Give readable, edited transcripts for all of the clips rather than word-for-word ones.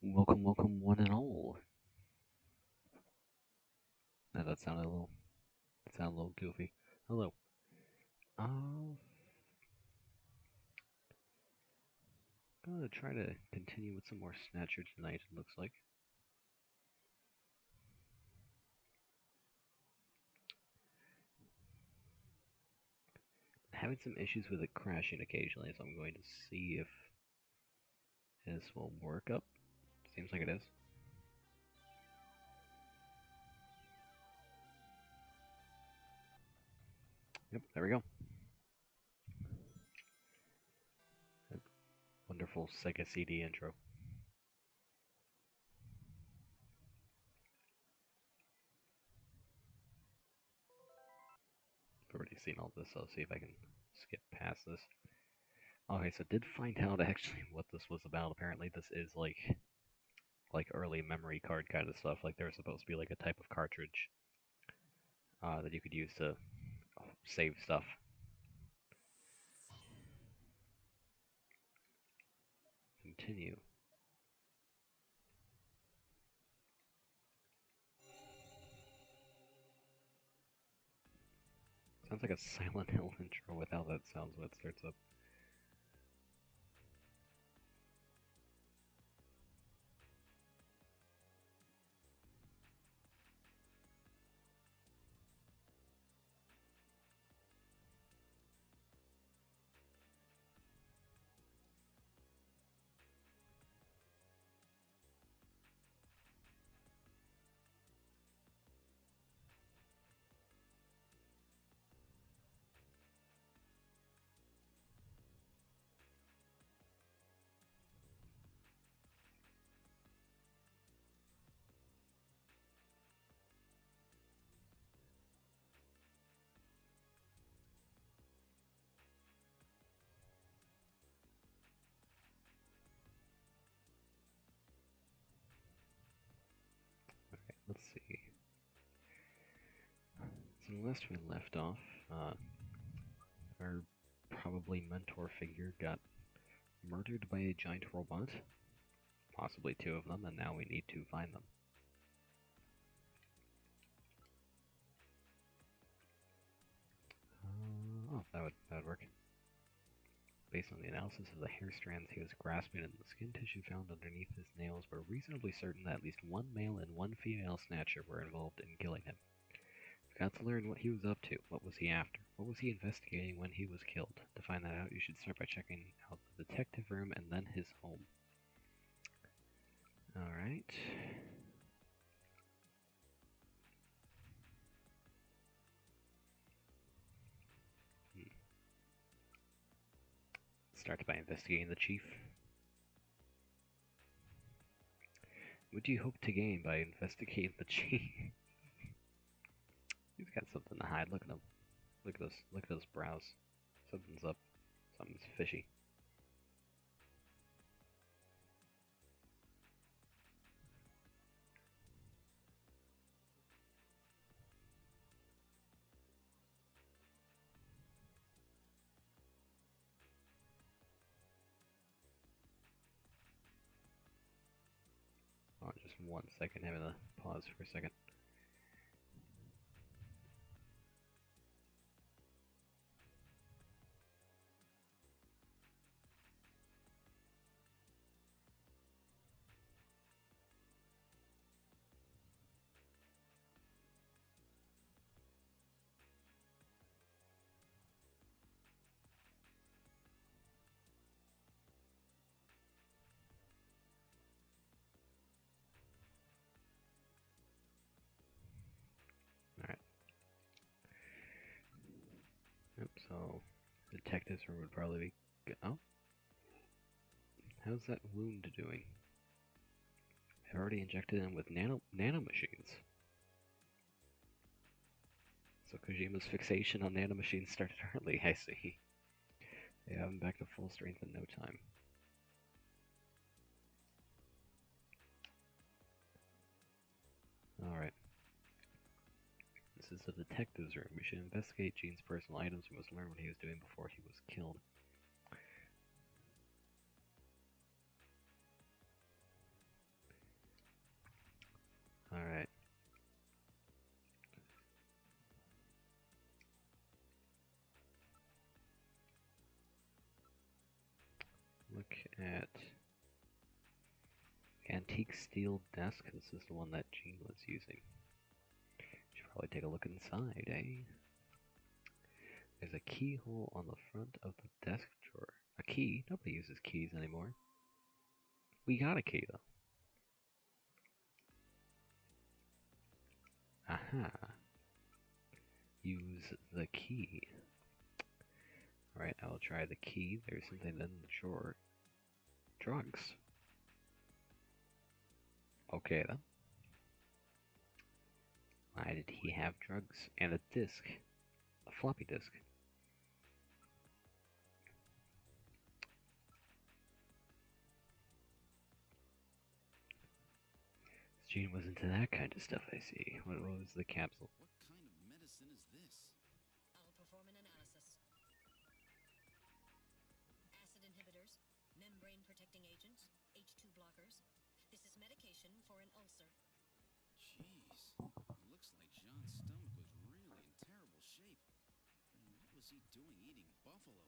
Welcome, welcome, one and all. Now that sounded a little goofy. Hello. I'm gonna try to continue with some more Snatcher tonight. It looks like having some issues with it crashing occasionally, so I'm going to see if this will work up. Seems like it is. Yep, there we go. That wonderful Sega CD intro. I've already seen all this, so I'll see if I can skip past this. Okay, so did find out actually what this was about. Apparently, this is like early memory card kind of stuff. Like there's supposed to be like a type of cartridge that you could use to save stuff. Continue. Sounds like a Silent Hill intro with how that sounds when it starts up. Okay, let's see. So last we left off, our probably mentor figure got murdered by a giant robot, possibly two of them, and now we need to find them. Oh, that would work. Based on the analysis of the hair strands he was grasping and the skin tissue found underneath his nails, we're reasonably certain that at least one male and one female Snatcher were involved in killing him. We got to learn what he was up to. What was he after? What was he investigating when he was killed? To find that out, you should start by checking out the detective room and then his home. Alright. Start by investigating the chief. What do you hope to gain by investigating the chief? He's got something to hide. Look at him. Look at this. Look at those brows. Something's up. Something's fishy. Oh, just 1 second. Having to pause for a second. Alright. Yep, so detective's room would probably be good. Oh? How's that wound doing? I've already injected him with nanomachines. So Kojima's fixation on nanomachines started early, I see. Yeah, I'm back to full strength in no time. Alright. This is the detective's room. We should investigate Gene's personal items. We must learn what he was doing before he was killed. at antique steel desk. This is the one that Gene was using. Should probably take a look inside, eh? There's a keyhole on the front of the desk drawer. A key? Nobody uses keys anymore. We got a key, though. Aha. Use the key. Alright, I'll try the key. There's something in the drawer. Drugs. Okay, then. Why did he have drugs? And a disc. A floppy disk. Gene was into that kind of stuff, I see. What was the capsule? What kind of medicine is this? I'll perform an analysis. Acid inhibitors, membrane-protecting agents, H2 blockers. This is medication for an ulcer. Jeez, it looks like Jean's stomach was really in terrible shape. What was he doing eating buffalo?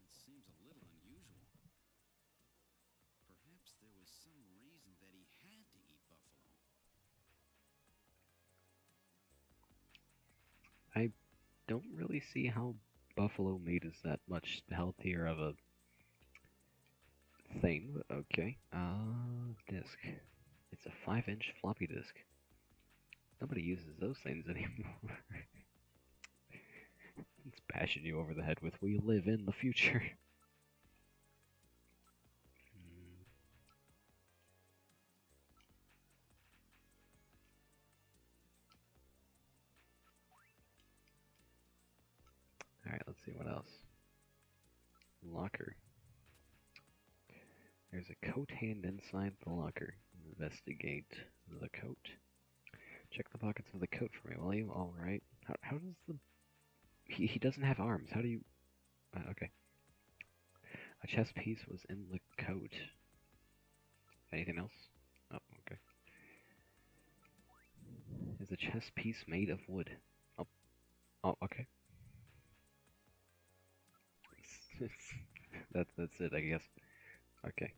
It seems a little unusual. Perhaps there was some reason that he had to eat buffalo. I don't really see how buffalo meat is that much healthier of a thing, but okay. Disc. It's a 5-inch floppy disk. Nobody uses those things anymore. It's bashing you over the head with, we live in the future. Alright, let's see what else. Locker. There's a coat hand inside the locker. Investigate the coat. Check the pockets of the coat for me, will you? Alright. How does the... He doesn't have arms. How do you... okay. A chess piece was in the coat. Anything else? Oh, okay. Is a chess piece made of wood? Oh, okay. That's it, I guess. Okay.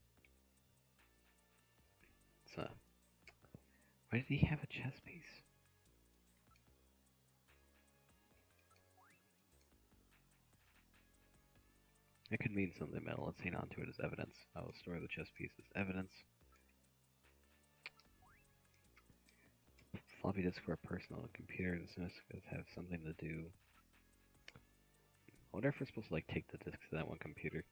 So, why did he have a chess piece? It could mean something metal. Let's hang on to it as evidence. I will store the chess piece as evidence. Floppy disk for a personal computer. This must have something to do. I wonder if we're supposed to like take the disk to that one computer.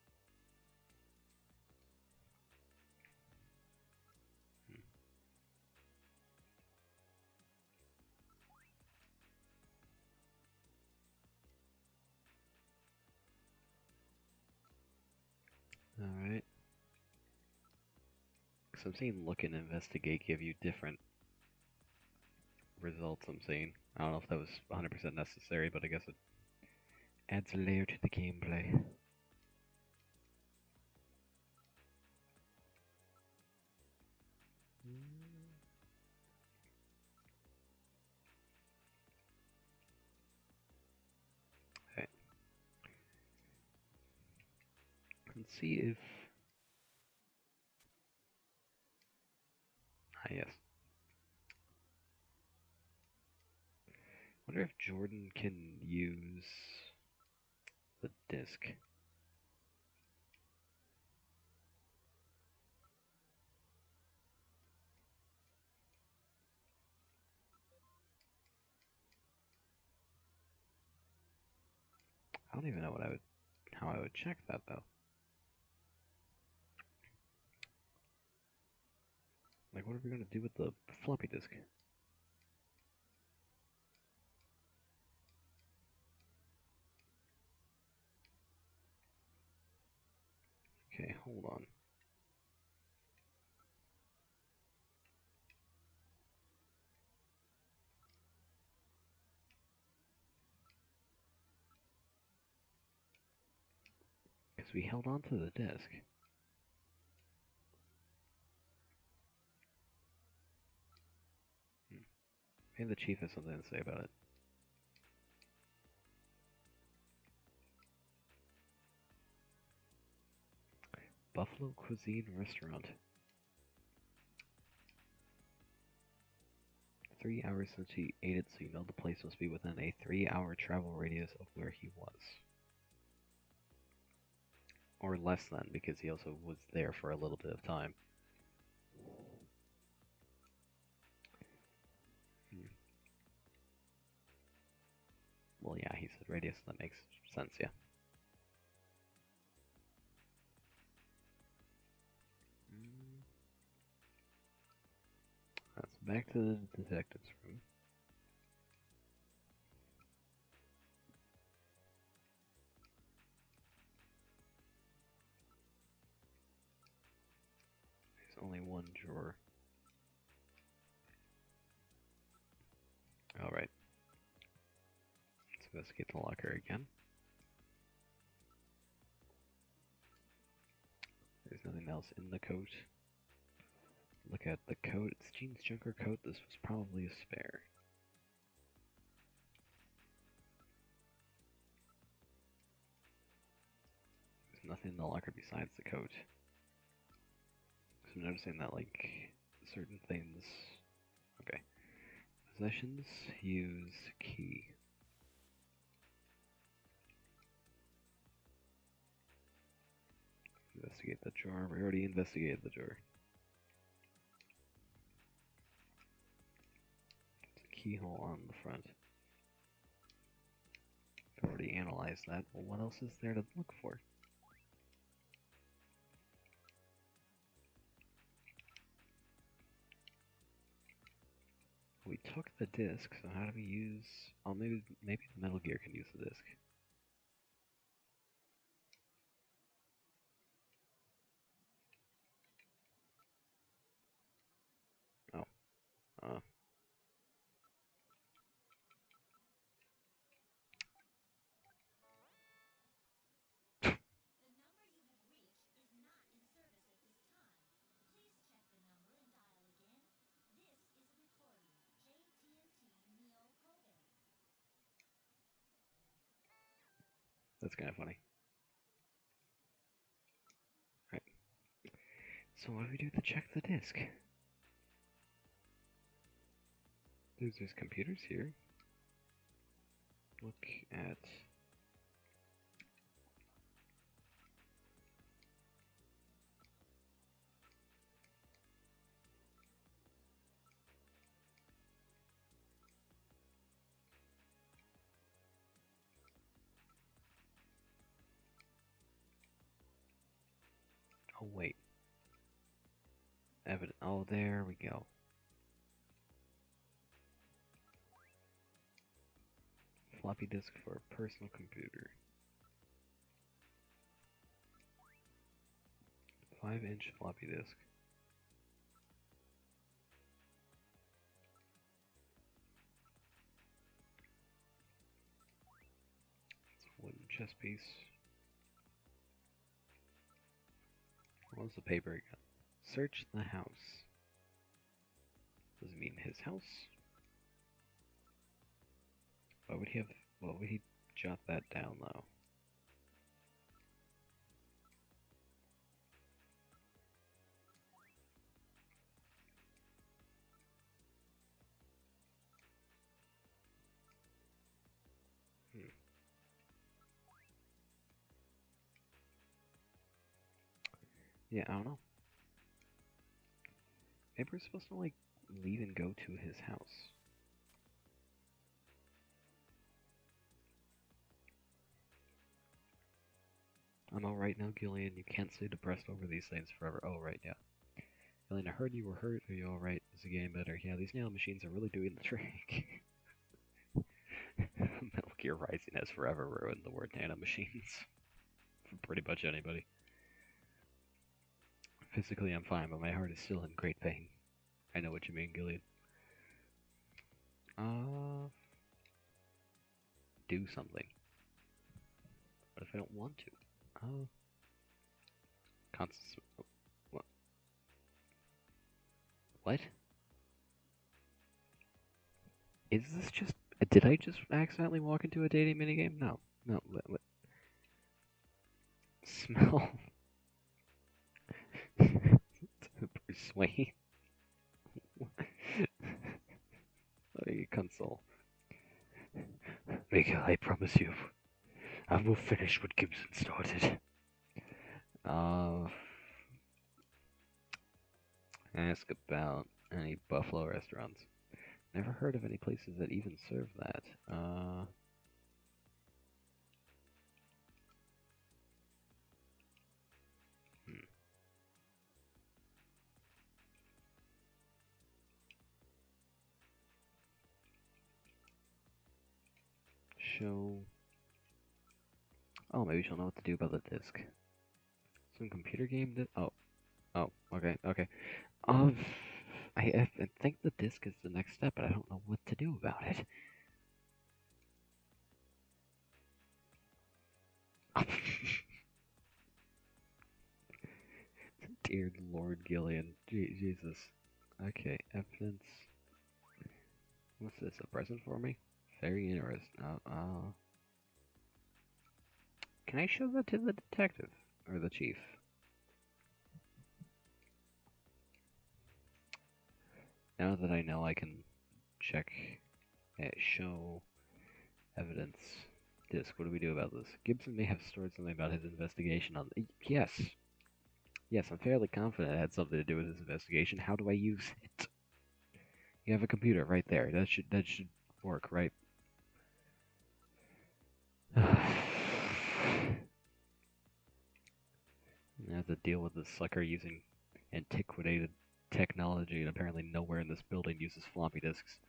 Alright. So I'm seeing look and investigate give you different results, I'm seeing. I don't know if that was 100% necessary, but I guess it adds a layer to the gameplay. Okay. Let's see if... Ah, yes. Wonder if Jordan can use the disc. I don't even know how I would check that though. Like, what are we gonna do with the floppy disk? Okay, hold on. Because we held on to the disk. Maybe the chief has something to say about it. Buffalo Cuisine Restaurant. 3 hours since he ate it, so you know the place must be within a 3-hour travel radius of where he was. Or less than, because he also was there for a little bit of time. Well, yeah, he said radius, that makes sense, yeah. That's back to the detective's room. There's only one drawer. Alright. Let's investigate the locker again. There's nothing else in the coat. Look at the coat. It's Jean's Junker coat. This was probably a spare. There's nothing in the locker besides the coat. So I'm noticing that, like, certain things... Okay. Possessions, use, key. Investigate the drawer. We already investigated the drawer. There's a keyhole on the front. We've already analyzed that. Well, what else is there to look for? We took the disc, so how do we use... Oh, maybe the Metal Gear can use the disc. Oh. That's kind of funny. Right. So what do we do to check the disc? There's computers here. Look at... Oh, wait. Oh, there we go. Floppy disk for a personal computer. 5-inch floppy disk. It's a wooden chess piece. What was the paper again? Search the house. Does it mean his house? Why would he jot that down though? Yeah, I don't know. Maybe we're supposed to, like, leave and go to his house. I'm alright now, Gillian. You can't stay depressed over these things forever. Oh, right, yeah. Gillian, I heard you were hurt. Are you alright? Is it getting better? Yeah, these nail machines are really doing the trick. Metal Gear Rising has forever ruined the word nanomachines for pretty much anybody. Physically, I'm fine, but my heart is still in great pain. I know what you mean, Gilead. Do something. What if I don't want to? What? What? Is this just... Did I just accidentally walk into a dating minigame? No. No, what? Smell. persuade. Console. Mika, I promise you, I will finish what Gibson started. Ask about any buffalo restaurants. Never heard of any places that even serve that. Hmm. Show. Oh, maybe she'll know what to do about the disc. Some computer game did. Oh, okay, okay. Um, I think the disc is the next step, but I don't know what to do about it. Dear Lord Gillian, Jesus. Okay, evidence. What's this? A present for me? Very interesting. Can I show that to the detective or the chief? Now that I know, I can check. Show evidence. Disc. What do we do about this? Gibson may have stored something about his investigation on. Yes. Yes, I'm fairly confident it had something to do with his investigation. How do I use it? You have a computer right there. That should work, right? I have to deal with this sucker using antiquated technology, and apparently nowhere in this building uses floppy disks.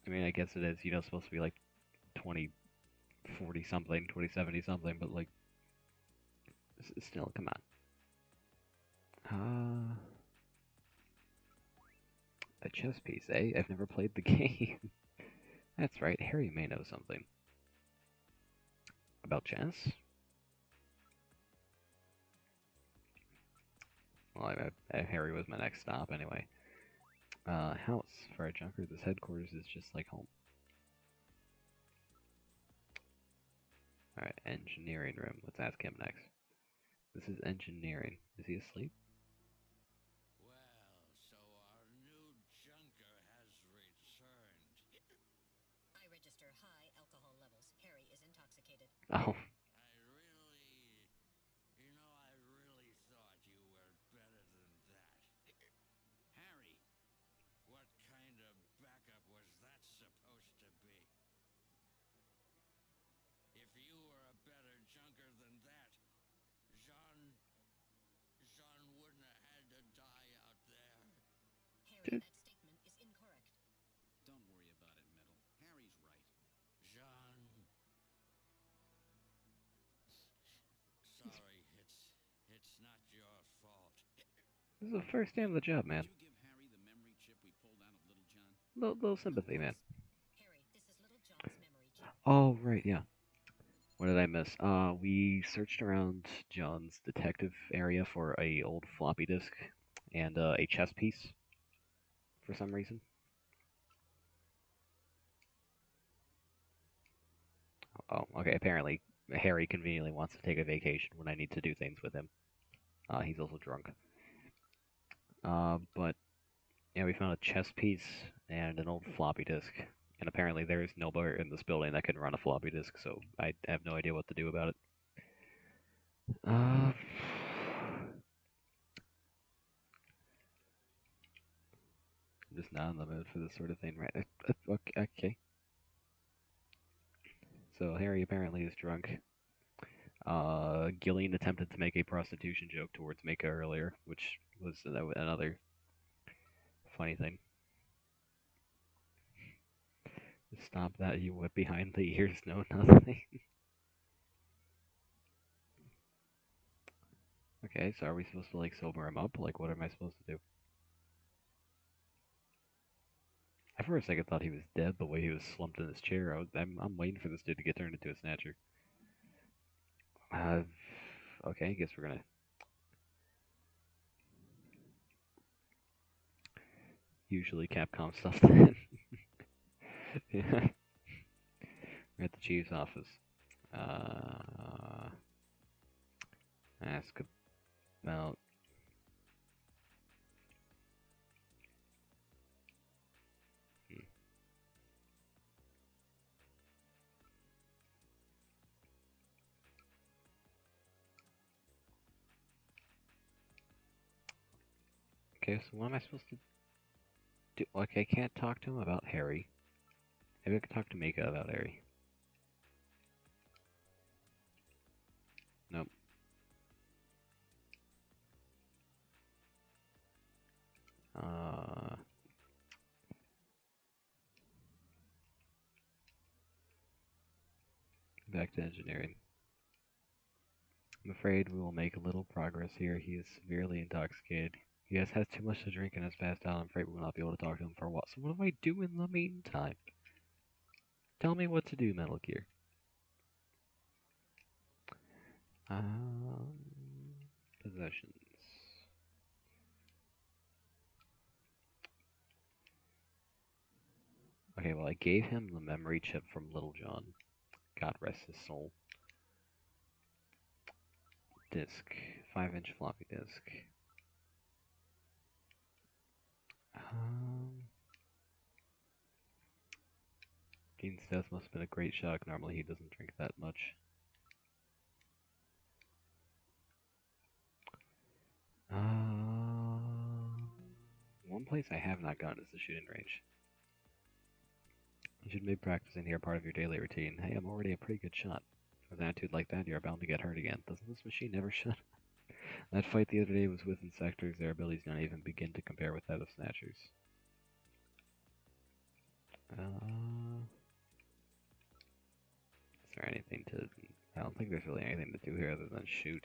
I mean, I guess it is, supposed to be like 2040 something, 2070 something, but like, still, come on. A chess piece, eh? I've never played the game. That's right, Harry may know something. About chess? Well, Harry was my next stop anyway. House. For a junker, this headquarters is just like home. Alright, engineering room. Let's ask him next. This is engineering. Is he asleep? Well, so our new junker has returned. I register high alcohol levels. Harry is intoxicated. Oh. I really thought you were better than that. Harry, what kind of backup was that supposed to be? If you were a better junker than that, Jean wouldn't have had to die out there. Harry, that statement is incorrect. Don't worry about it, Metal. Harry's right. Jean. Sorry, it's not your fault. This is the first day on the job, man. Did you give Harry the memory chip we pulled out of Little John? Little sympathy, man. Harry, this is Little John's memory chip. Oh, right, yeah. What did I miss? We searched around John's detective area for a old floppy disk and a chess piece for some reason. Oh, okay. Apparently, Harry conveniently wants to take a vacation when I need to do things with him. He's also drunk. But yeah, we found a chess piece and an old floppy disk. And apparently, there is nobody in this building that can run a floppy disk, so I have no idea what to do about it. I'm just not in the mood for this sort of thing, right? Okay. So Harry apparently is drunk. Gillian attempted to make a prostitution joke towards Mika earlier, which was another funny thing. Stop that, you whip behind the ears, no nothing. Okay, so are we supposed to, like, sober him up? Like, what am I supposed to do? I for a second thought he was dead the way he was slumped in his chair. I'm waiting for this dude to get turned into a snatcher. Okay, I guess we're gonna usually Capcom stuff then. Yeah. We're at the chief's office. Ask about. Okay, so what am I supposed to do? Like, I can't talk to him about Harry. Maybe I could talk to Mika about Harry. Nope. Back to engineering. I'm afraid we will make little progress here. He is severely intoxicated. He has too much to drink and has passed out. I'm afraid we will not be able to talk to him for a while. So what do I do in the meantime? Tell me what to do, Metal Gear. Possessions. Okay, well, I gave him the memory chip from Little John. God rest his soul. Disk. 5-inch floppy disk. Dean's death must have been a great shock. Normally he doesn't drink that much. One place I have not gone is the shooting range. You should make practicing here part of your daily routine. Hey, I'm already a pretty good shot. With an attitude like that, you're bound to get hurt again. Doesn't this machine never shut? That fight the other day was with Insectors. Their abilities don't even begin to compare with that of Snatchers. Is there anything to... I don't think there's really anything to do here other than shoot.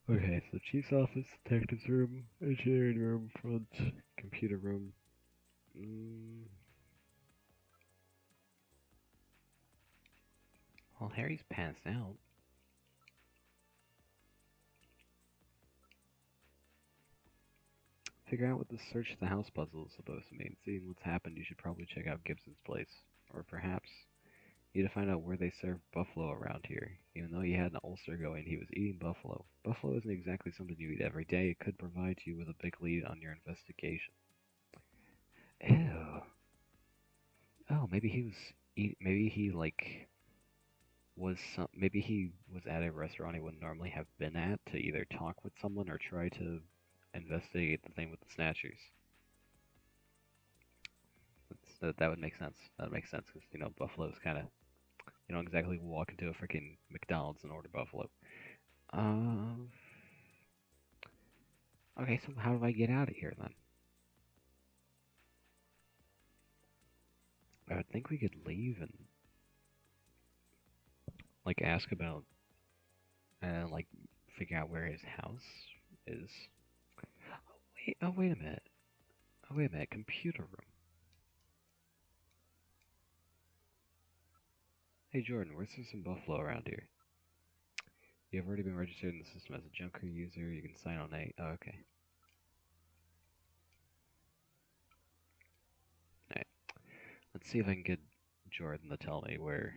Okay, so Chief's office, detective's room, engineering room, front, computer room. Well, Harry's passed out. Figure out what the search of the house puzzle is supposed to mean. Seeing what's happened, you should probably check out Gibson's place. Or perhaps, you need to find out where they serve buffalo around here. Even though he had an ulcer going, he was eating buffalo. Buffalo isn't exactly something you eat every day. It could provide you with a big lead on your investigation. Ew. Oh, maybe he was maybe he maybe he was at a restaurant he wouldn't normally have been at to either talk with someone or try to investigate the thing with the Snatchers. That would make sense. That would make sense because, you know, Buffalo's kind of, you don't exactly walk into a freaking McDonald's and order Buffalo. Okay, so how do I get out of here then? I would think we could leave and, like, ask about, like, figure out where his house is. Oh, wait a minute. Oh, wait a minute. Computer room. Hey, Jordan, where's there some buffalo around here? You have already been registered in the system as a Junker user. You can sign on a... Oh, okay. Alright. Let's see if I can get Jordan to tell me where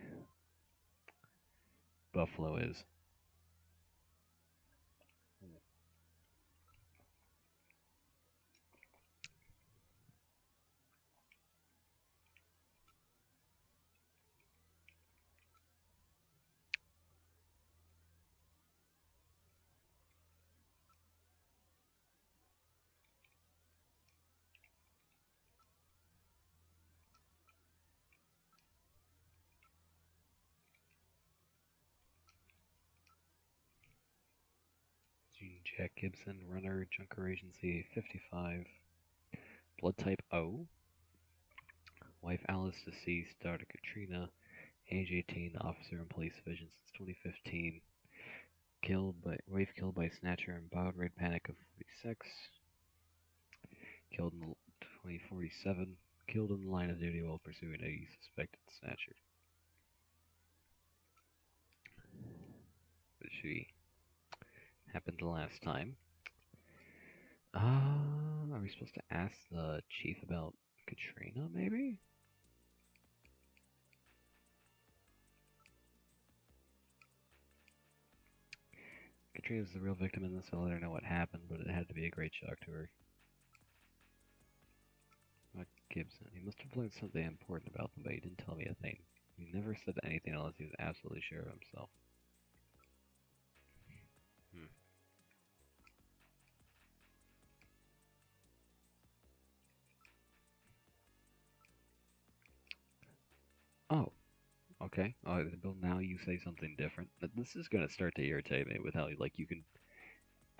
Buffalo is. Jack Gibson, runner, Junker Agency, 55. Blood type O. Wife Alice deceased, daughter Katrina, age 18, officer in police division since 2015. Wife killed by Snatcher and Bowed Red Panic of 46. Killed in 2047. Killed in the line of duty while pursuing a suspected Snatcher. Which happened the last time. Are we supposed to ask the chief about Katrina, maybe? Katrina's the real victim in this. I'll let her know what happened, but it had to be a great shock to her. Gibson. He must have learned something important about them, but he didn't tell me a thing. He never said anything unless he was absolutely sure of himself. Okay. Bill, now you say something different. This is gonna start to irritate me with how like you can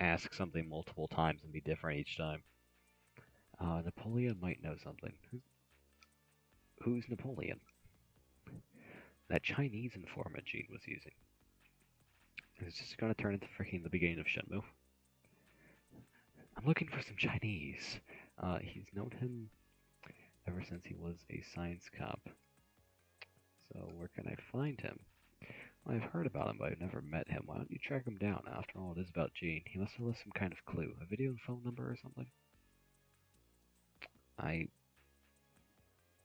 ask something multiple times and be different each time. Napoleon might know something. Who's Napoleon? That Chinese informant Gene was using. Is this gonna turn into freaking the beginning of Shenmue? I'm looking for some Chinese. He's known him ever since he was a science cop. So where can I find him? Well, I've heard about him, but I've never met him. Why don't you track him down? After all, it is about Gene. He must have left some kind of clue. A video and phone number or something? I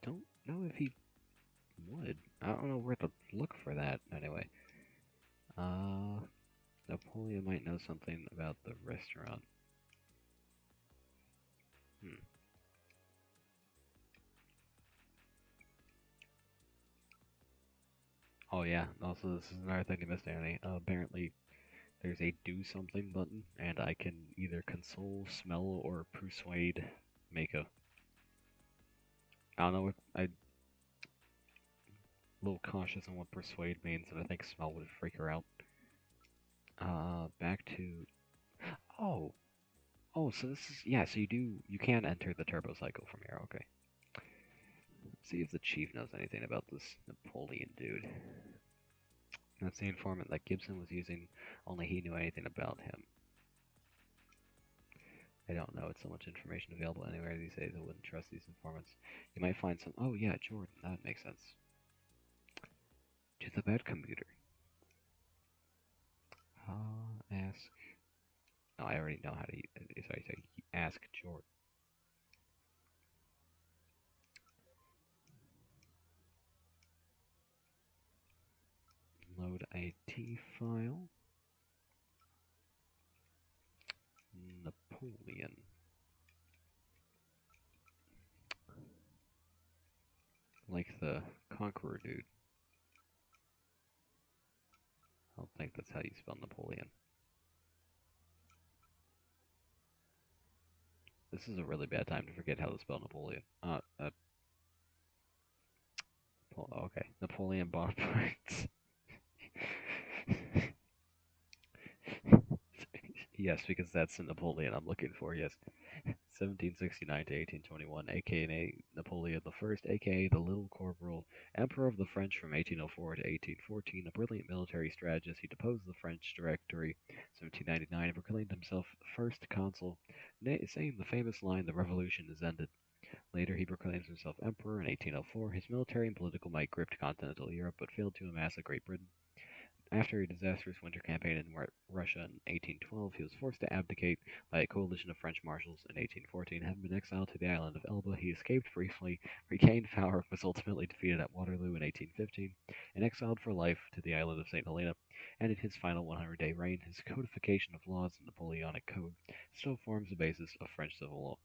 don't know if he would. I don't know where to look for that, anyway. Napoleon might know something about the restaurant. Oh yeah, also this is another thing you missed, Annie. Apparently there's a do something button, and I can either console, smell, or persuade Mako. I don't know if I'm a little cautious on what persuade means, and I think smell would freak her out. Back to... Oh! Oh, so this is... Yeah, so you can enter the turbo cycle from here, okay. Let's see if the chief knows anything about this Napoleon dude. That's the informant that Gibson was using, only he knew anything about him. I don't know, it's so much information available anywhere these days, I wouldn't trust these informants. You might find some... Oh yeah, Jordan, that makes sense. To the bed computer. Ask... No, I already know how to... Sorry, ask Jordan. Load IT file. Napoleon. Like the Conqueror dude. I don't think that's how you spell Napoleon. This is a really bad time to forget how to spell Napoleon. Okay. Napoleon Bonaparte. Yes, because that's the Napoleon I'm looking for, yes. 1769 to 1821, aka Napoleon I, aka the Little Corporal, Emperor of the French from 1804 to 1814, a brilliant military strategist. He deposed the French Directory 1799 and proclaimed himself first consul, saying the famous line, "The revolution is ended." Later, he proclaims himself emperor in 1804. His military and political might gripped continental Europe, but failed to amass a Great Britain. After a disastrous winter campaign in Russia in 1812, he was forced to abdicate by a coalition of French marshals in 1814. Having been exiled to the island of Elba, he escaped briefly, regained power, was ultimately defeated at Waterloo in 1815, and exiled for life to the island of St. Helena. And in his final 100-day reign, his codification of laws, the Napoleonic Code, still forms the basis of French civil law.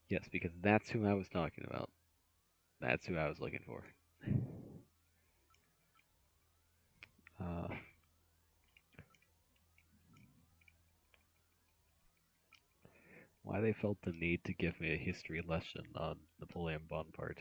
Yes, because that's who I was talking about. That's who I was looking for. Why they felt the need to give me a history lesson on Napoleon Bonaparte.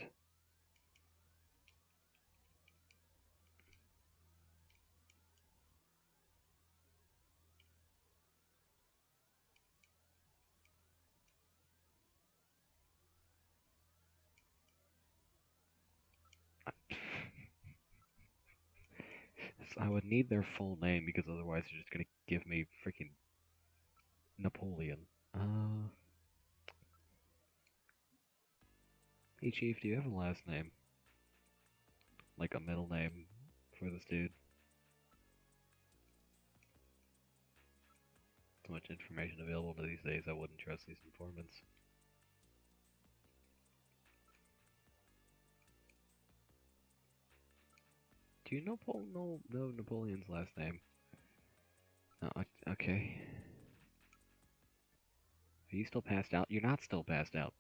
I would need their full name because otherwise they're just gonna give me freaking Napoleon. Hey Chief, do you have a last name? Like a middle name for this dude? So much information available to these days, I wouldn't trust these informants. Do you know Napoleon's last name? No, okay. Are you still passed out? You're not still passed out.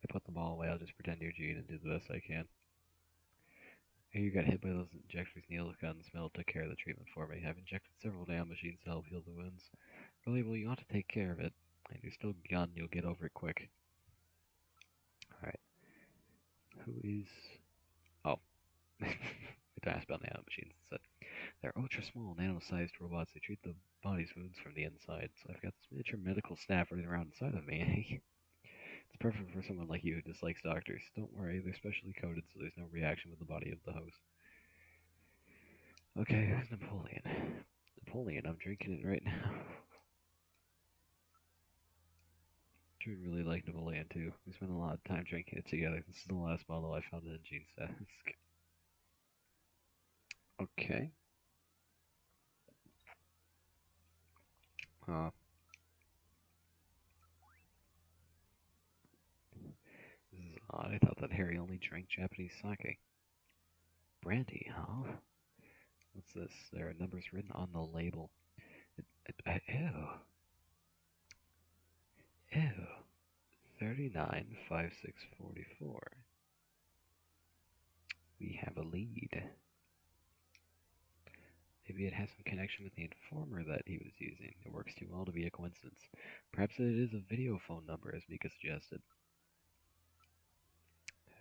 I put the ball away, I'll just pretend you're Gene and do the best I can. Hey, you got hit by those injectors. Neil got in the smell, took care of the treatment for me. I've injected several down machines to help heal the wounds. Really, well, you ought to take care of it. And you're still young, you'll get over it quick. Alright. Who is... Oh. We asked about nano machines and said, they're ultra small, nano-sized robots. They treat the body's wounds from the inside. So I've got this miniature medical staff running around inside of me. It's perfect for someone like you who dislikes doctors. Don't worry, they're specially coded so there's no reaction with the body of the host. Okay, who's Napoleon? Napoleon, I'm drinking it right now. Drew really liked Napoleon too. We spent a lot of time drinking it together. This is the last bottle I found in Gene's desk. Okay. This is odd. I thought that Harry only drank Japanese sake. Brandy, huh? What's this? There are numbers written on the label. Ew. Ew. 39, 56, 44. We have a lead. Maybe it has some connection with the informer that he was using. It works too well to be a coincidence. Perhaps it is a video phone number, as Mika suggested.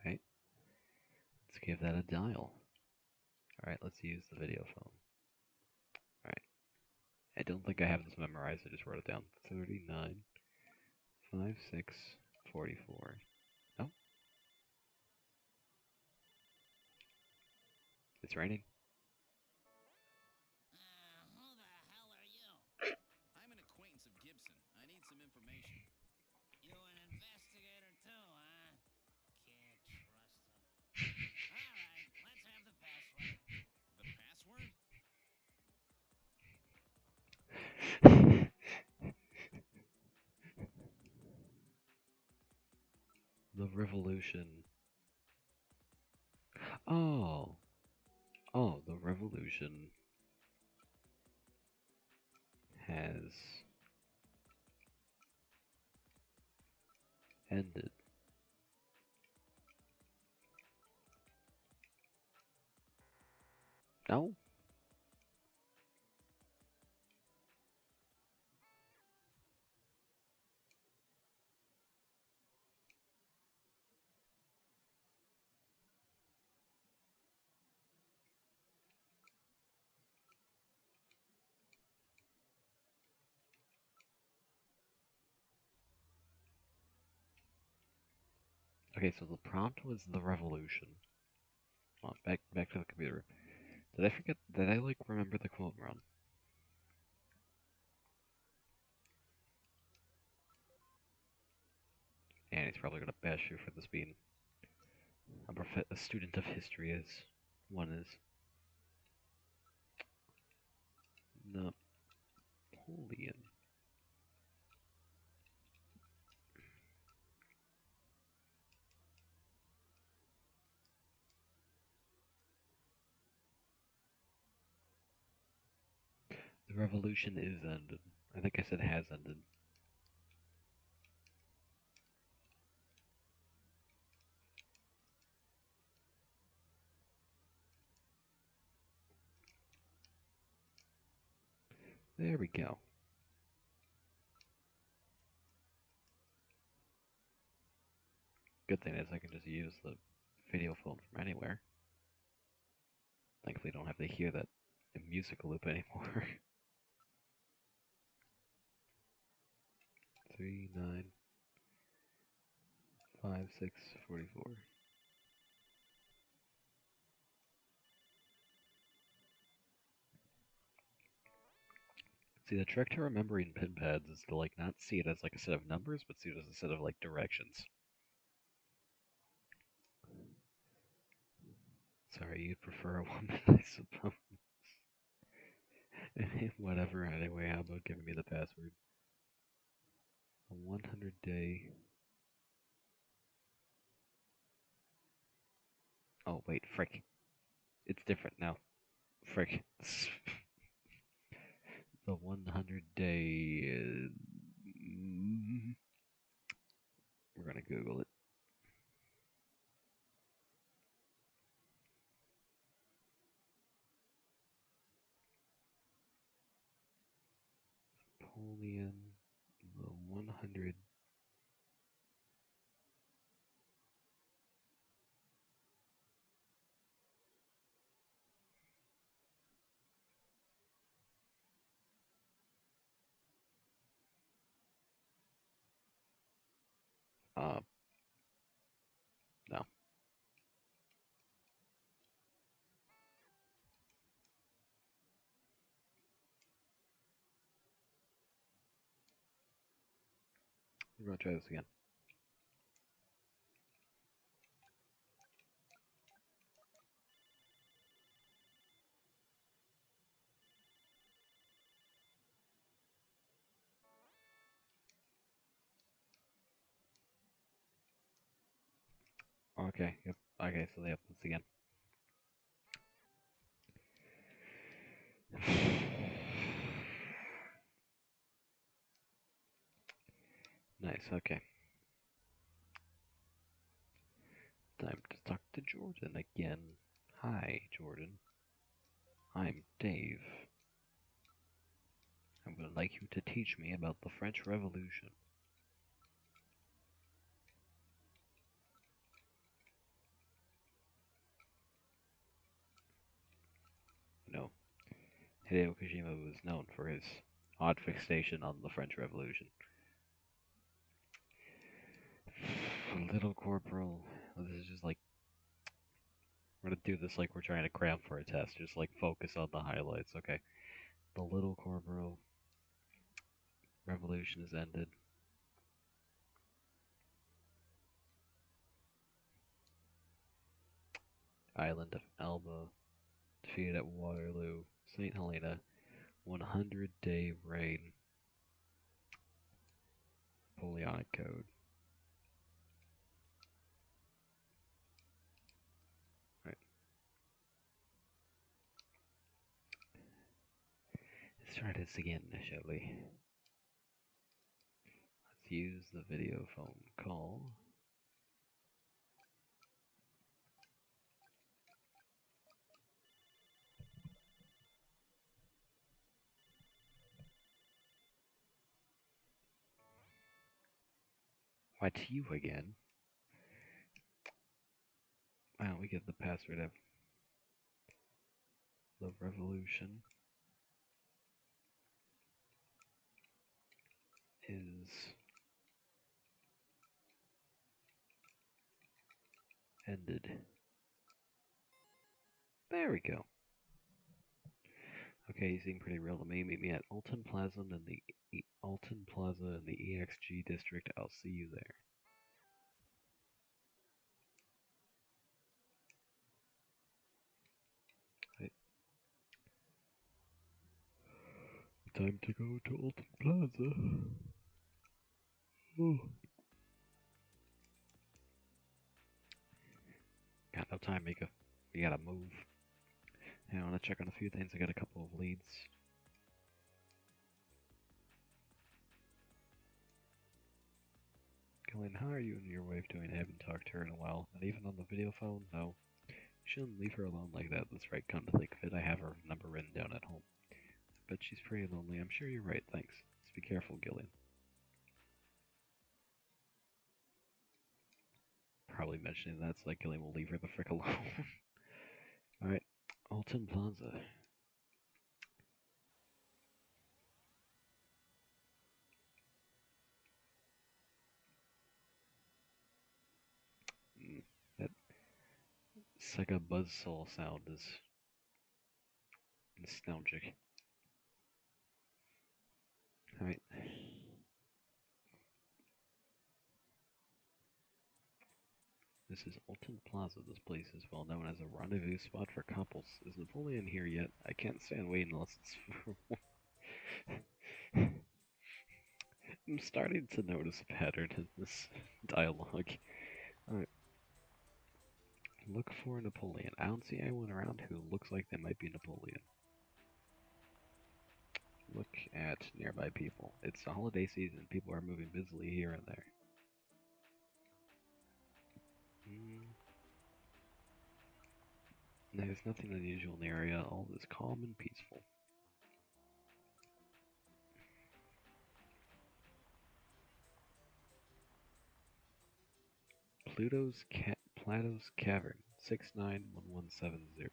Alright. Let's give that a dial. Alright, let's use the video phone. Alright. I don't think I have this memorized, I just wrote it down. 39, 56, 44. No? It's raining. Who the hell are you? I'm an acquaintance of Gibson. I need some information. You an investigator too, huh? Can't trust him. All right, let's have the password. The password? The revolution. Oh. Oh, the revolution has ended. No? Okay, so the prompt was the revolution. Oh, back to the computer. Did I forget? Did I remember the quote wrong? And he's probably gonna bash you for this being a student of history, as one is. Napoleon. The revolution is ended. I think I said has ended. There we go. Good thing is I can just use the video phone from anywhere. Thankfully, I don't have to hear that musical loop anymore. 3, 9, 5, 6, 44. See, the trick to remembering pin pads is to not see it as a set of numbers, but see it as a set of directions. Sorry, you prefer a woman, I suppose. Whatever, anyway, how about giving me the password? A 100-day... Oh, wait, frick. It's different now. Frick. The 100-day... We're gonna Google it. Napoleon, the 100... No. We're gonna try this again. Okay, yep. Okay, so yep, let's again. Nice, okay. Time to talk to Jordan again. Hi, Jordan. I'm Dave. I would like you to teach me about the French Revolution. You know, Hideo Kojima was known for his odd fixation on the French Revolution. Little Corporal, this is just like, we're gonna do this like we're trying to cram for a test, just like focus on the highlights, okay? The Little Corporal Revolution has ended. Island of Elba, defeated at Waterloo, St. Helena, 100-day reign, Napoleonic Code. Right. Let's try this again, shall we? Let's use the video phone call. Why to you again? Wow, we get the password of the revolution is ended. There we go. Okay, you seem pretty real to me. Meet me at Alton Plaza in the Alton Plaza in the EXG district. I'll see you there. Right. Time to go to Alton Plaza. Oh. Got no time, Mika. We gotta move. Hey, I wanna check on a few things. I got a couple of leads. Gillian, how are you and your wife doing? I haven't talked to her in a while. Not even on the video phone? No. You shouldn't leave her alone like that. That's right, come to think of it. I have her number written down at home. I bet she's pretty lonely. I'm sure you're right, thanks. Let's be careful, Gillian. Probably mentioning that so that Gillian will leave her the frick alone. Alright, Alton Plaza. That Sega buzzsaw sound is nostalgic. Alright. This is Alton Plaza. This place is well known as a rendezvous spot for couples. Is Napoleon here yet? I can't stand waiting unless it's for I'm starting to notice a pattern in this dialogue. Alright. Look for Napoleon. I don't see anyone around who looks like they might be Napoleon. Look at nearby people. It's the holiday season. People are moving busily here and there. There's nothing unusual in the area. All is calm and peaceful. Plato's Cavern, 691170.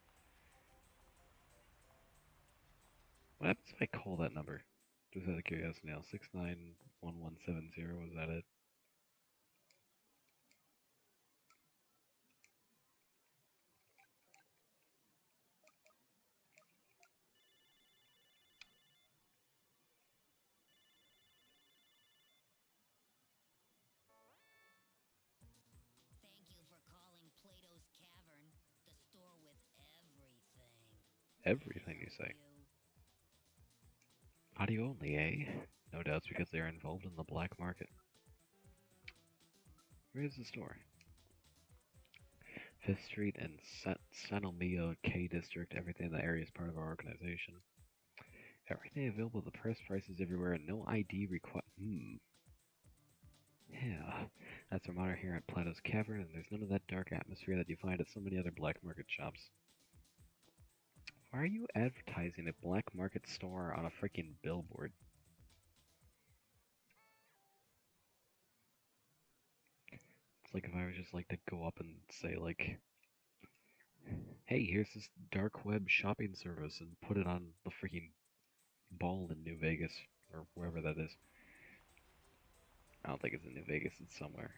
What happens if I call that number? Just out of curiosity now. 691170, is that it? everything you say. Audio only, eh? No doubts because they are involved in the black market. Where's the store? 5th Street and Sanomia K District. Everything in the area is part of our organization. Everything available at the press prices everywhere and no ID required. Yeah, that's our motto here at Plato's Cavern, and there's none of that dark atmosphere that you find at so many other black market shops. Why are you advertising a black market store on a freaking billboard? It's like if I was just like to go up and say like, hey, here's this dark web shopping service and put it on the freaking ball in New Vegas or wherever that is. I don't think it's in New Vegas, it's somewhere.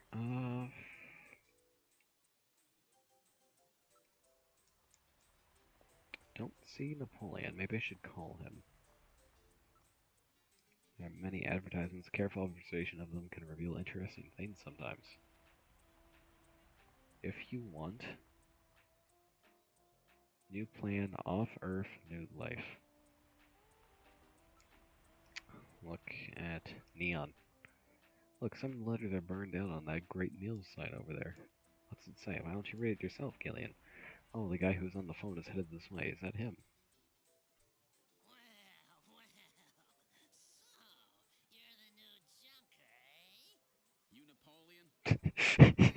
Don't see Napoleon. Maybe I should call him. There are many advertisements. Careful observation of them can reveal interesting things sometimes. If you want, new plan, off-Earth, new life. Look at Neon. Look, some of the letters are burned out on that great meals site over there. What's it say? Why don't you read it yourself, Gillian? Oh, the guy who's on the phone is headed this way. Is that him? Well, so you're the new junker, eh? You Napoleon? Well,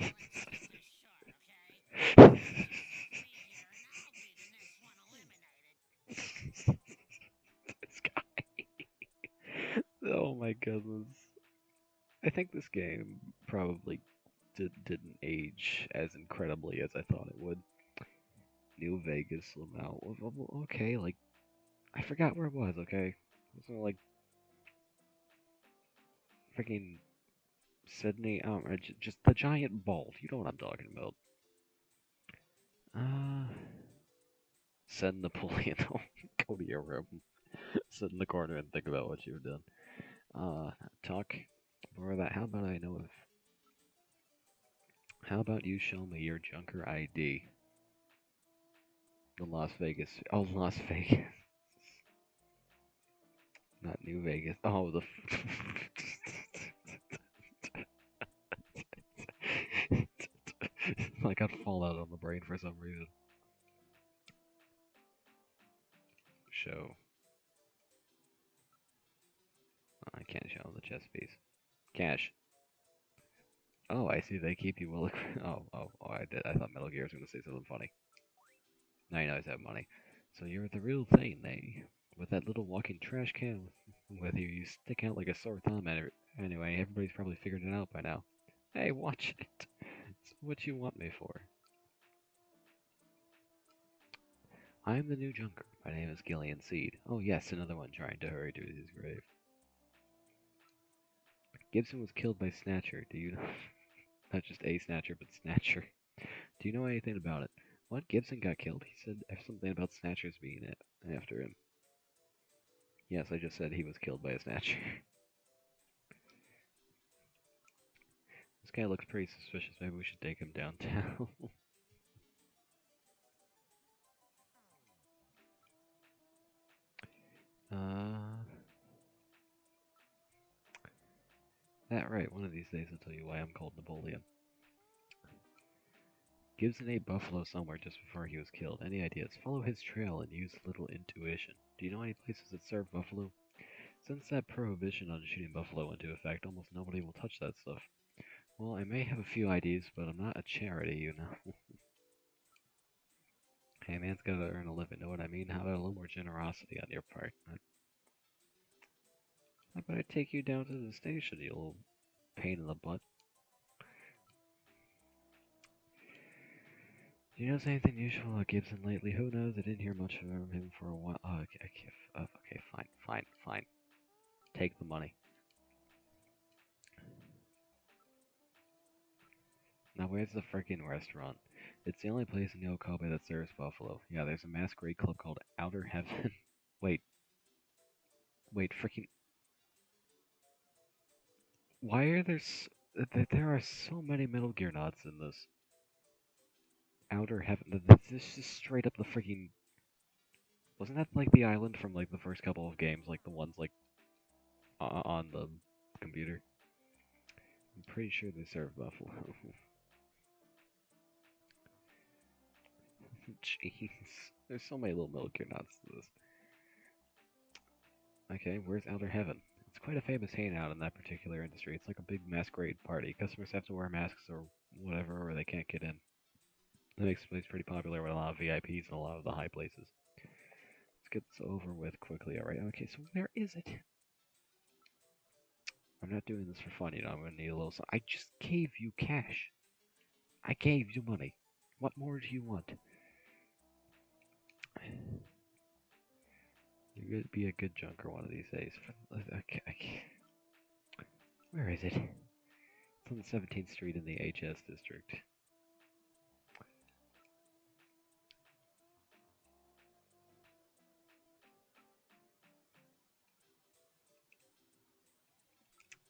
let's keep this short, okay? You'll be here and I'll be the next one eliminated. This guy. Oh my goodness. I think this game probably didn't age as incredibly as I thought it would. New Vegas, Lamau. Okay, like, I forgot where it was, okay? It was like freaking Sydney, just the giant ball. You know what I'm talking about. Send Napoleon home. Go to your room. Sit in the corner and think about what you've done. Talk more of that. How about I know if. How about you show me your Junker ID? The Las Vegas. Oh, Las Vegas. Not New Vegas. Oh, the. I got Fallout on the brain for some reason. Show. Oh, I can't show the chess piece. Cash. Oh, I see. They keep you well. Oh, I did. I thought Metal Gear was going to say something funny. Now you always have money. So you're the real thing, eh? With that little walking trash can with you, you stick out like a sore thumb. Anyway, everybody's probably figured it out by now. Hey, watch it. It's what you want me for. I'm the new junker. My name is Gillian Seed. Oh yes, another one trying to hurry to his grave. Gibson was killed by Snatcher. Do you know? Not just a Snatcher, but Snatcher. Do you know anything about it? What? Gibson got killed? He said something about Snatchers being after him. Yes, I just said he was killed by a Snatcher. This guy looks pretty suspicious. Maybe we should take him downtown. That right. One of these days I'll tell you why I'm called Napoleon. Gibson ate buffalo somewhere just before he was killed. Any ideas? Follow his trail and use a little intuition. Do you know any places that serve buffalo? Since that prohibition on shooting buffalo went into effect, almost nobody will touch that stuff. Well, I may have a few ideas, but I'm not a charity, you know. Hey, man's gotta earn a living, know what I mean? How about a little more generosity on your part? How about I take you down to the station, you little pain in the butt? Do you notice anything useful about Gibson lately? Who knows? I didn't hear much from him for a while. Oh, okay, fine. Take the money. Now, where's the freaking restaurant? It's the only place in Yokobe that serves buffalo. Yeah, there's a masquerade club called Outer Heaven. wait, freaking. Why are there are so many Metal Gear nods in this? Outer Heaven. This is straight up the freaking Wasn't that like the island from like the first couple of games, like the ones like on the computer? I'm pretty sure they serve buffalo. Jeez, there's so many little milk nuts to this. Okay, where's Outer Heaven? It's quite a famous hangout in that particular industry. It's like a big masquerade party. Customers have to wear masks or whatever, or they can't get in. That makes the place pretty popular with a lot of VIPs and a lot of the high places. Let's get this over with quickly, alright? Okay, so where is it? I'm not doing this for fun, you know, I'm gonna need a little... I just gave you cash. I gave you money. What more do you want? You're gonna be a good junker one of these days. Okay. Where is it? It's on the 17th Street in the HS district.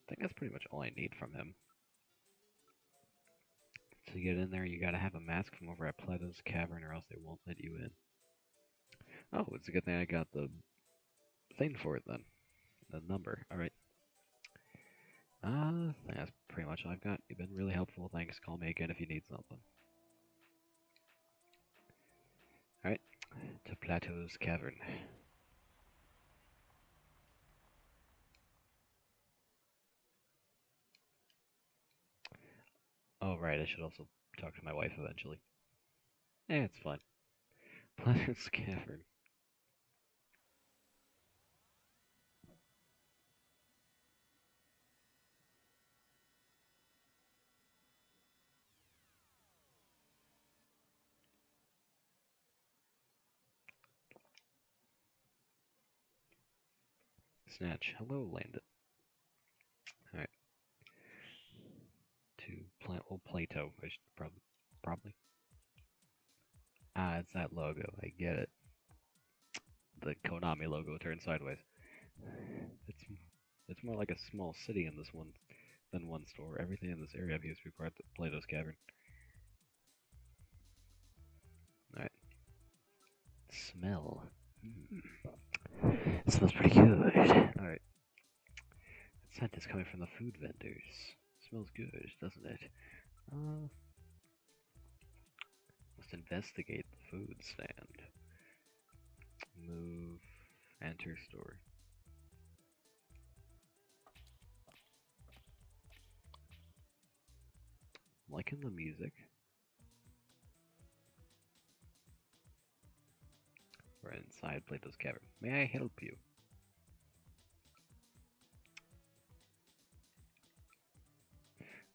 I think that's pretty much all I need from him. To get in there, you gotta have a mask from over at Plato's Cavern or else they won't let you in. Oh, it's a good thing I got the thing for it then. The number. Alright. That's pretty much all I've got. You've been really helpful. Thanks. Call me again if you need something. Alright. To Plato's Cavern. Oh, right. I should also talk to my wife eventually. It's fine. Plato's Cavern. Snatch. Hello, Landon. Alright. To Plato. I should probably. Ah, it's that logo. I get it. The Konami logo turned sideways. It's it's more like a small city in this one than one store. Everything in this area appears to be part of Plato's Cavern. Alright. Smell. It smells pretty good. Alright. That scent is coming from the food vendors. Smells good, doesn't it? Must investigate the food stand. Move. Enter store. Liking the music. We're inside Plato's Cavern. May I help you?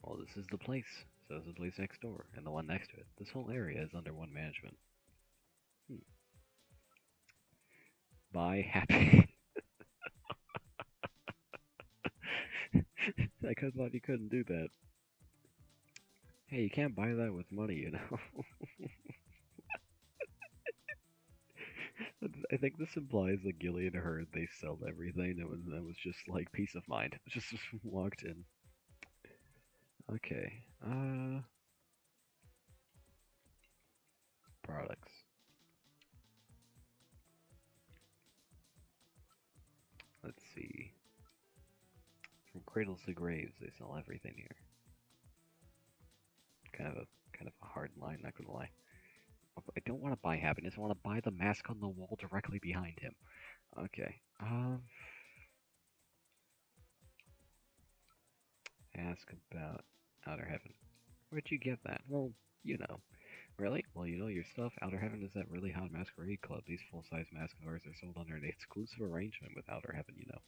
Well, this is the place. So is the place next door, and the one next to it. This whole area is under one management. Buy happy. I thought you couldn't do that. Hey, you can't buy that with money, you know? I think this implies that Gillian heard they sell everything. That was just like peace of mind. Just walked in. Okay. Products. Let's see. From cradles to graves, they sell everything here. Kind of a hard line, not gonna lie. I don't want to buy happiness. I want to buy the mask on the wall directly behind him. Okay. Ask about Outer Heaven. Where'd you get that? Well, you know. Really? Well, you know your stuff. Outer Heaven is that really hot masquerade club. These full-size masks of ours are sold under an exclusive arrangement with Outer Heaven, you know.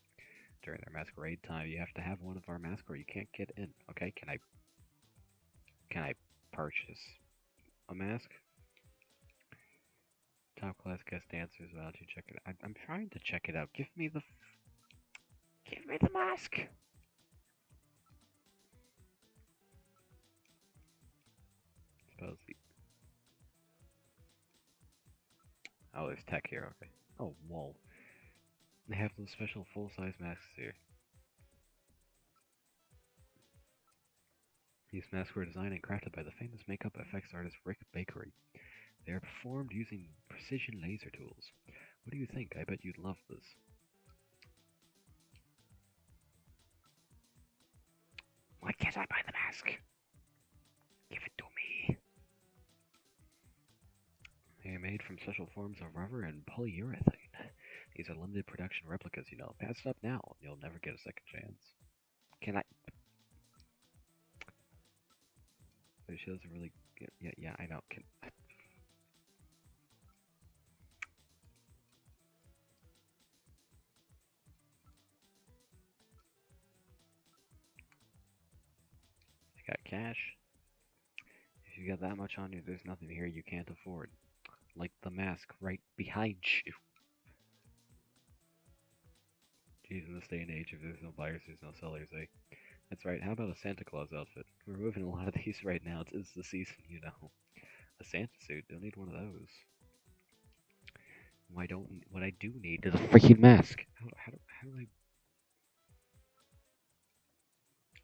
During their masquerade time, you have to have one of our masks or you can't get in. Okay, can I purchase a mask? Top class guest dancers. Why don't you check it out? I'm trying to check it out. Give me the mask. Suppose the... Oh, there's tech here. Okay. Oh, whoa. They have those special full-size masks here. These masks were designed and crafted by the famous makeup effects artist Rick Bakery. They are performed using precision laser tools. What do you think? I bet you'd love this. Why can't I buy the mask? Give it to me. They are made from special forms of rubber and polyurethane. These are limited production replicas, you know. Pass it up now, and you'll never get a second chance. Can I? But she doesn't really. Yeah, I know. Can. I got cash. If you got that much on you, there's nothing here you can't afford. Like the mask right behind you. Geez, in this day and age, if there's no buyers, there's no sellers, eh? That's right, how about a Santa Claus outfit? We're moving a lot of these right now. It's the season, you know. A Santa suit, don't need one of those. What I do need is a freaking mask. How do I...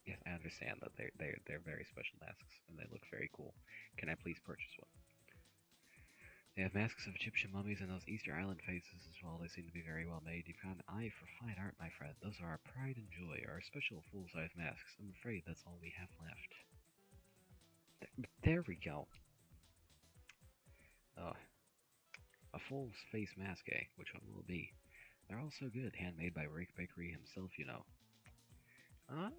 Yes, I understand that they're very special masks, and they look very cool. Can I please purchase one? They have masks of Egyptian mummies and those Easter Island faces as well. They seem to be very well made. You've got an eye for fine art, my friend. Those are our pride and joy, our special full-size masks. I'm afraid that's all we have left. There we go. Oh, a full face mask, eh? Which one will it be? They're all so good, handmade by Rick Bakery himself, you know. Um,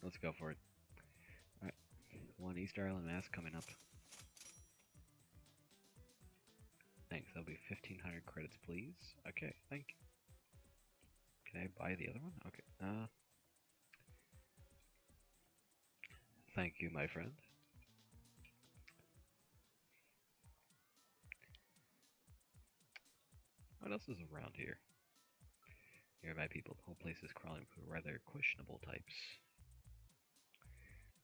let's go for it. Alright, one Easter Island mask coming up. Thanks, that'll be 1,500 credits, please. Okay, thank you. Can I buy the other one? Okay, thank you, my friend. What else is around here? Nearby people, the whole place is crawling with rather questionable types.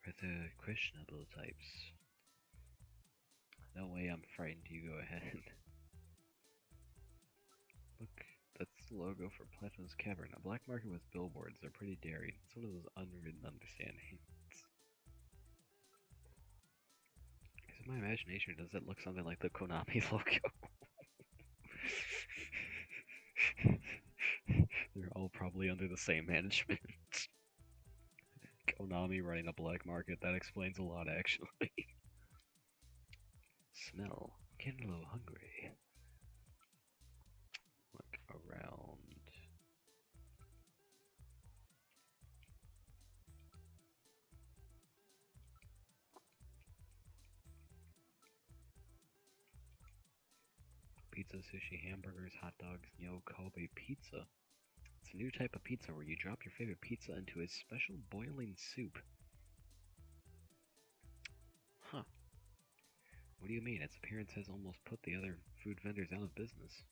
Rather questionable types. No way I'm frightened, you go ahead. Look, that's the logo for Platinum's Cavern. A black market with billboards. They're pretty daring. It's one of those unwritten understandings. Is it my imagination, or does it look something like the Konami logo? They're all probably under the same management. Konami running a black market, that explains a lot, actually. Smell. Getting a little hungry. Look around. Pizza, sushi, hamburgers, hot dogs, Yo Kobe pizza. It's a new type of pizza where you drop your favorite pizza into a special boiling soup. Huh. What do you mean? Its appearance has almost put the other food vendors out of business.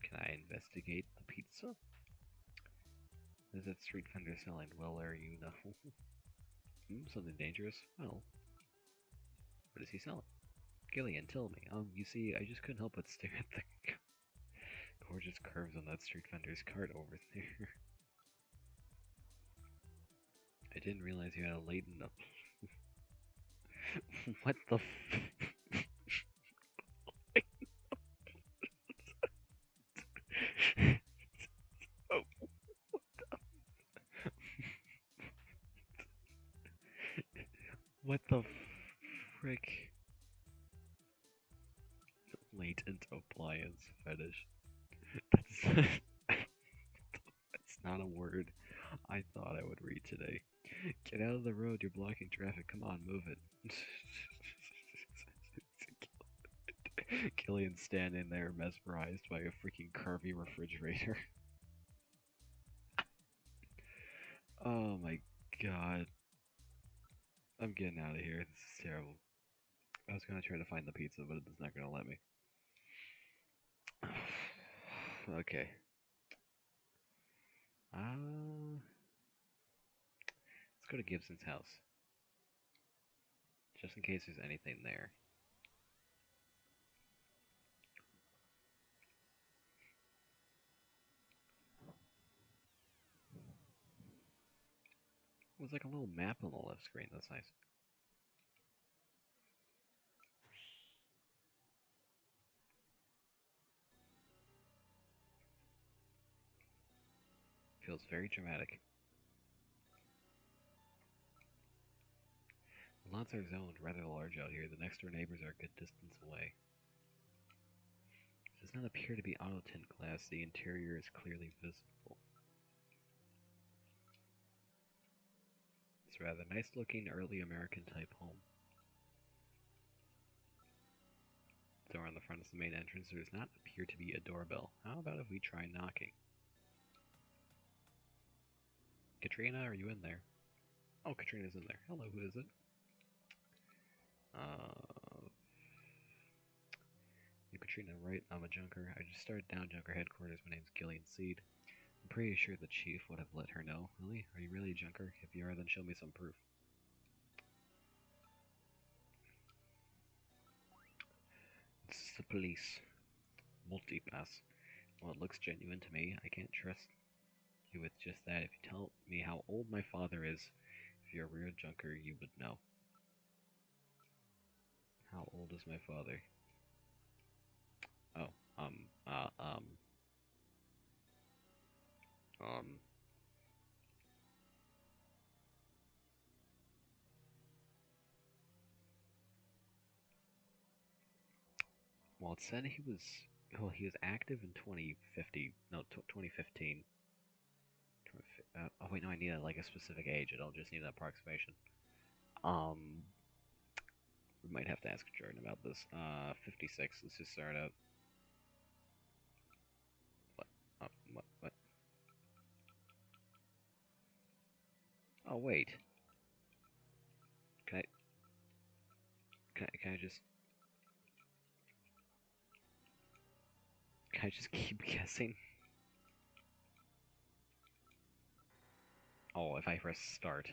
Can I investigate the pizza? Is it street vendor selling? Well, there you know. Something dangerous? Well, what is he selling? Gillian, tell me. You see, I just couldn't help but stare at the gorgeous curves on that street vendor's cart over there. I didn't realize you had a latent up. What the oh. What the frick? Latent appliance fetish. That's that's not a word I thought I would read today. Get out of the road, you're blocking traffic. Come on, move it. Killian's standing there mesmerized by a freaking curvy refrigerator. Oh my god. I'm getting out of here. This is terrible. I was gonna try to find the pizza, but it's not gonna let me. Okay. Let's go to Gibson's house. Just in case there's anything there. It was like a little map on the left screen. That's nice. feels very dramatic. The lots are zoned rather large out here. The next door neighbors are a good distance away. It does not appear to be auto tint glass. The interior is clearly visible. It's a rather nice looking early American type home. Door on the front is the main entrance. There does not appear to be a doorbell. How about if we try knocking? Katrina, are you in there? Oh, Katrina's in there. Hello, who is it? You Katrina, right? I'm a junker. I just started down junker headquarters. My name's Gillian Seed. I'm pretty sure the chief would have let her know. Really? Are you really a junker? If you are, then show me some proof. This is the police. Multipass. Well, it looks genuine to me. I can't trust you with just that. If you tell me how old my father is, if you're a real junker, you would know. How old is my father? Oh, um, well, it said he was active in 2050, no, 2015. Oh wait, no, I need like a specific age. I don't just need an approximation. Um, we might have to ask Jordan about this. 56. Let's just start out. What? What? Oh wait. Can I? Can I just? Can I just keep guessing? Oh, if I press start.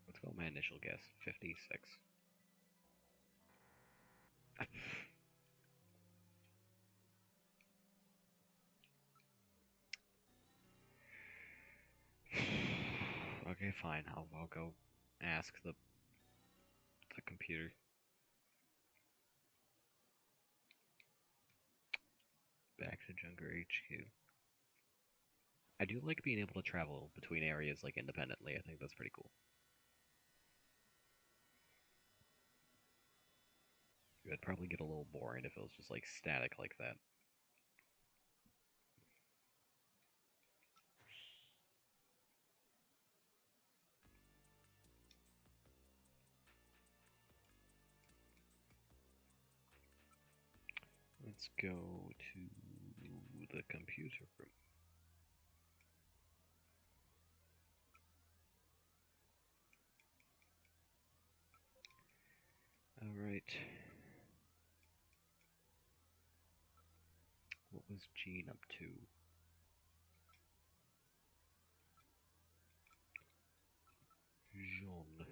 Let's go with my initial guess. 56. Okay, fine. I'll go ask the computer. Back to Junker HQ. I do like being able to travel between areas like independently. I think that's pretty cool. It'd probably get a little boring if it was just like static like that. Let's go to the computer room. Alright. What was Jean up to? Jean.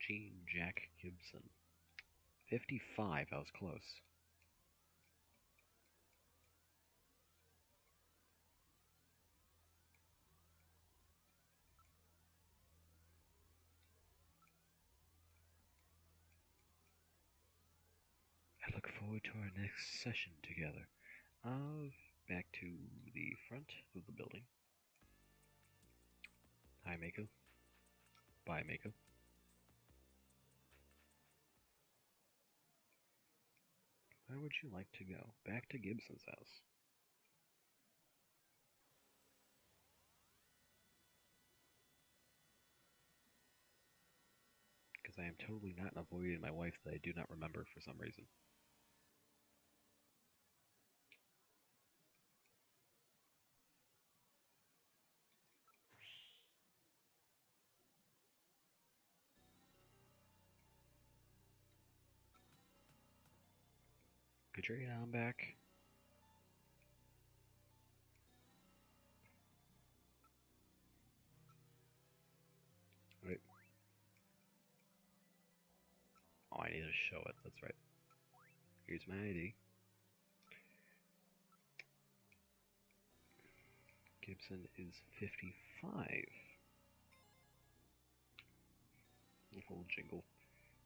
Jean Jack Gibson. 55, I was close. I look forward to our next session together. Back to the front of the building. Hi, Mako. Bye, Mako. Where would you like to go? Back to Gibson's house. Because I am totally not avoiding my wife that I do not remember for some reason. Katrina, I'm back. Wait. Oh, I need to show it. That's right. Here's my ID. Gibson is 55. Whole jingle.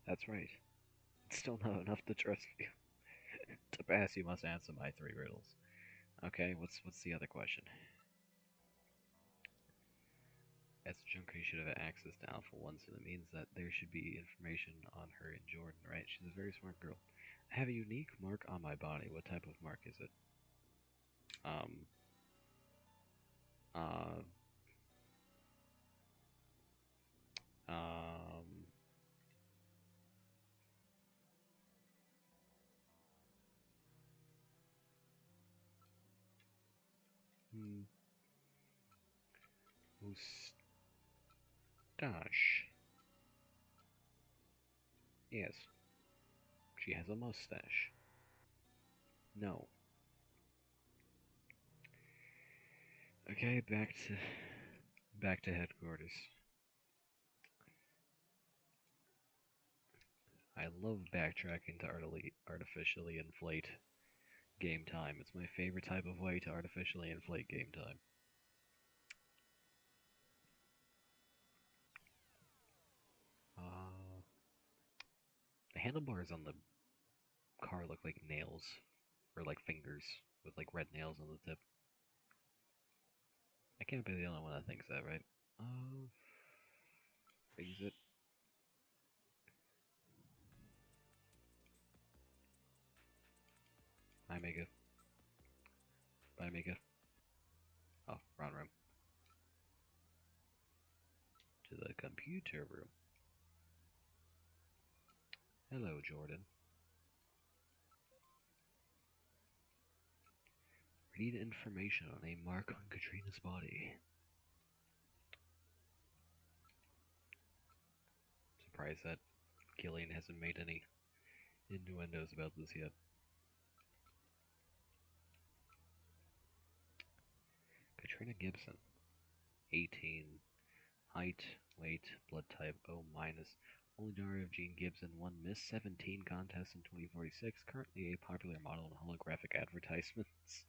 That's right. It's still not enough to trust you. To pass, you must answer my 3 riddles. Okay, what's the other question? As a junker, you should have access to Alpha 1, so that means that there should be information on her in Jordan, right? She's a very smart girl. I have a unique mark on my body. What type of mark is it? Um, uh, um, hmm, mustache. Yes, she has a mustache. No. Okay, back to headquarters. I love backtracking to artificially inflate game time. It's my favorite type of way to artificially inflate game time. Uh, the handlebars on the car look like nails, or like fingers, with like red nails on the tip. I can't be the only one that thinks that, right? Exit. Bye, Mega. Bye, Mega. Oh, wrong room. To the computer room. Hello, Jordan. We need information on a mark on Katrina's body. Surprised that Gillian hasn't made any innuendos about this yet. Katrina Gibson, 18, height, weight, blood type O minus. Only daughter of Gene Gibson, won Miss 17 contest in 2046. Currently a popular model in holographic advertisements.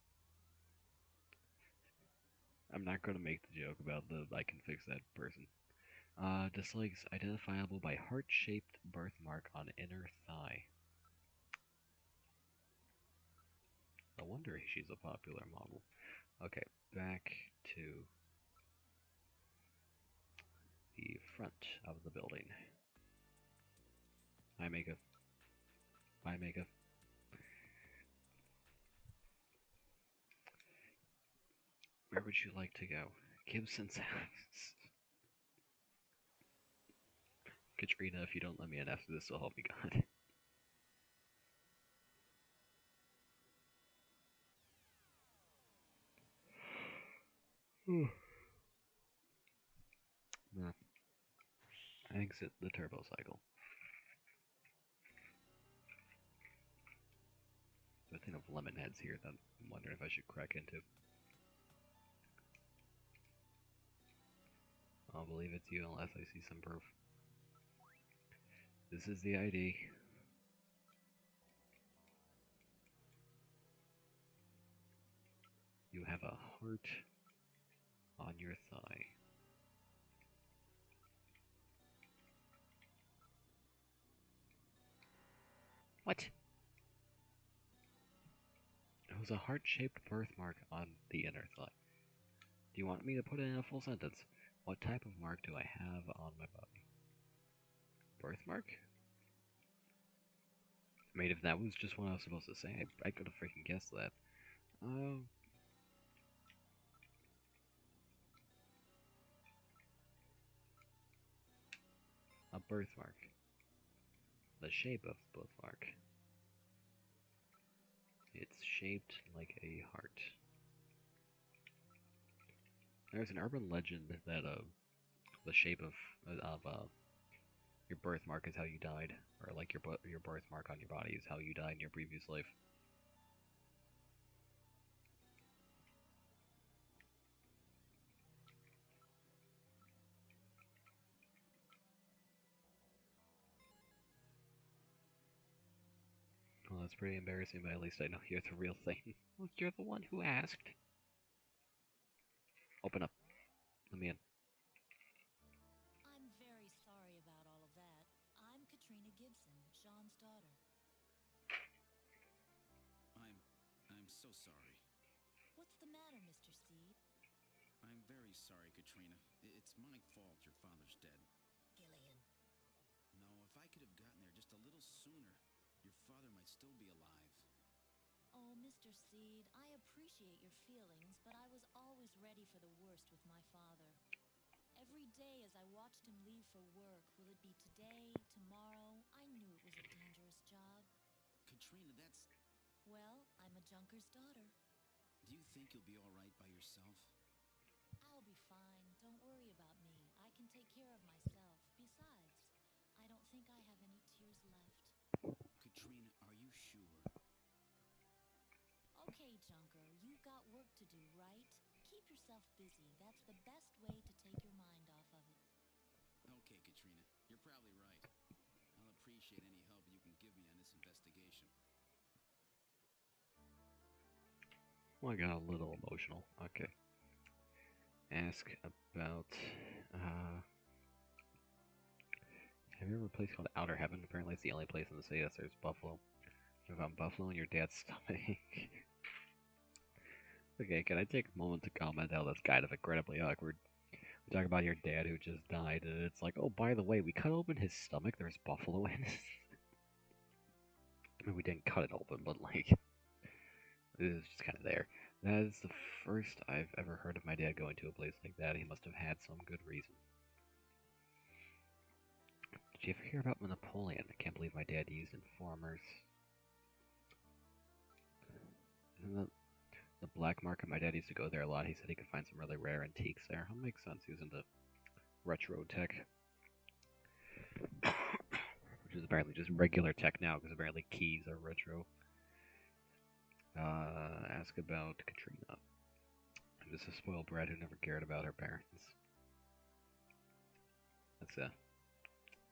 I'm not going to make the joke about the I can fix that person. Dislikes identifiable by heart-shaped birthmark on inner thigh. No wonder she's a popular model. Okay, back to the front of the building. Hi, Mega. Bye, Mega. Where would you like to go? Gibson's house. Katrina, if you don't let me in after this, so help me God. No. Exit the turbo cycle. There's a thing of lemon heads here that I'm wondering if I should crack into. I'll believe it's you unless I see some proof. This is the ID. You have a heart on your thigh. What? It was a heart-shaped birthmark on the inner thigh. Do you want me to put it in a full sentence? What type of mark do I have on my body? Birthmark? I mean, if that was just what I was supposed to say, I could have freaking guessed that. A birthmark. The shape of the birthmark. It's shaped like a heart. There's an urban legend that the shape of your birthmark is how you died, or like your birthmark on your body is how you died in your previous life. Well, that's pretty embarrassing, but at least I know you're the real thing. Well, you're the one who asked. Open up. Let me in. I'm very sorry about all of that. I'm Katrina Gibson, Sean's daughter. so sorry. What's the matter, Mr. Seed? I'm very sorry, Katrina. It's my fault your father's dead. Gillian. No, if I could have gotten there just a little sooner, your father might still be alive. Oh, Mr. Seed, I appreciate your feelings, but I was always ready for the worst with my father. Every day as I watched him leave for work, will it be today, tomorrow? I knew it was a dangerous job. Katrina, that's... Well, I'm a junker's daughter. Do you think you'll be all right by yourself? I'll be fine. Don't worry about me. I can take care of myself. Besides, I don't think I have any tears left. Katrina, are you sure? Okay, Junker, you've got work to do, right? Keep yourself busy. That's the best way to take your mind off of it. Okay, Katrina, you're probably right. I'll appreciate any help you can give me on this investigation. Well, I got a little emotional. Okay. Ask about, have you ever a place called Outer Heaven? Apparently it's the only place in the city that serves buffalo. What about buffalo in your dad's stomach? Okay, can I take a moment to comment how that's kind of incredibly awkward? We talk about your dad who just died, and it's like, oh, by the way, we cut open his stomach, there's buffalo in it. I mean, we didn't cut it open, but, like, it was just kind of there. That is the first I've ever heard of my dad going to a place like that. He must have had some good reason. Did you ever hear about Napoleon? I can't believe my dad used informers. And the black market, my dad used to go there a lot. He said he could find some really rare antiques there. That makes sense. He was into retro tech. Which is apparently just regular tech now, because apparently keys are retro. Ask about Katrina. I'm just a spoiled brat who never cared about her parents. That's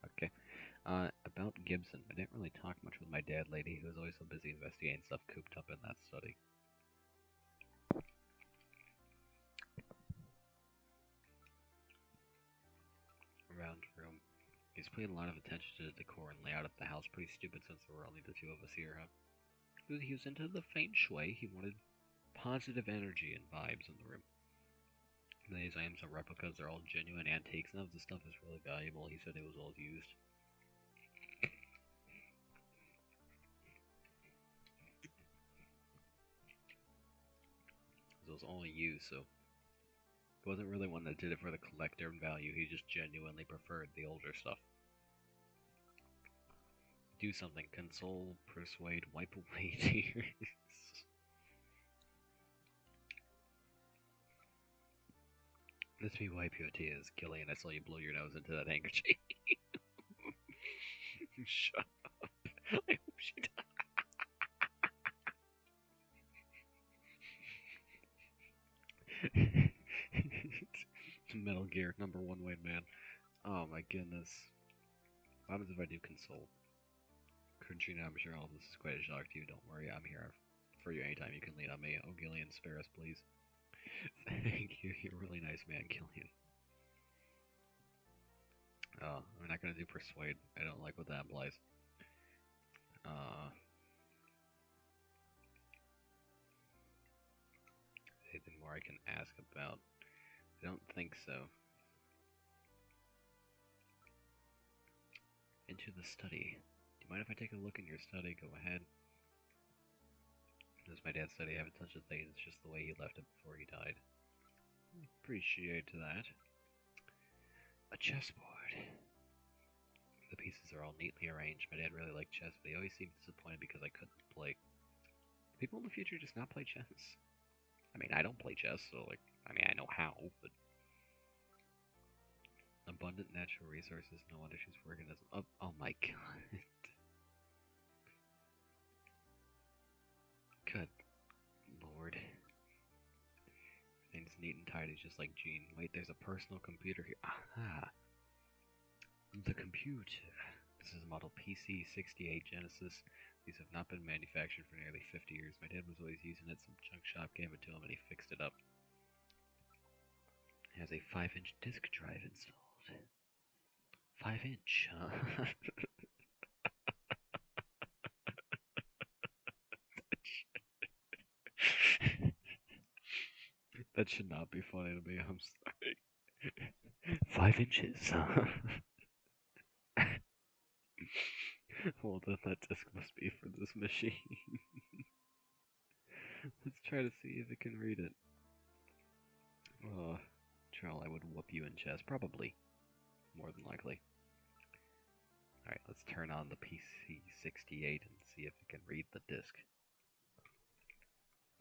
okay. About Gibson. I didn't really talk much with my dad lately. He was always so busy investigating stuff cooped up in that study. Around room. He's paying a lot of attention to the decor and layout of the house. Pretty stupid since there were only the two of us here, huh? He was into the feng shui. He wanted positive energy and vibes in the room. These items are replicas. They're all genuine antiques. None of the stuff is really valuable. He said it was all used. It was all used, so he wasn't really one that did it for the collector value. He just genuinely preferred the older stuff. Do something. Console, persuade, wipe away tears. Let me wipe your tears, Gillian. I saw you blow your nose into that handkerchief. Shut up. I hope she died. Metal Gear, number one Wayne Man. Oh my goodness. What happens if I do console? Katrina, I'm sure all of this is quite a shock to you. Don't worry, I'm here for you anytime you can lean on me. Oh, Gillian, spare us, please. Thank you. You're a really nice man, Gillian. I'm not gonna do persuade. I don't like what that implies. Anything more I can ask about? I don't think so. Into the study. Do you mind if I take a look in your study? Go ahead. As my dad said, I haven't touched a thing. It's just the way he left it before he died. Appreciate that. A chessboard. The pieces are all neatly arranged. My dad really liked chess, but he always seemed disappointed because I couldn't play. People in the future just not play chess. I mean, I don't play chess, so I know how, but abundant natural resources. No wonder she's working as oh my god. Good lord. Everything's neat and tidy, just like Gene. Wait, there's a personal computer here. Aha! The computer. This is model PC-68 Genesis. These have not been manufactured for nearly 50 years. My dad was always using it. Some junk shop gave it to him and he fixed it up. It has a 5-inch disk drive installed. 5-inch, huh? That should not be funny to me. I'm sorry. 5 inches. Well, then that disc must be for this machine. Let's try to see if it can read it. Charles, I would whoop you in chess. Probably. More than likely. Alright, let's turn on the PC-68 and see if it can read the disc.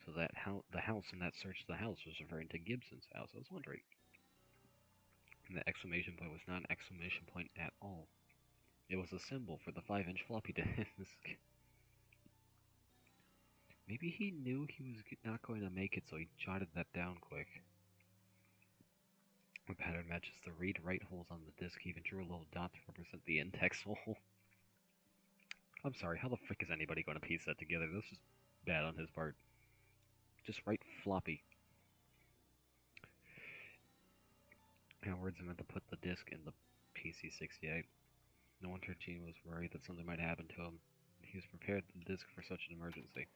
So that the house in that search the house was referring to Gibson's house. I was wondering. And the exclamation point was not an exclamation point at all. It was a symbol for the 5-inch floppy disk. Maybe he knew he was not going to make it, so he jotted that down quick. The pattern matches the read-write holes on the disk. He even drew a little dot to represent the index hole. I'm sorry, how the frick is anybody going to piece that together? This is bad on his part. Just write floppy. Words are meant to put the disk in the PC-68. No wonder Gene was worried that something might happen to him. He was prepared for the disk for such an emergency.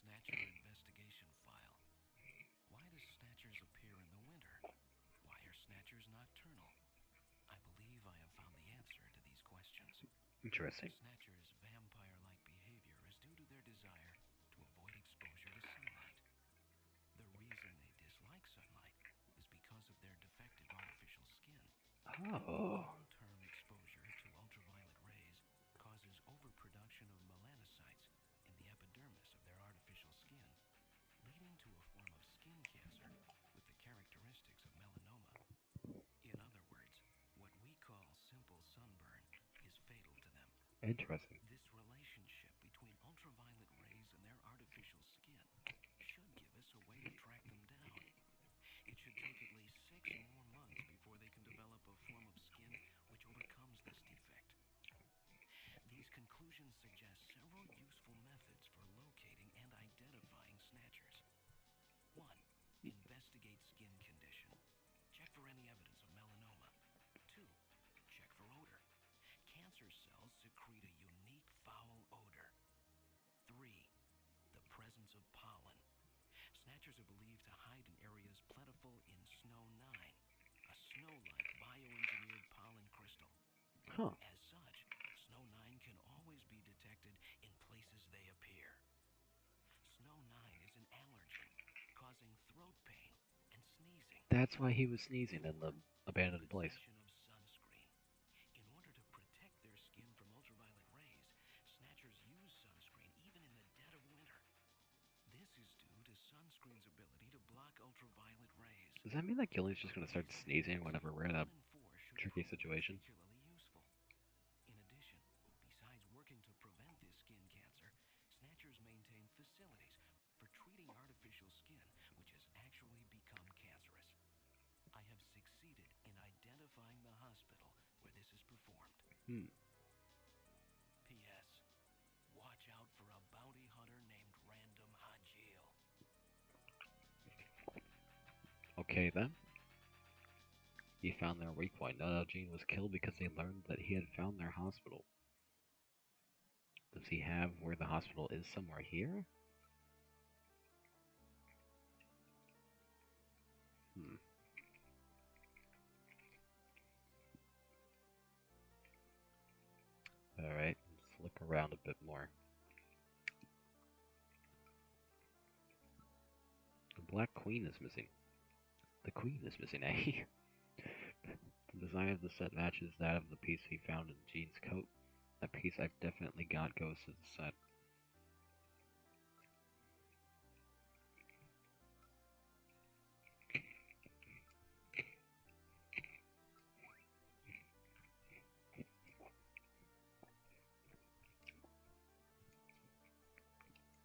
Snatcher investigation file. Why do snatchers appear in the winter? Why are snatchers nocturnal? I believe I have found the answer to these questions. Interesting. Snatchers' vampire-like behavior is due to their desire to avoid exposure to sunlight. The reason they dislike sunlight is because of their defective artificial skin. Oh. Long-term exposure to ultraviolet rays causes overproduction of melanocytes in the epidermis of their artificial skin, leading to a form of skin cancer with the characteristics of melanoma. In other words, what we call simple sunburn is fatal to them. Interesting. This relationship between ultraviolet rays and their artificial skin should give us a way to track them down. It should take at least 6 more months before they can develop a form of skin which overcomes this defect. These conclusions suggest several useful methods for locating and identifying snatchers. 1. Investigate skin condition. Check for any evidence of melanoma. 2. Check for odor. Cancer cells secrete a unique foul odor. 3. The presence of pollen. Snatchers are believed to hide in areas plentiful in Snow 9, a snow-like bioengineered pollen crystal. Huh. As such, Snow 9 can always be detected in places they appear. Snow 9 is an allergen, causing throat pain and sneezing. That's why he was sneezing in the abandoned place. Possession of sunscreen. In order to protect their skin from ultraviolet rays, snatchers use sunscreen even in the dead of winter. This is due to sunscreen's ability to block ultraviolet rays. Does that mean that Gilly's just going to start sneezing whenever we're in a 1 in 4 should tricky prove situation? particularly useful. In addition, besides working to prevent this skin cancer, snatchers maintain facilities for treating artificial skin which has actually become cancerous. I have succeeded in identifying the hospital where this is performed. P.S. Watch out for a bounty hunter named Random Hajil. Okay then. He found their weak point. No, Gene was killed because they learned that he had found their hospital. Does he have where the hospital is somewhere here? Alright, let's look around a bit more. The Black Queen is missing. The Queen is missing, eh? The design of the set matches that of the piece he found in Gene's coat. That piece I've definitely got goes to the set.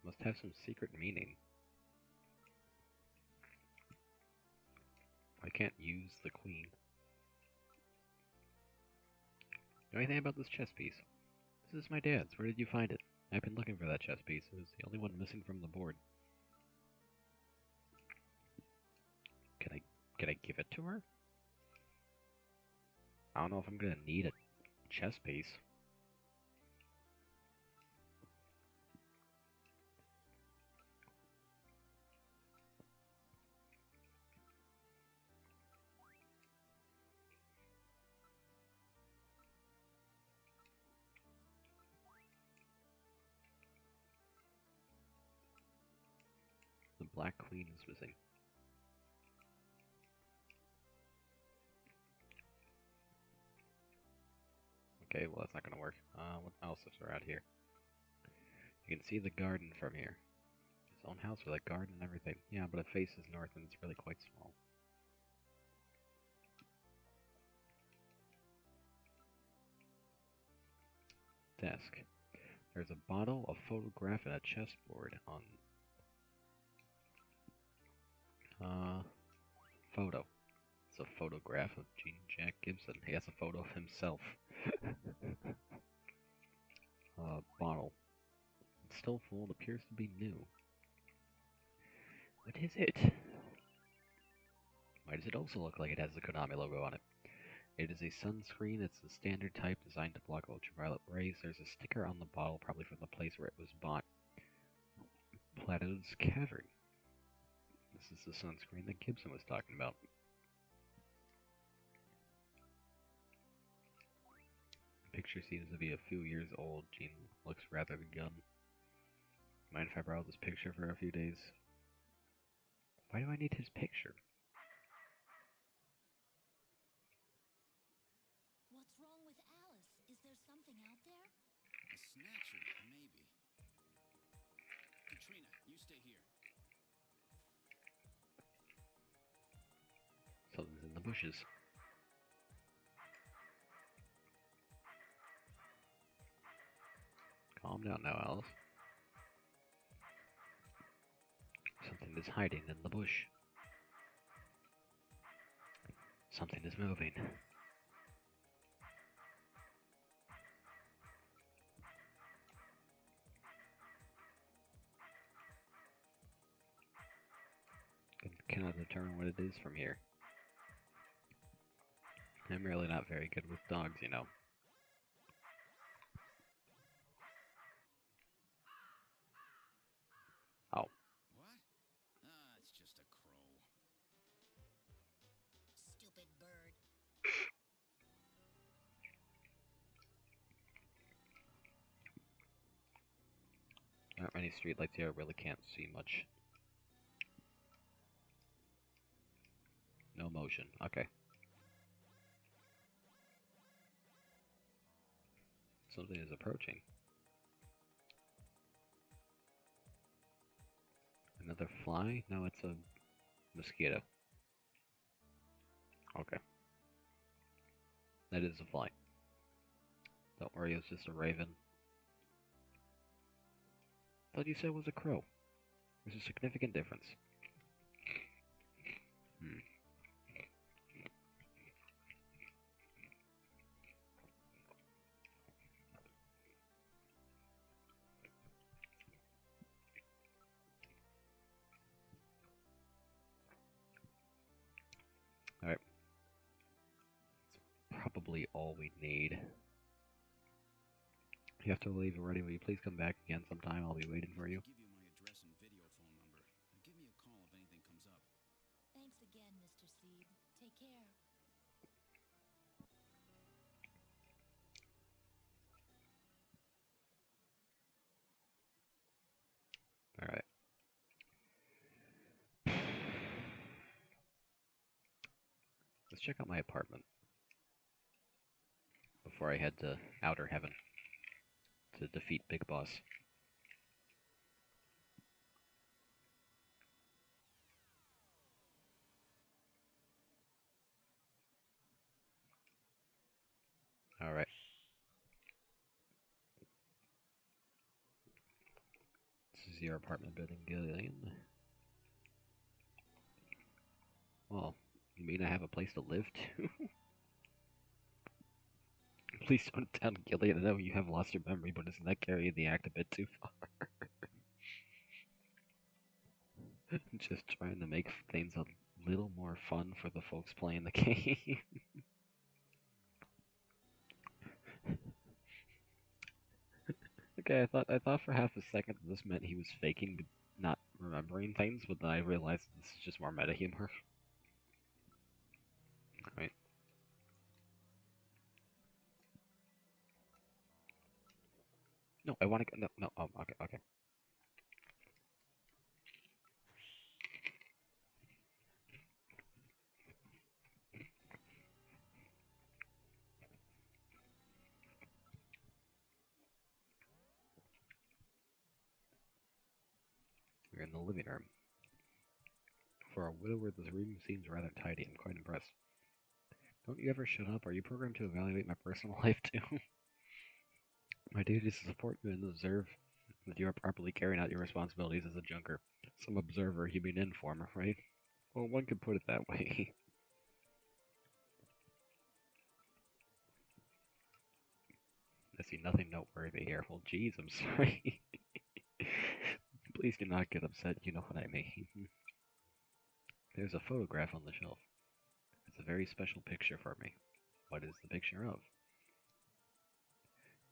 Must have some secret meaning. I can't use the Queen. Know anything about this chess piece? This is my dad's. Where did you find it? I've been looking for that chess piece. It was the only one missing from the board. Can I give it to her? I don't know if I'm gonna need a chess piece. Black Queen is missing. Okay, well that's not gonna work. What else is around here? You can see the garden from here. His own house with a garden and everything. Yeah, but it faces north and it's really quite small. Desk. There's a bottle, a photograph, and a chessboard on photo. It's a photograph of Gene Jack Gibson. He has a photo of himself. Bottle. It's still full. It appears to be new. What is it? Why does it also look like it has the Konami logo on it? It is a sunscreen. It's a standard type designed to block ultraviolet rays. There's a sticker on the bottle, probably from the place where it was bought. Plato's Cavern. This is the sunscreen that Gibson was talking about. The picture seems to be a few years old. Gene looks rather young. Mind if I borrow this picture for a few days? Why do I need his picture? What's wrong with Alice? Is there something out there? A snatcher, maybe. Katrina, you stay here. Something's in the bushes. Calm down now, Alice. Something is hiding in the bush. Something is moving. I cannot determine what it is from here. I'm really not very good with dogs, you know. Oh. What? Ah, it's just a crow. Stupid bird. There aren't many streetlights here, I really can't see much. No motion. Okay. Something is approaching. Another fly? No, it's a mosquito. Okay. That is a fly. Don't worry, it's just a raven. Thought you said it was a crow. There's a significant difference. Alright. That's probably all we need. You have to leave already. Will you please come back again sometime? I'll be waiting for you. Give you my address and video phone number. Give me a call if anything comes up. Thanks again, Mr. Seed. Take care. Alright. Let's check out my apartment before I head to Outer Heaven to defeat Big Boss. Alright. This is your apartment building, Gillian. Well, you mean I have a place to live too? Please don't tell Gillian. I know you have lost your memory, but doesn't that carry the act a bit too far? Just trying to make things a little more fun for the folks playing the game. Okay, I thought for half a second that this meant he was faking not remembering things, but then I realized this is just more meta humor. Right. No, I want to go. No, no. Oh, okay, okay. in the living room. For a widower, this room seems rather tidy. I'm quite impressed. Don't you ever shut up? Are you programmed to evaluate my personal life too? My duty is to support you and observe that you are properly carrying out your responsibilities as a junker. Some observer, you mean informer, right? Well, one could put it that way. I see nothing noteworthy here. Well, geez, I'm sorry. Please do not get upset, you know what I mean. There's a photograph on the shelf. It's a very special picture for me. What is the picture of?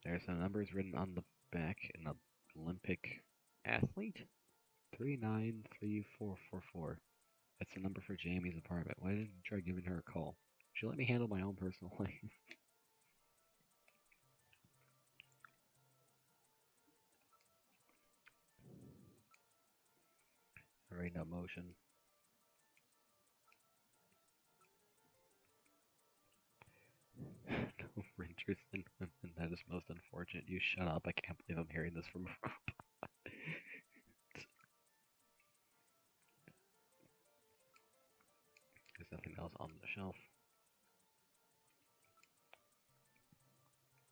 There's some numbers written on the back. An Olympic athlete? 393444. That's the number for Jamie's apartment. Why didn't you try giving her a call? She let me handle my own personal life. Alright, no motion. No interest in women. That is most unfortunate. You shut up. I can't believe I'm hearing this from Rob. There's nothing else on the shelf.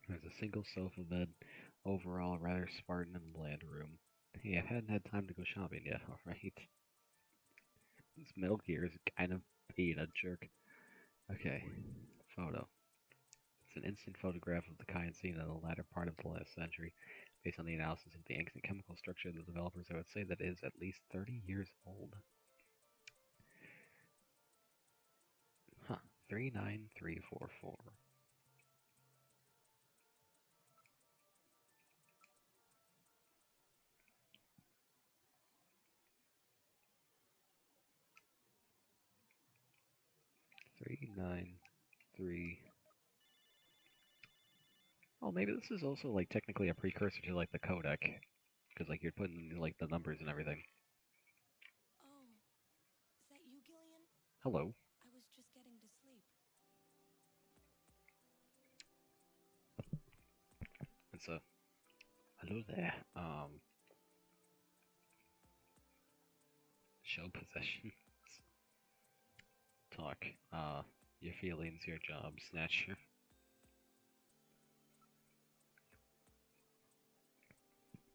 There's a single sofa bed. Overall, rather Spartan and bland room. Hey, I hadn't had time to go shopping yet, alright? This Metal Gear is kind of being a jerk. Okay, photo. It's an instant photograph of the kind seen in the latter part of the last century. Based on the analysis of the ancient chemical structure of the developers, I would say that it is at least 30 years old. Huh, 39344. Oh, maybe this is also like technically a precursor to like the codec, because like you're putting like the numbers and everything. Oh, is that you, Gillian? Hello. I was just getting to sleep. It's a hello there. Show possessions. Talk. Your feelings, your job, Snatcher.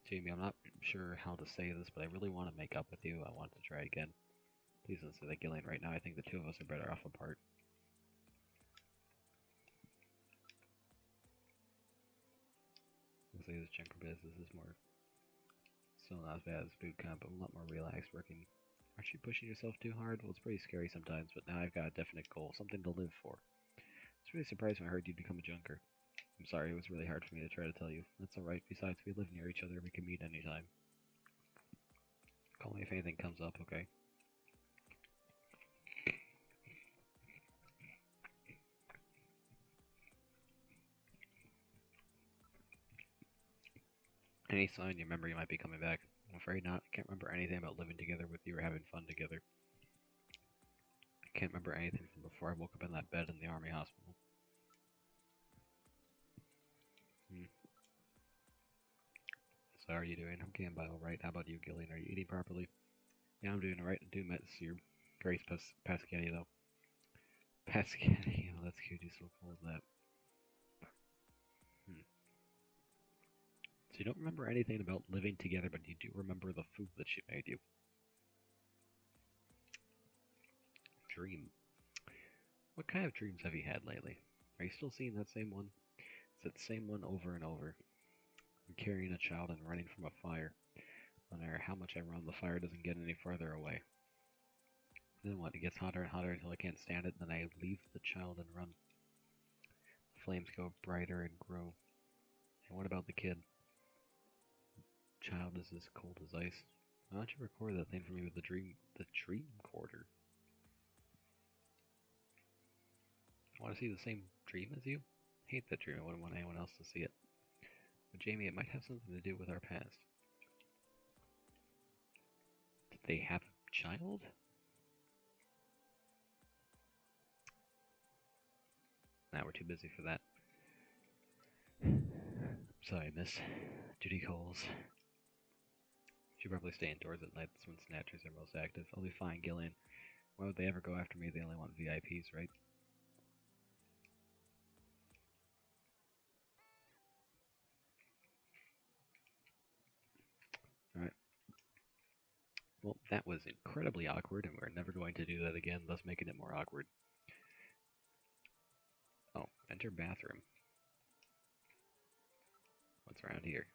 Jamie, I'm not sure how to say this, but I really want to make up with you. I want to try again. Please don't say that, Gillian. Right now, I think the two of us are better off apart. Looks like this junker business is more still not as bad as boot camp, but a lot more relaxed working. Aren't you pushing yourself too hard? Well, it's pretty scary sometimes, but now I've got a definite goal, something to live for. I was really surprised when I heard you'd become a junker. I'm sorry, it was really hard for me to try to tell you. That's alright, besides, we live near each other, we can meet anytime. Call me if anything comes up, okay? Any sign you remember you might be coming back? I'm afraid not. I can't remember anything about living together with you or having fun together. I can't remember anything from before I woke up in that bed in the army hospital. So how are you doing? I'm getting by alright. How about you, Gillian? Are you eating properly? Yeah, I'm doing alright. I do miss your Grace Pasquetti, though. Pasquetti, oh, that's cute. You so cool as that. So you don't remember anything about living together, but you do remember the food that she made you. Dream. What kind of dreams have you had lately? Are you still seeing that same one? It's that same one over and over. I'm carrying a child and running from a fire. No matter how much I run, the fire doesn't get any farther away. Then what? It gets hotter and hotter until I can't stand it, then I leave the child and run. The flames go brighter and grow. And what about the kid? Child is as cold as ice. Why don't you record that thing for me with the dream recorder? I want to see the same dream as you? I hate that dream. I wouldn't want anyone else to see it. But Jamie, it might have something to do with our past. Did they have a child? Nah, we're too busy for that. Sorry, miss. Duty calls. Should probably stay indoors at night. That's when Snatchers are most active. I'll be fine, Gillian. Why would they ever go after me? They only want VIPs, right? Alright. Well, that was incredibly awkward, and we're never going to do that again, thus making it more awkward. Oh, enter bathroom. What's around here?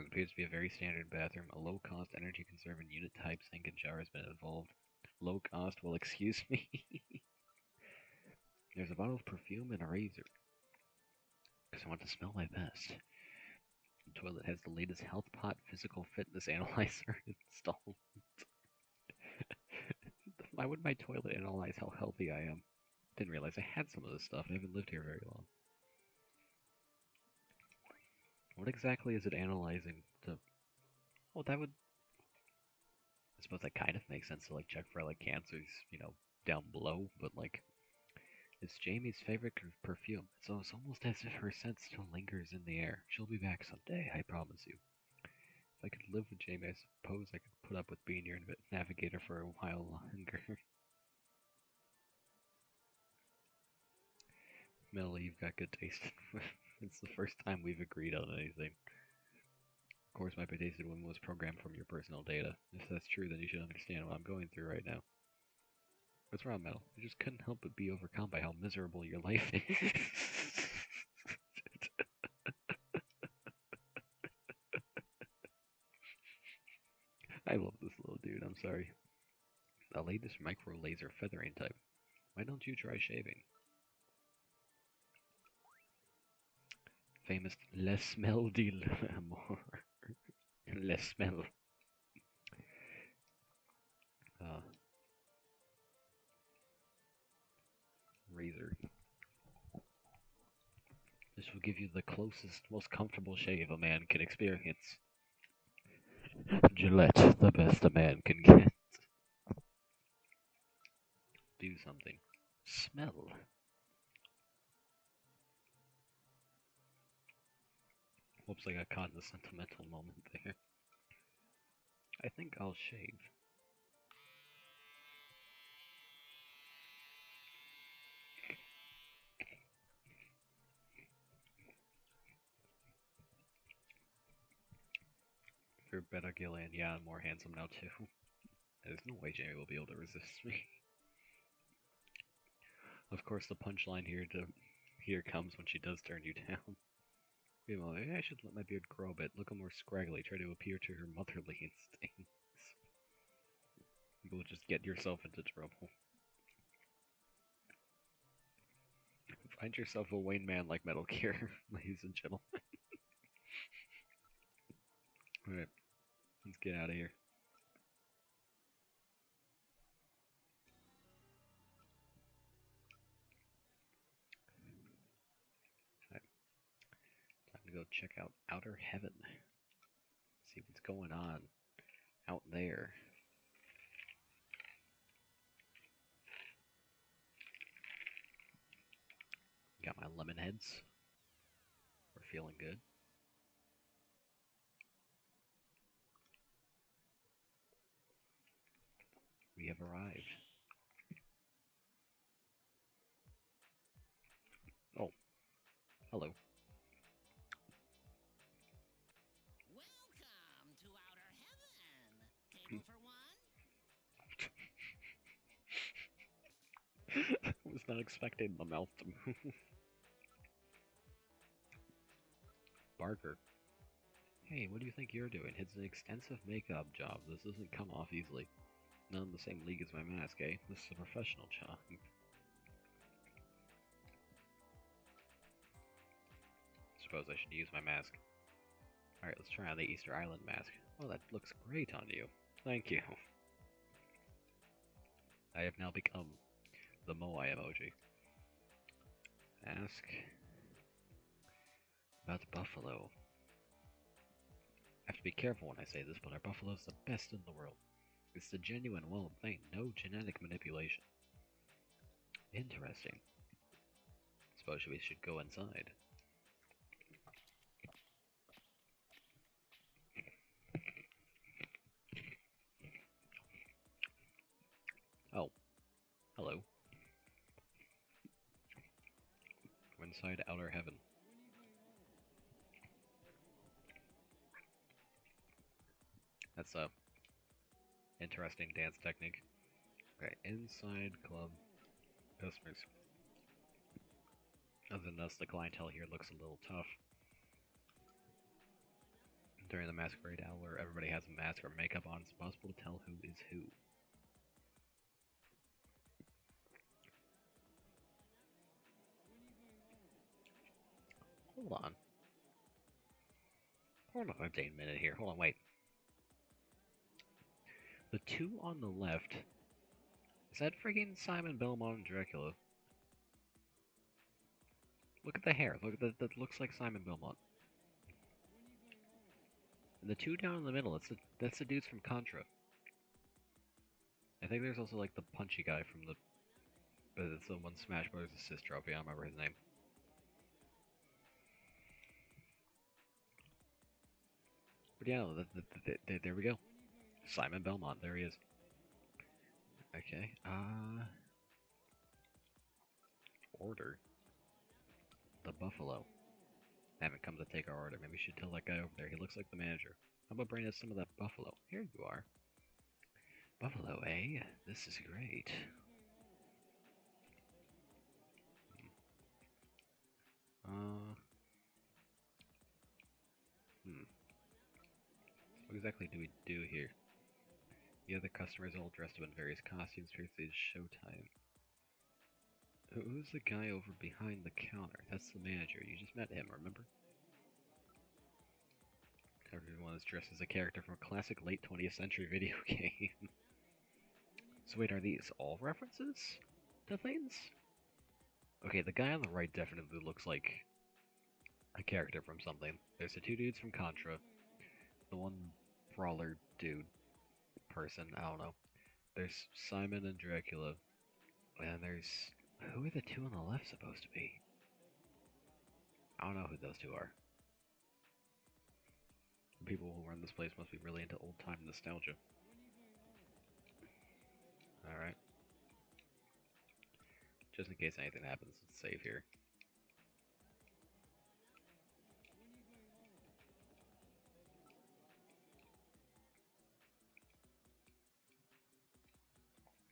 It appears to be a very standard bathroom. A low-cost, energy-conserving unit-type sink and shower has been involved. Low cost? Well, excuse me. There's a bottle of perfume and a razor. Because I want to smell my best. The toilet has the latest health pot physical fitness analyzer installed. Why would my toilet analyze how healthy I am? Didn't realize I had some of this stuff. I haven't lived here very long. What exactly is it analyzing to... Oh, that would... I suppose that kind of makes sense to, like, check for, like, cancers, you know, down below, but, like... It's Jamie's favorite perfume, so it's almost as if her scent still lingers in the air. She'll be back someday, I promise you. If I could live with Jamie, I suppose I could put up with being your navigator for a while longer. Melly, you've got good taste. It's the first time we've agreed on anything. Of course, my tasted woman was programmed from your personal data. If that's true, then you should understand what I'm going through right now. What's wrong, Metal? I just couldn't help but be overcome by how miserable your life is. I love this little dude, I'm sorry. The latest micro laser feathering type. Why don't you try shaving? Famous Les Smell de l'Amour. Les Smell. Razor. This will give you the closest, most comfortable shave a man can experience. Gillette, the best a man can get. Do something. Smell. Whoops, I got caught in a sentimental moment there. I think I'll shave. You're better, Gillian. Yeah, I'm more handsome now, too. There's no way Jamie will be able to resist me. Of course, the punchline here comes when she does turn you down. Meanwhile, maybe I should let my beard grow a bit, look more scraggly, try to appear to her motherly instincts. You will just get yourself into trouble. Find yourself a Wayne man like Metal Gear, ladies and gentlemen. Alright, let's get out of here. Alright, time to go check out Outer Heaven. See what's going on out there. Got my lemon heads. We're feeling good. We have arrived. Oh, hello. Welcome to Outer Heaven. Table for one? I was not expecting the mouth to move. Barker. Hey, what do you think you're doing? It's an extensive makeup job. This doesn't come off easily. Not in the same league as my mask, eh? This is a professional job. Suppose I should use my mask. Alright, let's try on the Easter Island mask. Oh, that looks great on you. Thank you. I have now become the Moai emoji. Ask about buffalo. I have to be careful when I say this, but our buffalo's the best in the world. It's the genuine wild thing, no genetic manipulation. Interesting. Suppose we should go inside. inside outer heaven. That's a interesting dance technique. Okay, inside club customers. Other than us, the clientele here looks a little tough. During the masquerade hour, everybody has a mask or makeup on. It's impossible to tell who is who. Hold on. Hold on a minute here. Hold on, wait. The two on the left, is that freaking Simon Belmont and Dracula? Look at the hair. Look at that looks like Simon Belmont. And the two down in the middle, that's the dudes from Contra. I think there's also like the punchy guy from the, but it's the one Smash Bros. Assist trophy. I don't remember his name. But yeah, there we go. Simon Belmont, there he is. Okay, order the buffalo. Haven't come to take our order. Maybe we should tell that guy over there. He looks like the manager. How about bringing us some of that buffalo? Here you are. Buffalo, eh? This is great. What exactly do we do here? The other customers all dressed up in various costumes. Seriously, it's showtime. Who's the guy over behind the counter? That's the manager. You just met him, remember? Everyone is dressed as a character from a classic late 20th century video game. So wait, are these all references to things? Okay, the guy on the right definitely looks like a character from something. There's the two dudes from Contra. The one brawler dude person, I don't know. There's Simon and Dracula. And there's... Who are the two on the left supposed to be? I don't know who those two are. The people who run this place must be really into old-time nostalgia. Alright. Just in case anything happens, let's save here.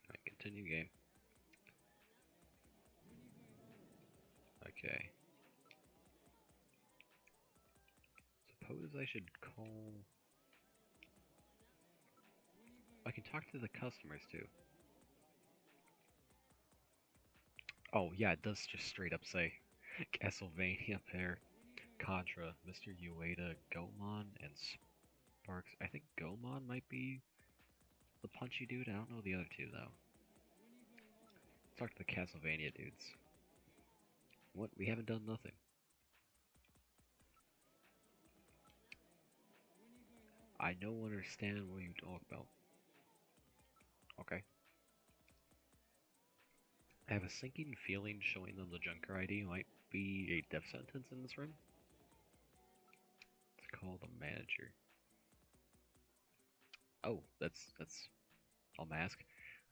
Alright, continue game. Okay. Suppose I should call... I can talk to the customers too. Oh yeah, it does just straight up say Castlevania pair, Contra, Mr. Ueda, Gomon, and Sparks. I think Gomon might be the punchy dude. I don't know the other two though. Let's talk to the Castlevania dudes. What? We haven't done nothing. I don't understand what you talk about. Okay. I have a sinking feeling showing them the Junker ID might be a death sentence in this room. Let's call the manager. Oh, that's I'll mask.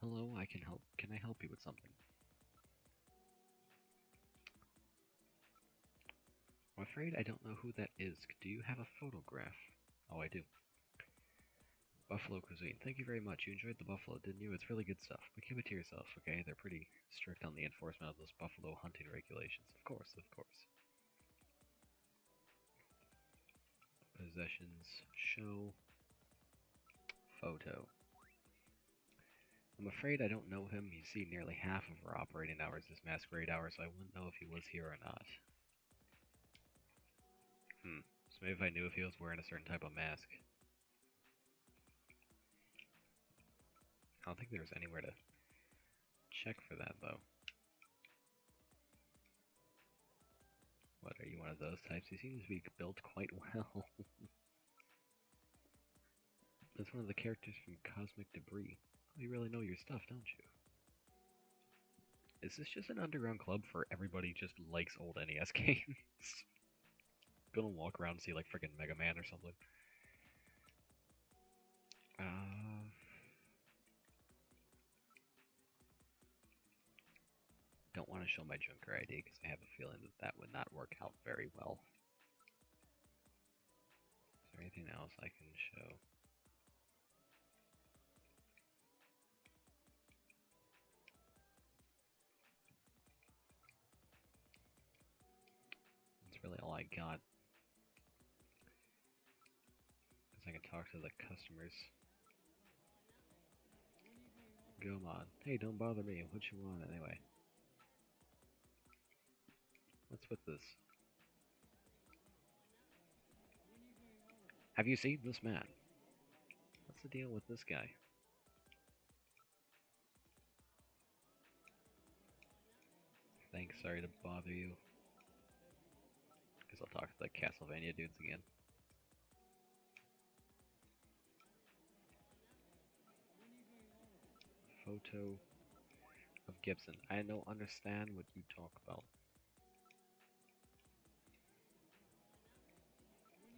Hello, I can help. Can I help you with something? I'm afraid I don't know who that is. Do you have a photograph? Oh, I do. Buffalo cuisine. Thank you very much. You enjoyed the buffalo, didn't you? It's really good stuff. But keep it to yourself, okay? They're pretty strict on the enforcement of those buffalo hunting regulations. Of course, of course. Possessions. Show. Photo. I'm afraid I don't know him. You see, nearly half of our operating hours is masquerade hours, so I wouldn't know if he was here or not. So maybe if I knew if he was wearing a certain type of mask. I don't think there's anywhere to check for that, though. What, are you one of those types? He seems to be built quite well. That's one of the characters from Cosmic Debris. Oh, you really know your stuff, don't you? Is this just an underground club for everybody just likes old NES games? Gonna walk around and see like freaking Mega Man or something. Don't want to show my Junker ID because I have a feeling that that would not work out very well. Is there anything else I can show? That's really all I got. Because I can talk to the customers. Go on. Hey, don't bother me. What you want anyway? What's with this? Have you seen this man? What's the deal with this guy? Thanks, sorry to bother you. Guess I'll talk to the Castlevania dudes again. Photo of Gibson. I don't understand what you talk about.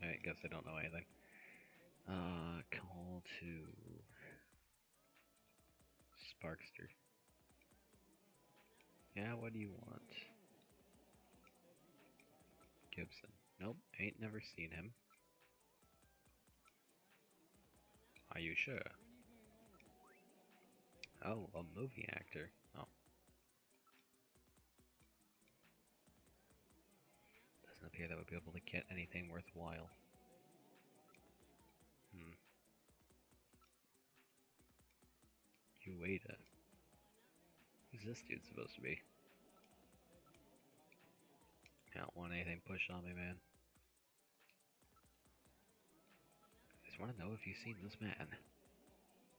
I guess I don't know anything. Call to Sparkster. Yeah, what do you want? Gibson. Nope, ain't never seen him. Are you sure? Oh, a movie actor. Oh. Doesn't appear that we'll be able to get anything worthwhile. You wait a. Who's this dude supposed to be? I don't want anything pushed on me, man. I just want to know if you've seen this man.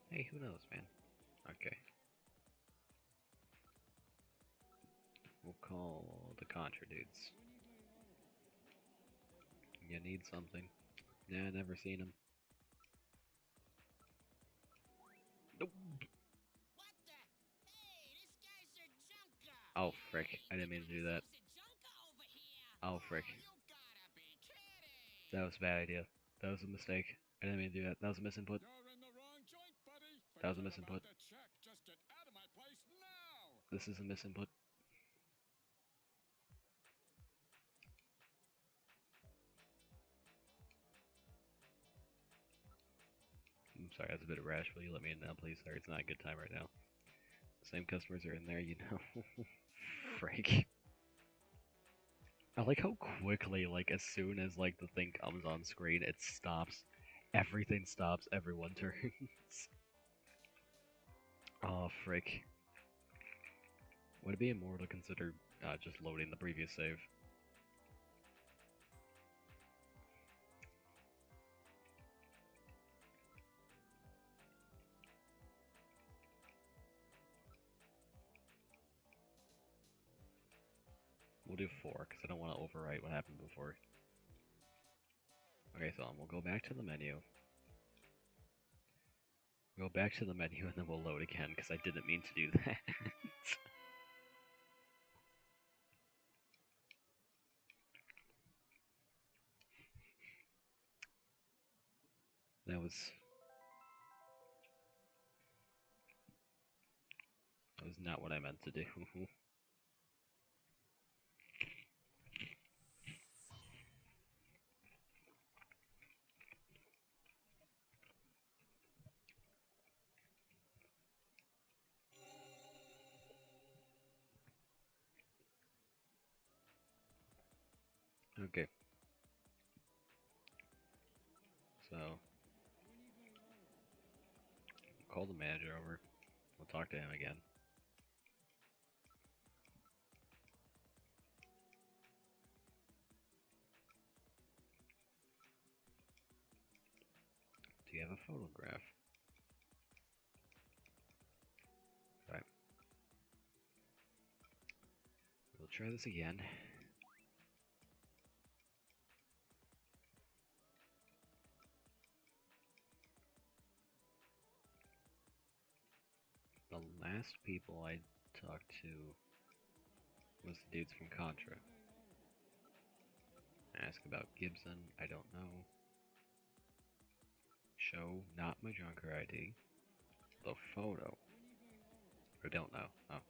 Hey, who knows, man? Okay. We'll call the Contra dudes. You need something? Yeah, never seen him. Nope. What the? Hey, this guy's your Junker. Oh, frick. I didn't mean to do that. Oh, frick. You gotta be kidding. That was a bad idea. That was a mistake. I didn't mean to do that. That was a misinput. You're in the wrong joint, buddy. That was a Forget misinput. about the check. Just get out of my place now. This is a misinput. I'm sorry, that's a bit rash. Will you let me in now, please? Sorry, it's not a good time right now. Same customers are in there, you know. Frick. I like how quickly, like, as soon as, like, the thing comes on screen, it stops. Everything stops, everyone turns. Oh, frick. Would it be immoral to consider just loading the previous save? We'll do 4, because I don't want to overwrite what happened before. Okay, so we'll go back to the menu. Go back to the menu and then we'll load again, because I didn't mean to do that. That was not what I meant to do. Okay. So, call the manager over. We'll talk to him again. Do you have a photograph? Right. We'll try this again. The last people I talked to was the dudes from Contra. Ask about Gibson, I don't know. Show not my Junker ID. The photo. I don't know. Oh.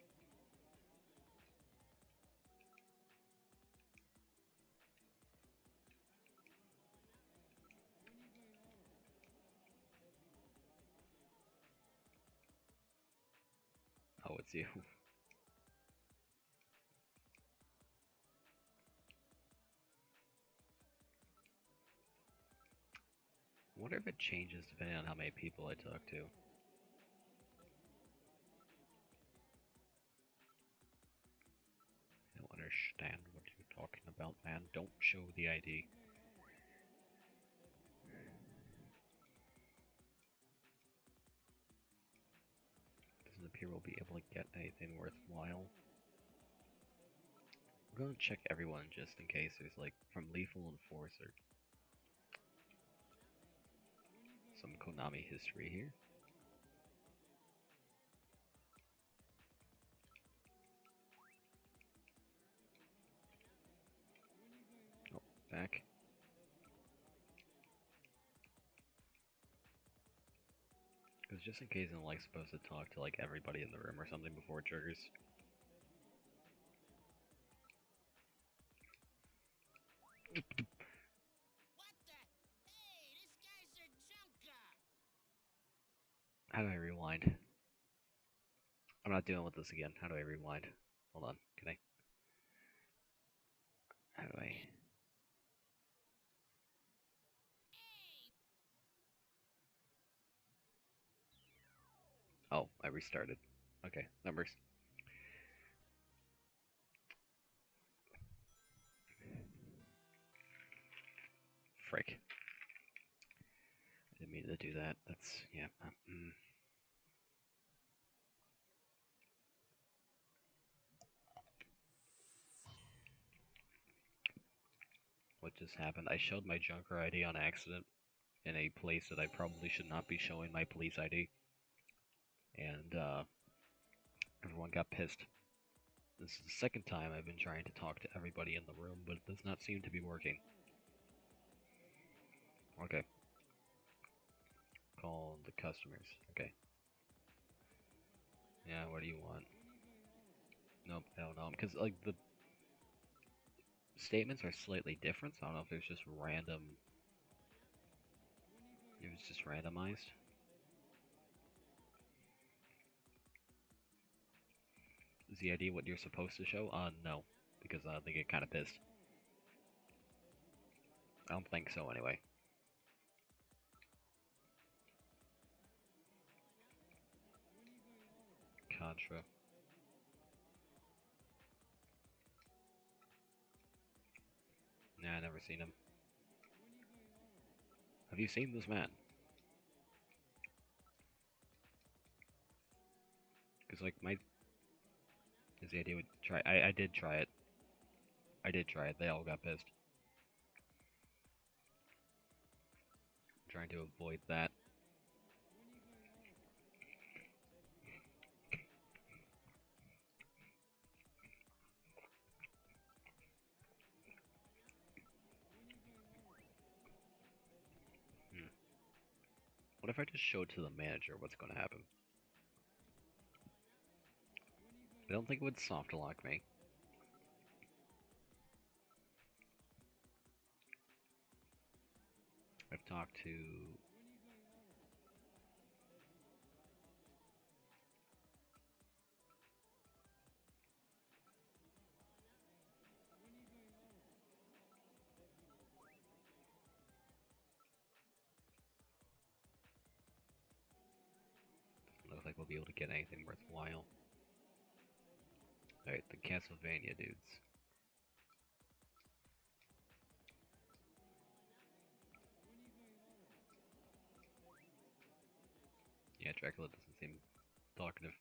that's you. I wonder if it changes depending on how many people I talk to. I don't understand what you're talking about, man. Don't show the ID. Doesn't appear we'll be able to get anything worthwhile. I'm gonna check everyone just in case there's like from Lethal Enforcer. Some Konami history here. Oh, back. Because just in case I'm like supposed to talk to like everybody in the room or something before it triggers. What the? Hey, this guy's a junker! How do I rewind? I'm not dealing with this again. How do I rewind? Hold on. Can I? How do I? Oh, I restarted. Okay, numbers. Frick. I didn't mean to do that. That's, yeah. What just happened? I showed my Junker ID on accident in a place that I probably should not be showing my police ID. And, everyone got pissed. This is the second time I've been trying to talk to everybody in the room, but it does not seem to be working. Okay. Call the customers. Okay. Yeah, what do you want? Nope, I don't know. Because, like, the statements are slightly different, so I don't know if there's just random... It was just randomized. Is the idea what you're supposed to show? No. Because they get kind of pissed. I don't think so, anyway. Contra. Nah, I never seen him. Have you seen this man? Because, like, is the idea would try... I did try it. I did try it. They all got pissed. I'm trying to avoid that. What if I just show it to the manager what's going to happen? I don't think it would soft lock me. I've talked to... Doesn't look like we'll be able to get anything worthwhile. Alright, the Castlevania dudes. Yeah, Dracula doesn't seem talkative.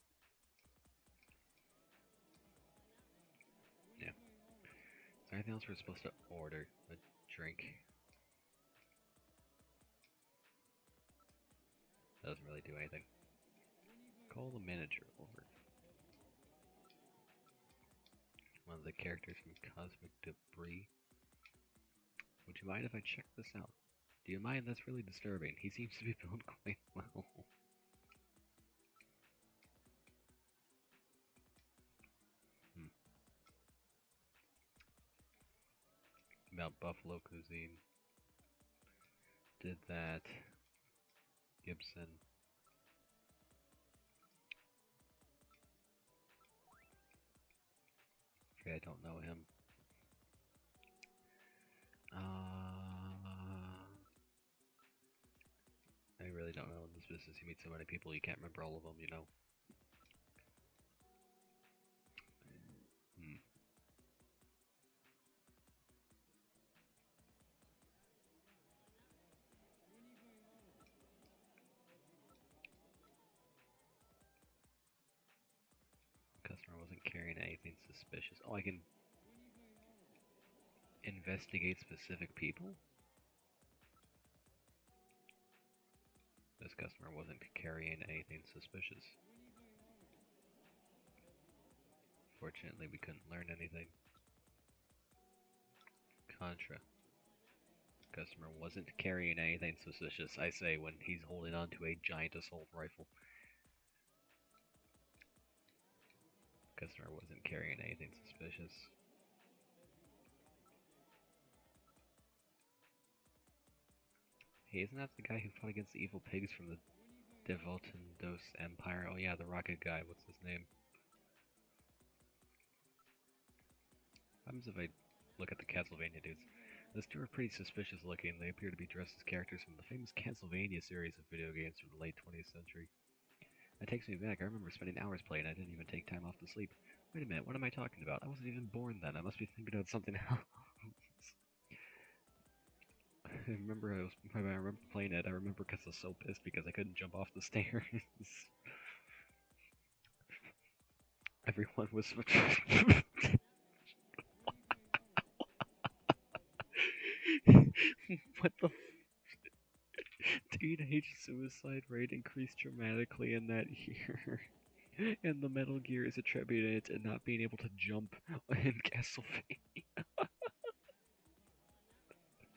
Yeah. Is there anything else we're supposed to order? A drink? Doesn't really do anything. Call the manager over. One of the characters from Cosmic Debris. Would you mind if I check this out? Do you mind? That's really disturbing. He seems to be feeling quite well. About Buffalo Cuisine. Did that. Gibson. Okay, I don't know him. I really don't know in this business. You meet so many people, you can't remember all of them, you know? Hmm. Customer wasn't carrying anything suspicious. Oh, I can investigate specific people? This customer wasn't carrying anything suspicious. Fortunately, we couldn't learn anything. Contra. Customer wasn't carrying anything suspicious, I say, when he's holding on to a giant assault rifle. Customer wasn't carrying anything suspicious. Hey, isn't that the guy who fought against the evil pigs from the Devotendos Empire? Oh yeah, the rocket guy. What's his name? What happens if I look at the Castlevania dudes? Those two are pretty suspicious looking. They appear to be dressed as characters from the famous Castlevania series of video games from the late 20th century. That takes me back. I remember spending hours playing. I didn't even take time off to sleep. Wait a minute, what am I talking about? I wasn't even born then. I must be thinking about something else. I remember playing it. I remember because I was so pissed because I couldn't jump off the stairs. Everyone was. What the? Teenage suicide rate increased dramatically in that year. And the Metal Gear is attributed to not being able to jump in Castlevania.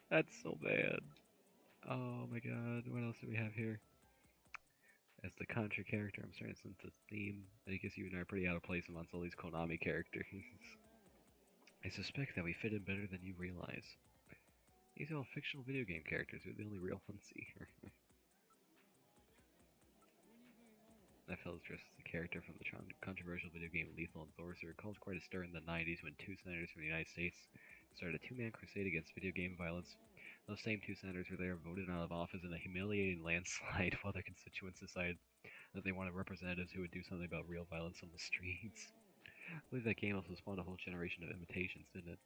That's so bad. Oh my god, what else do we have here? As the Contra character, I'm starting to sense a theme. I guess you and I are pretty out of place amongst all these Konami characters. I suspect that we fit in better than you realize. These are all fictional video game characters. We're the only real ones here. That fella's dressed as a character from the controversial video game Lethal Enforcer. It caused quite a stir in the 90s when two senators from the United States started a two-man crusade against video game violence. Those same two senators were there voted out of office in a humiliating landslide while their constituents decided that they wanted representatives who would do something about real violence on the streets. I believe that game also spawned a whole generation of imitations, didn't it?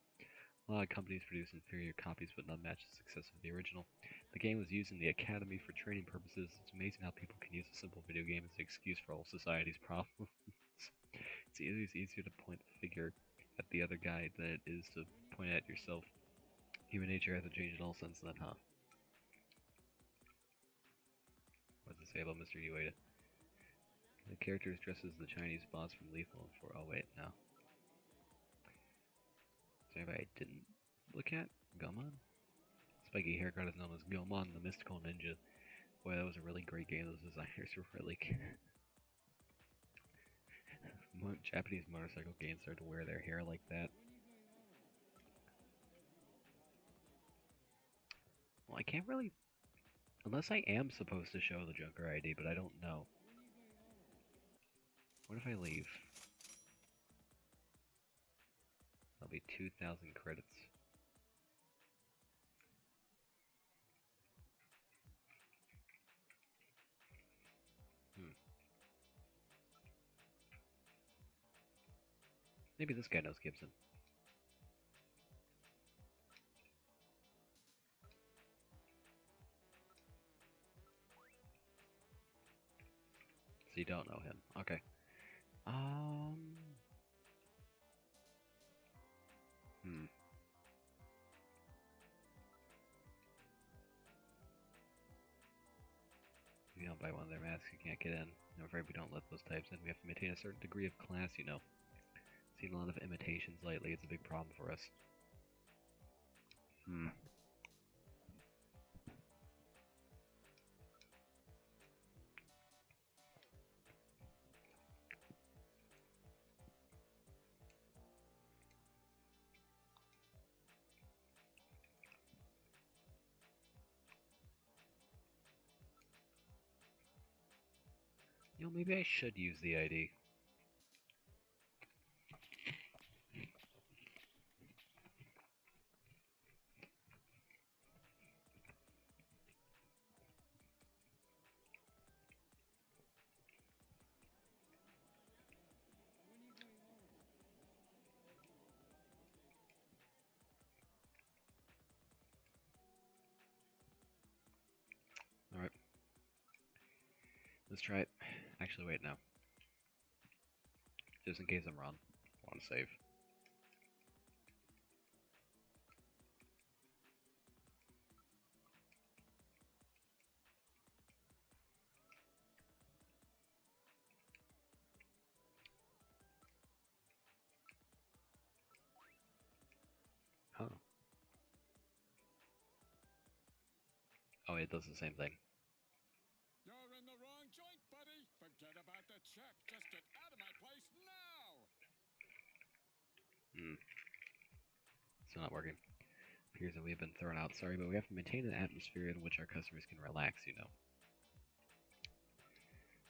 A lot of companies produce inferior copies but none match the success of the original. The game was used in the academy for training purposes. It's amazing how people can use a simple video game as an excuse for all society's problems. It's easier to point the finger at the other guy than it is to point at yourself. Human nature hasn't changed at all since then, huh? What does it say about Mr. Ueda? The character is dressed as the Chinese boss from Lethal and oh wait, no. Is there anybody I didn't look at? Gomon? Spiky haircut is known as Gomon the Mystical Ninja. Boy, that was a really great game. Those designers were really good. Japanese motorcycle games started to wear their hair like that. Well, I can't really... Unless I am supposed to show the Junker ID, but I don't know. What if I leave? That'll be 2,000 credits. Maybe this guy knows Gibson. So you don't know him. Okay. If you don't buy one of their masks, you can't get in. I'm afraid we don't let those types in. We have to maintain a certain degree of class, you know. Seen a lot of imitations lately. It's a big problem for us. Maybe I should use the ID. Let's try it. Actually, wait, no. Just in case I'm wrong. I want to save. Oh. Oh, it does the same thing. You're in the wrong joint, buddy. Forget about the check. Just get out of my place now. It's not working. Appears that we have been thrown out. Sorry, but we have to maintain an atmosphere in which our customers can relax, you know.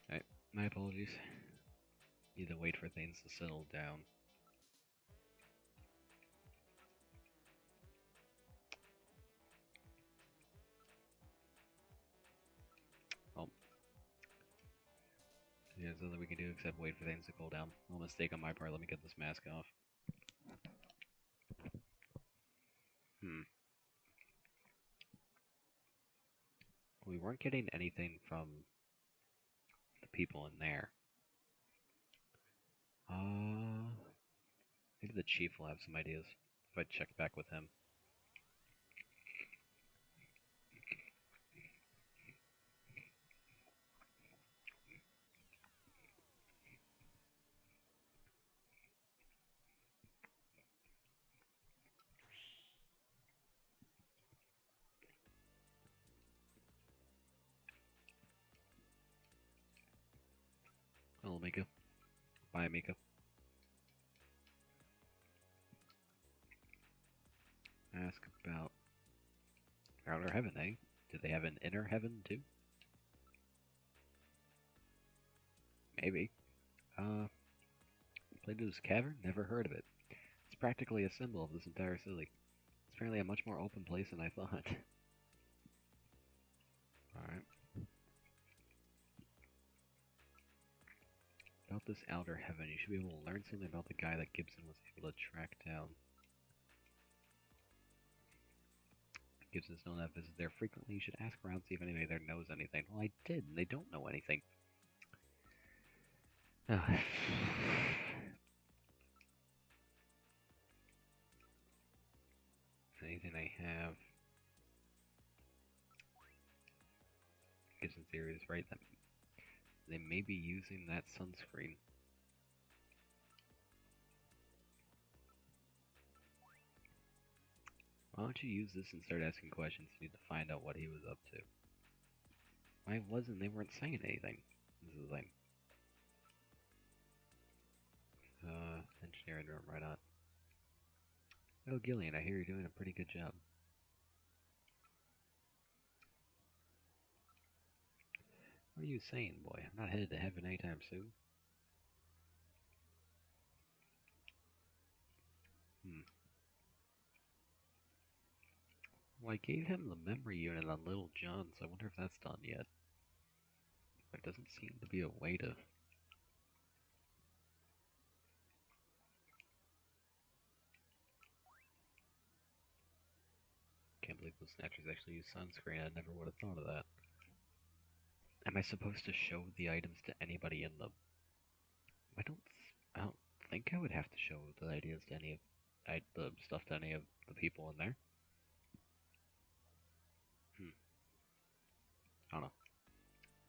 Alright, my apologies. Need to wait for things to settle down. Oh. There's nothing we can do except wait for things to cool down. No mistake on my part. Let me get this mask off. We weren't getting anything from the people in there. Maybe the chief will have some ideas if I check back with him. Hello, Mika. Bye, Mika. Ask about outer heaven, eh? Do they have an inner heaven, too? Maybe. Plato's Cavern? Never heard of it. It's practically a symbol of this entire city. It's apparently a much more open place than I thought. Alright. About this outer heaven, you should be able to learn something about the guy that Gibson was able to track down. Gibson's known that visit there frequently. You should ask around, see if anybody there knows anything. Well, I did, and they don't know anything. Anything I have. Gibson's theory is right. That they may be using that sunscreen. Why don't you use this and start asking questions? You need to find out what he was up to. Why wasn't they weren't saying anything? This is the thing. Engineering room, right on. Oh, Gillian, I hear you're doing a pretty good job. What are you saying, boy? I'm not headed to heaven anytime soon. Well, I gave him the memory unit on Little John, so I wonder if that's done yet. There doesn't seem to be a way to... Can't believe those Snatchers actually use sunscreen. I never would have thought of that. Am I supposed to show the items to anybody in the... I don't think I would have to show the ideas to any of... the stuff to any of the people in there. I don't know.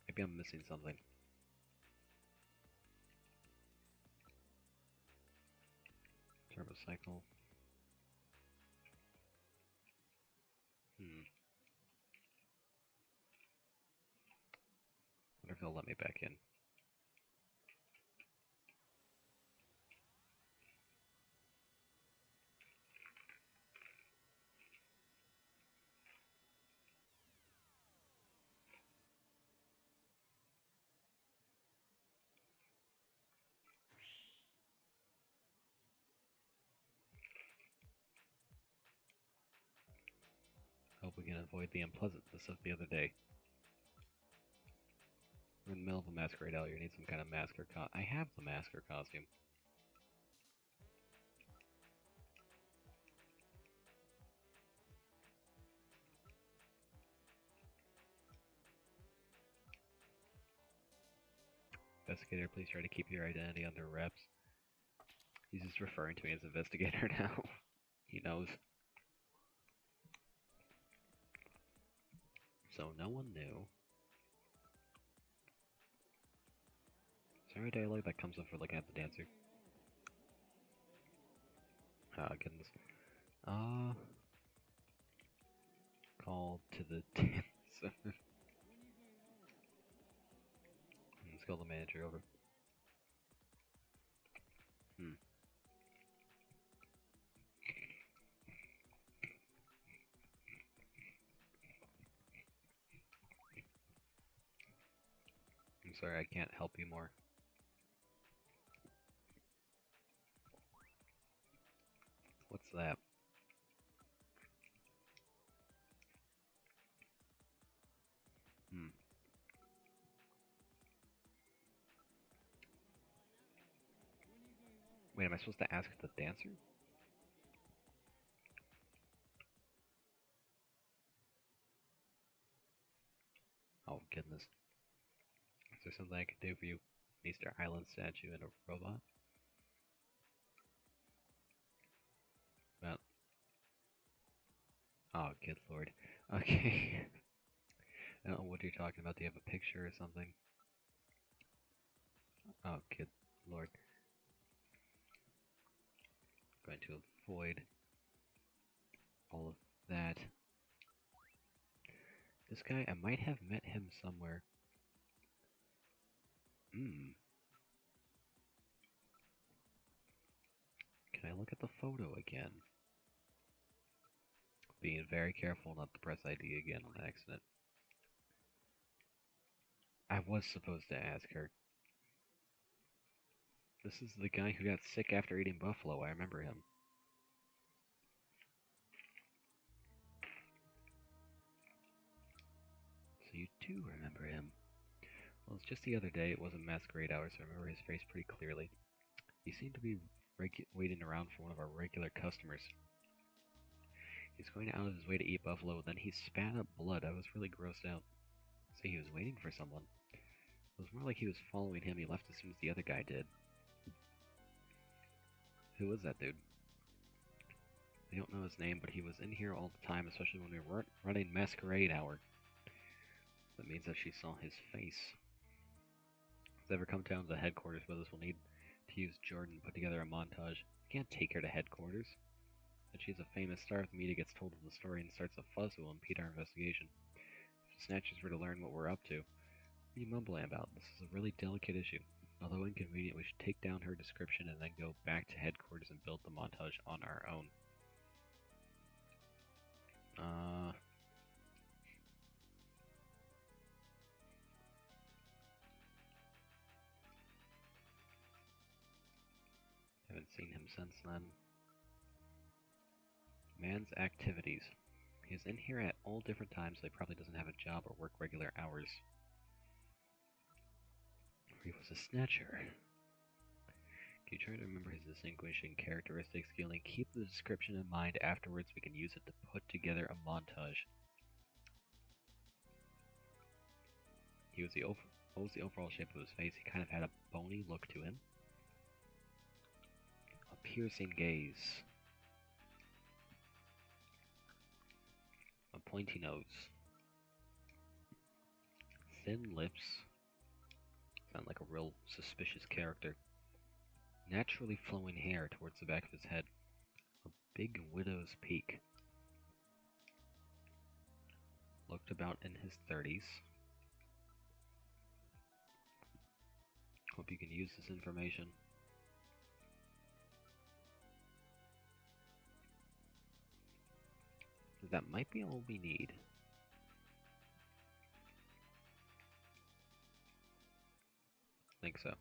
Maybe I'm missing something. Turbocycle. Wonder if they'll let me back in. Hope we can avoid the unpleasantness of the other day. We're in the middle of a masquerade out. You need some kind of mask or I have the mask or costume. Investigator, please try to keep your identity under wraps. He's just referring to me as investigator now. He knows. So no one knew. Is there a dialogue that comes up for looking at the dancer? Oh goodness. Call to the dancer. Let's call the manager over. I'm sorry, I can't help you more. What's that? Wait, am I supposed to ask the dancer? Oh goodness. Is there something I can do for you? Easter Island statue and a robot? Well. Oh, good lord. Okay. I don't know what you're talking about. Do you have a picture or something? Oh, good lord. Going to avoid all of that. This guy, I might have met him somewhere. Can I look at the photo again? Being very careful not to press ID again on accident. I was supposed to ask her. This is the guy who got sick after eating buffalo. I remember him. So you do remember him. Well, it's just the other day. It wasn't masquerade hours, so I remember his face pretty clearly. He seemed to be waiting around for one of our regular customers. He's going out of his way to eat buffalo, then he spat up blood. I was really grossed out. So he was waiting for someone. It was more like he was following him. He left as soon as the other guy did. Who was that dude? I don't know his name, but he was in here all the time, especially when we were running masquerade hour. That means that she saw his face. If ever come down to the headquarters with us, we'll need to use Jordan, put together a montage. We can't take her to headquarters. But she's a famous star if the media gets told of the story and starts a fuss, it will impede our investigation. If the Snatchers were to learn what we're up to, what are you mumbling about? This is a really delicate issue. Although inconvenient, we should take down her description and then go back to headquarters and build the montage on our own. Haven't seen him since then. Man's activities. He's in here at all different times, so he probably doesn't have a job or work regular hours. He was a snatcher. Can you try to remember his distinguishing characteristics, Gillian? Keep the description in mind. Afterwards, we can use it to put together a montage. What was the overall shape of his face? He kind of had a bony look to him. A piercing gaze. A pointy nose. Thin lips. Sound like a real suspicious character. Naturally flowing hair towards the back of his head. A big widow's peak. Looked about in his 30s. Hope you can use this information. That might be all we need. I think so. I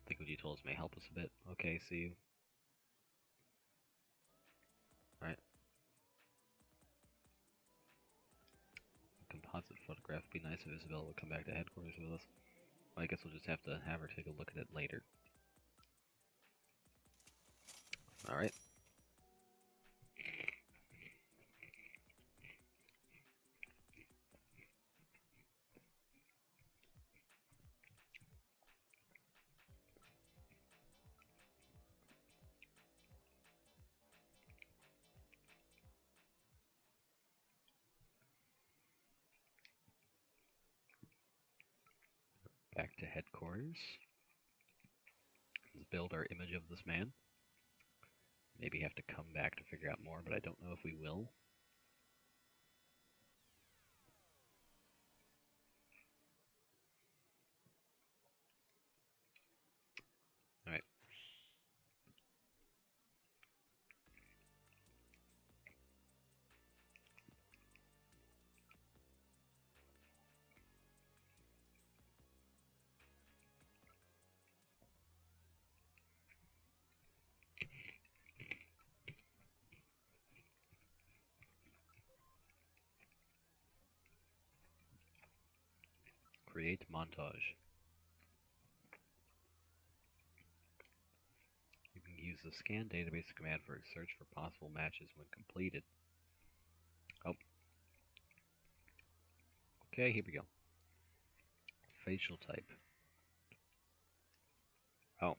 think what you told us may help us a bit. Okay, see you. Alright. A composite photograph would be nice if Isabella would come back to headquarters with us. Well, I guess we'll just have to have her take a look at it later. Alright. Back to headquarters. Let's build our image of this man. Maybe have to come back to figure out more, but I don't know if we will. Alright. Create montage. You can use the scan database command for a search for possible matches when completed. Oh. Okay, here we go. Facial type. Oh.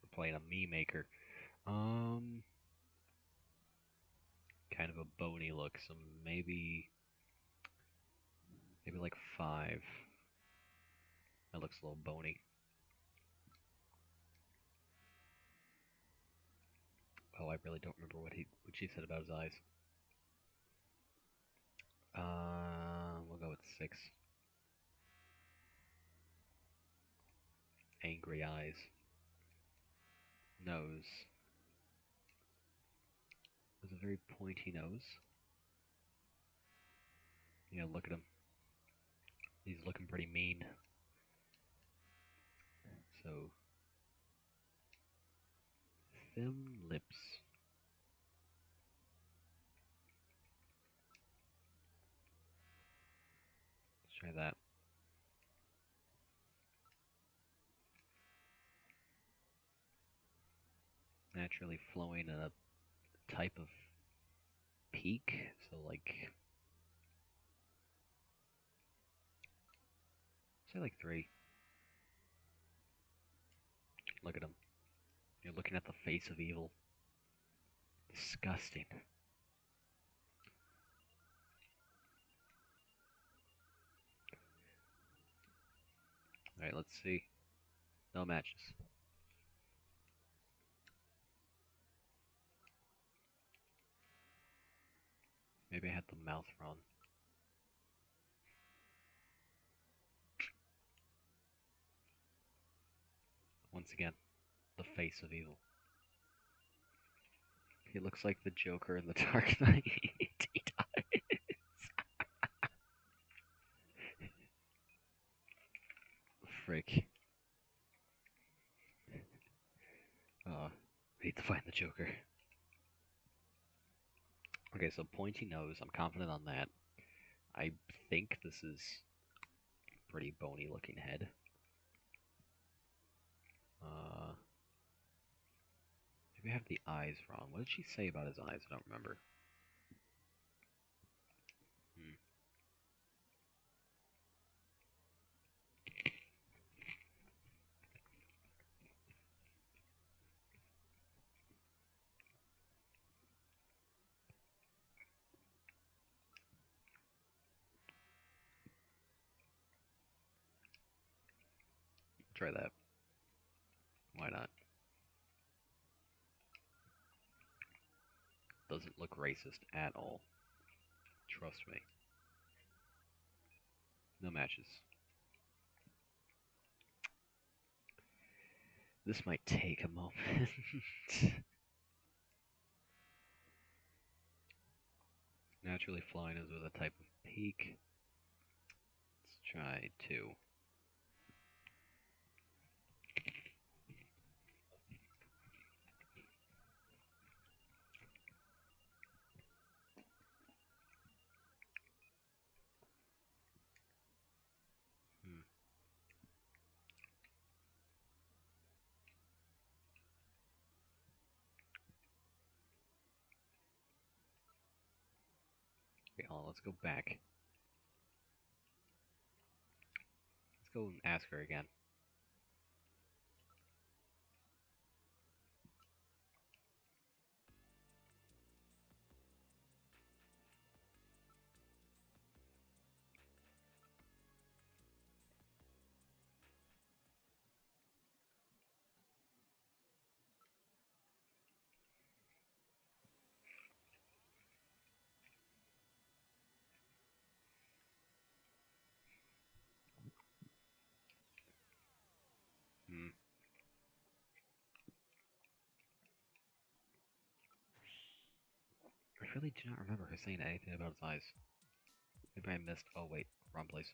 We're playing a me maker. Kind of a bony look, so maybe like 5. That looks a little bony. Oh, I really don't remember what she said about his eyes. We'll go with 6. Angry eyes. Nose. There's a very pointy nose. Yeah, look at him. He's looking pretty mean. So, thin lips. Let's try that. Naturally flowing in a type of peak. So, like, say like 3. Look at him. You're looking at the face of evil. Disgusting. Alright, let's see. No matches. Maybe I had the mouth wrong. Once again, the face of evil. He looks like the Joker in the Dark Knight. He does. Frick. I need to find the Joker. Okay, so pointy nose. I'm confident on that. I think this is pretty bony looking head. Maybe I have the eyes wrong. What did she say about his eyes? I don't remember. Try that. Why not? Doesn't look racist at all. Trust me. No matches. This might take a moment. Naturally flying is with a type of peak. Let's try 2. Okay, hold on, let's go back. Let's go and ask her again. really do not remember her saying anything about his eyes. Maybe I missed. Oh, wait. Wrong place.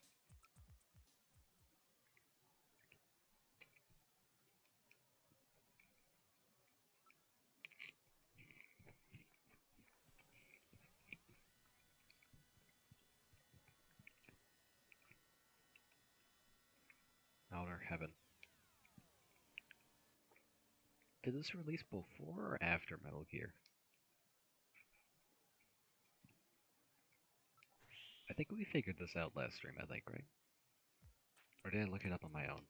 Outer Heaven. Did this release before or after Metal Gear? I think we figured this out last stream, I think, right? Or did I look it up on my own?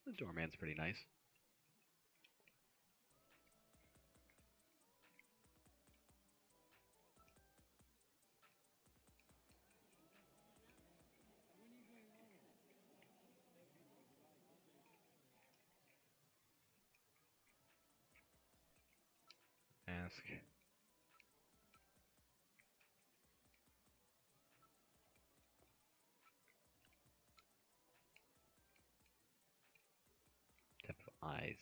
The doorman's pretty nice. Ask. Depth of eyes.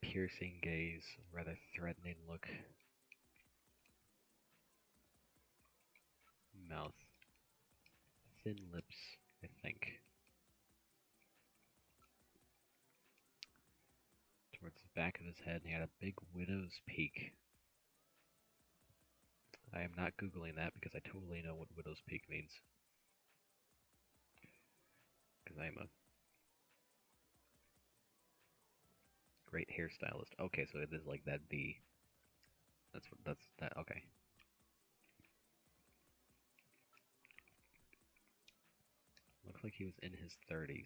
Piercing gaze, rather threatening look. Mouth. Thin lips, I think. Towards the back of his head, and he had a big widow's peak. I am not Googling that because I totally know what widow's peak means. Because I am a great hairstylist. Okay, so it is like that B. That's that, okay. Looks like he was in his 30s.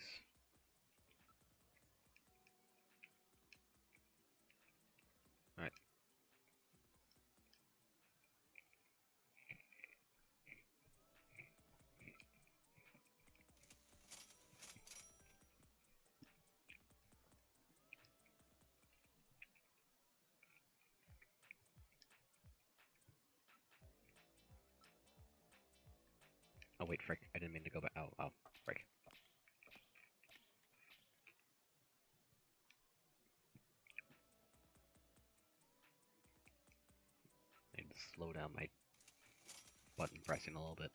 Alright. Oh wait, frick. I didn't mean to go back. Oh, frick. I need to slow down my button pressing a little bit.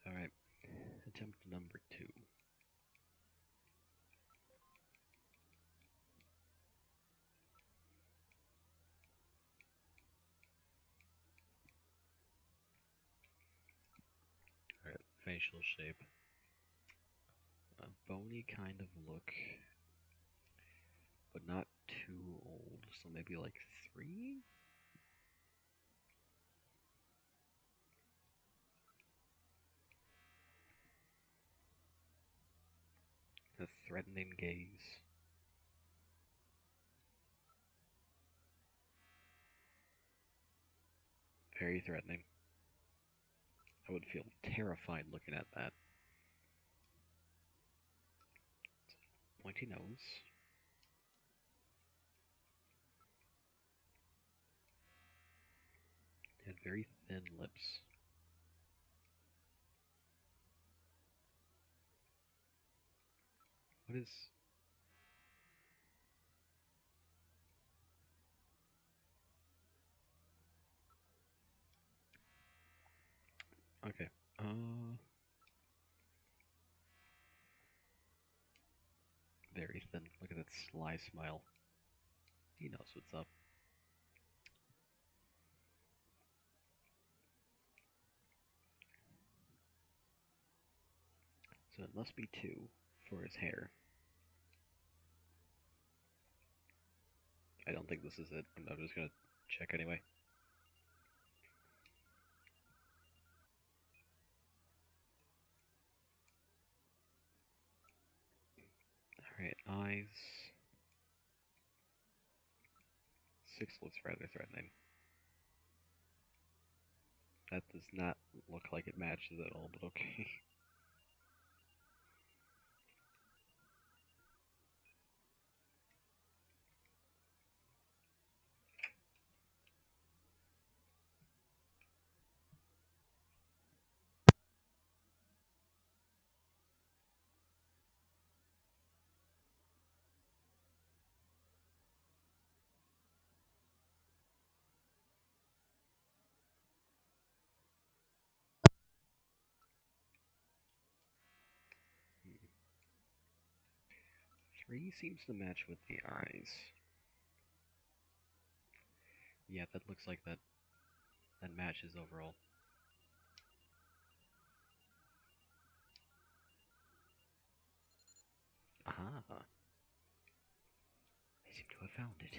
Alright. Attempt number 2. Alright, facial shape. A bony kind of look, but not too old, so maybe like 3? A threatening gaze. Very threatening. I would feel terrified looking at that. Pointy nose. Had very thin lips. What is... Okay. Very Ethan. Look at that sly smile. He knows what's up. So it must be 2 for his hair. I don't think this is it. I'm just gonna check anyway. Alright, eyes. 6 looks rather threatening. That does not look like it matches at all, but okay. Hmm. 3 seems to match with the eyes. Yeah, that looks like that matches overall. Aha! I seem to have found it.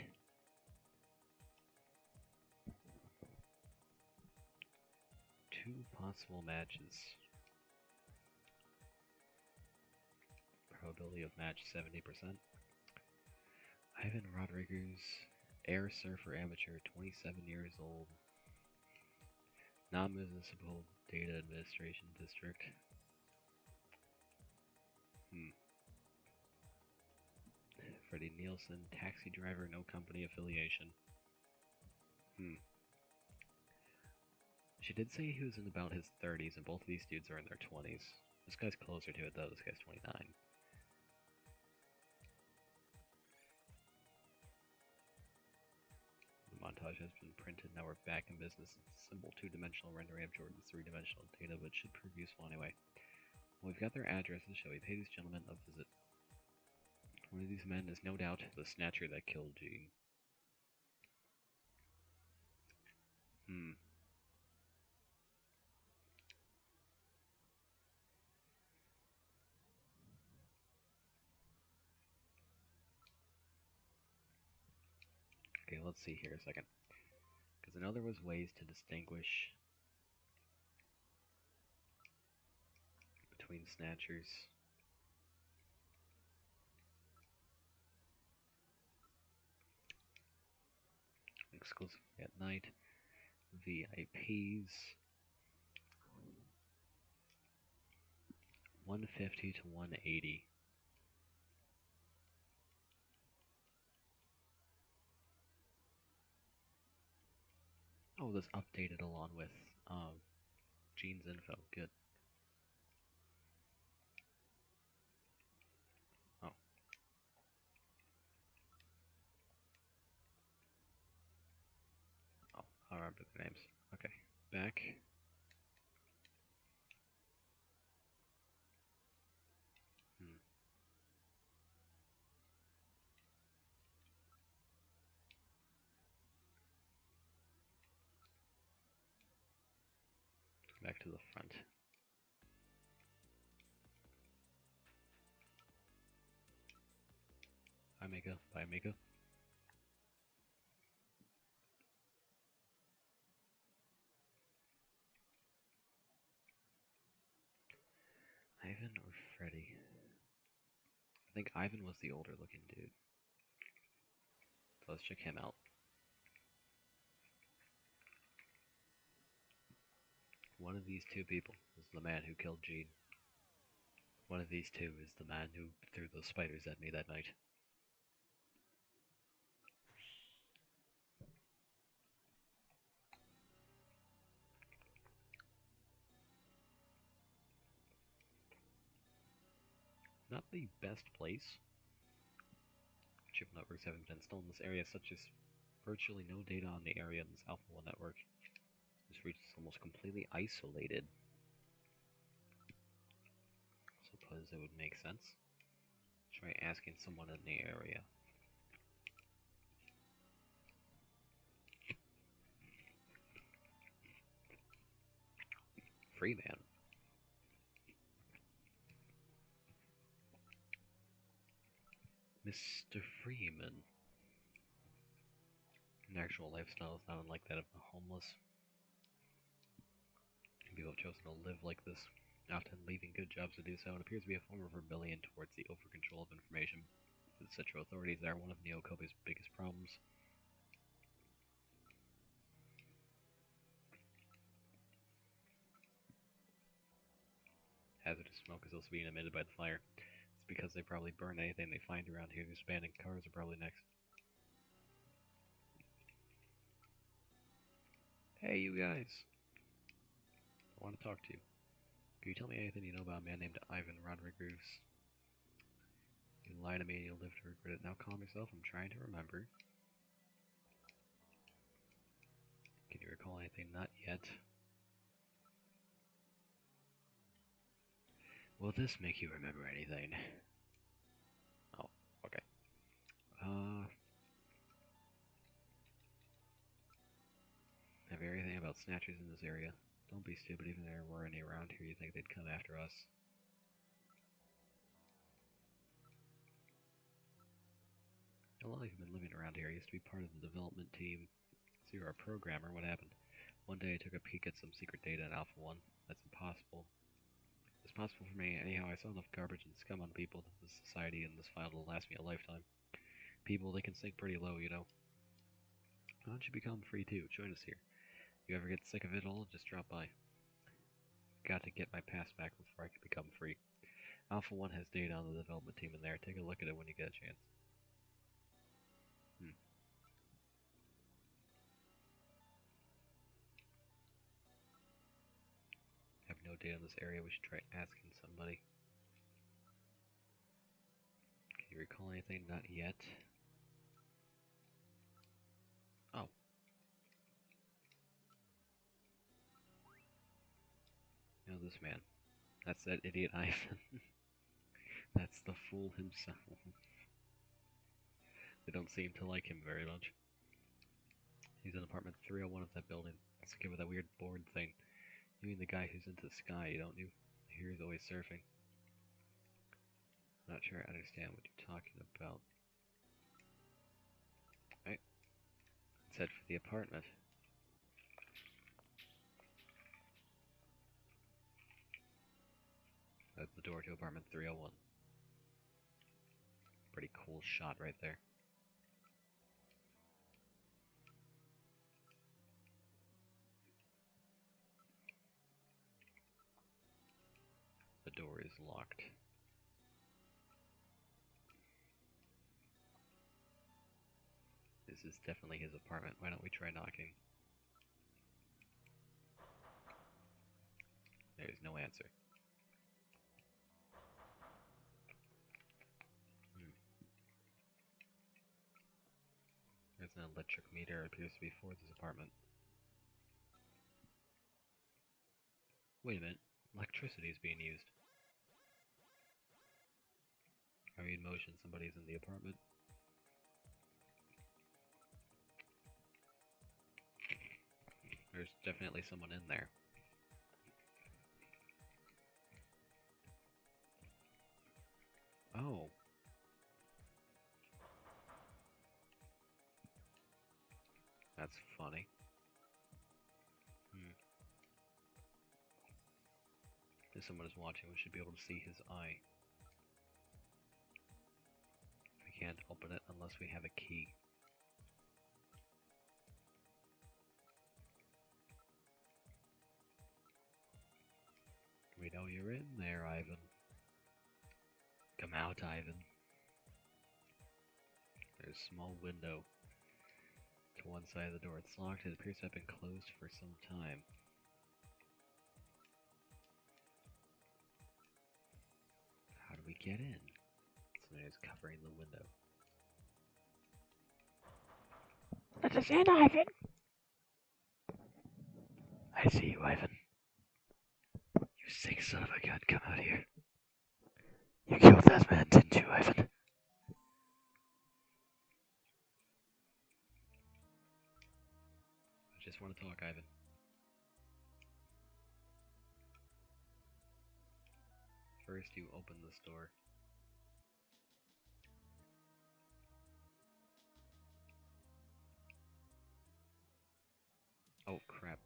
2 possible matches. Probability of match 70%. Ivan Rodriguez, air surfer amateur, 27 years old. Non-municipal data administration district. Freddie Nielsen, taxi driver, no company affiliation. She did say he was in about his 30s, and both of these dudes are in their 20s. This guy's closer to it, though. This guy's 29. The montage has been printed. Now we're back in business. It's a simple 2-dimensional rendering of Jordan's 3-dimensional data, but should prove useful anyway. Well, we've got their addresses. Shall we pay these gentlemen a visit? One of these men is no doubt the Snatcher that killed Gene. Okay, let's see here a second. Because I know there was ways to distinguish between Snatchers. Exclusive at night. VIPs. 150 to 180. Oh, this updated along with Gene's info. Good. Oh. Oh, I remember their names. Okay. Back. Back to the front. Hi, Mika. Bye, Mika. Ivan or Freddy? I think Ivan was the older looking dude. So let's check him out. One of these 2 people is the man who killed Gene. One of these 2 is the man who threw those spiders at me that night. Not the best place. Chip networks haven't been installed in this area, such as virtually no data on the area in the South Pole network. This region is almost completely isolated. Suppose it would make sense. Try asking someone in the area. Freeman. Mr. Freeman. An actual lifestyle is not unlike that of the homeless. People have chosen to live like this, often leaving good jobs to do so. It appears to be a form of rebellion towards the over-control of information. The central authorities are one of Neokobe's biggest problems. Hazardous smoke is also being emitted by the fire. It's because they probably burn anything they find around here. These abandoned cars are probably next. Hey, you guys! I want to talk to you. Can you tell me anything you know about a man named Ivan Rodriguez? You lie to me and you'll live to regret it. Now calm yourself. I'm trying to remember. Can you recall anything? Not yet. Will this make you remember anything? Oh, okay. Have you heard anything about snatchers in this area? Don't be stupid. Even if there were any around here, you think they'd come after us? How long have you been living around here? I used to be part of the development team. So you're a programmer. What happened? One day I took a peek at some secret data in Alpha 1. That's impossible. It's possible for me. Anyhow, I saw enough garbage and scum on people that this society and this file will last me a lifetime. People, they can sink pretty low, you know. Why don't you become free too? Join us here. If you ever get sick of it all, just drop by. Got to get my pass back before I can become free. Alpha 1 has data on the development team in there. Take a look at it when you get a chance. I have no data in this area. We should try asking somebody. Can you recall anything? Not yet. Oh. You know this man. That's that idiot Ivan. That's the fool himself. They don't seem to like him very much. He's in apartment 301 of that building. That's the kid with that weird board thing. You mean the guy who's into the sky, don't you? I hear he's always surfing. I'm not sure I understand what you're talking about. Right. Let's head for the apartment. That's the door to apartment 301. Pretty cool shot right there. The door is locked. This is definitely his apartment. Why don't we try knocking? There's no answer. There's an electric meter. It appears to be for this apartment. Wait a minute. Electricity is being used. Are we in motion? Somebody's in the apartment. There's definitely someone in there. Oh. That's funny. If someone is watching, we should be able to see his eye. We can't open it unless we have a key. We know you're in there, Ivan. Come out, Ivan. There's a small window to one side of the door. It's locked. It appears to have been closed for some time. How do we get in? Somebody is covering the window. Let us in, Ivan! I see you, Ivan. You sick son of a gun, come out here. You killed that man, didn't you, Ivan? I just want to talk, Ivan. First, you open this door. Oh, crap.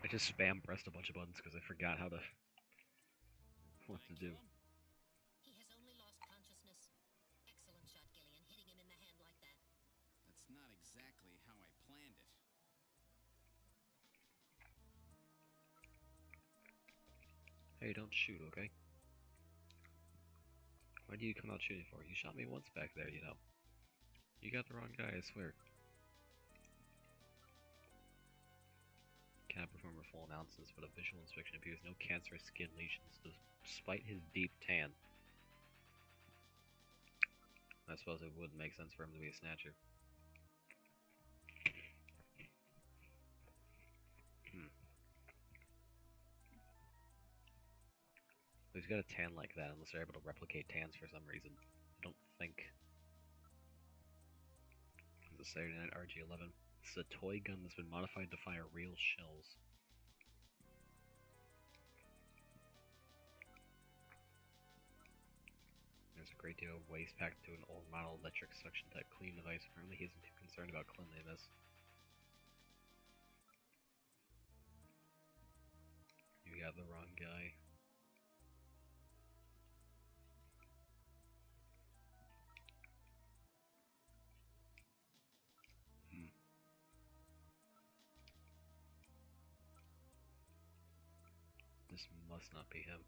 I just spam pressed a bunch of buttons because I forgot how to... what to do. He has only lost consciousness. Excellent shot, Gillian, hitting him in the hand like that. That's not exactly how I planned it. Hey, don't shoot, okay? Why do you come out shooting for? You shot me once back there, you know. You got the wrong guy, I swear. Cannot perform a full analysis, but a visual inspection appears no cancerous skin lesions despite his deep tan. I suppose it would make sense for him to be a snatcher. He's got a tan like that unless they're able to replicate tans for some reason. I don't think. It's a Saturday Night RG-11. This is a toy gun that's been modified to fire real shells. There's a great deal of waste packed into an old model electric suction type clean device. Apparently he isn't too concerned about cleanliness. You got the wrong guy. This must not be him.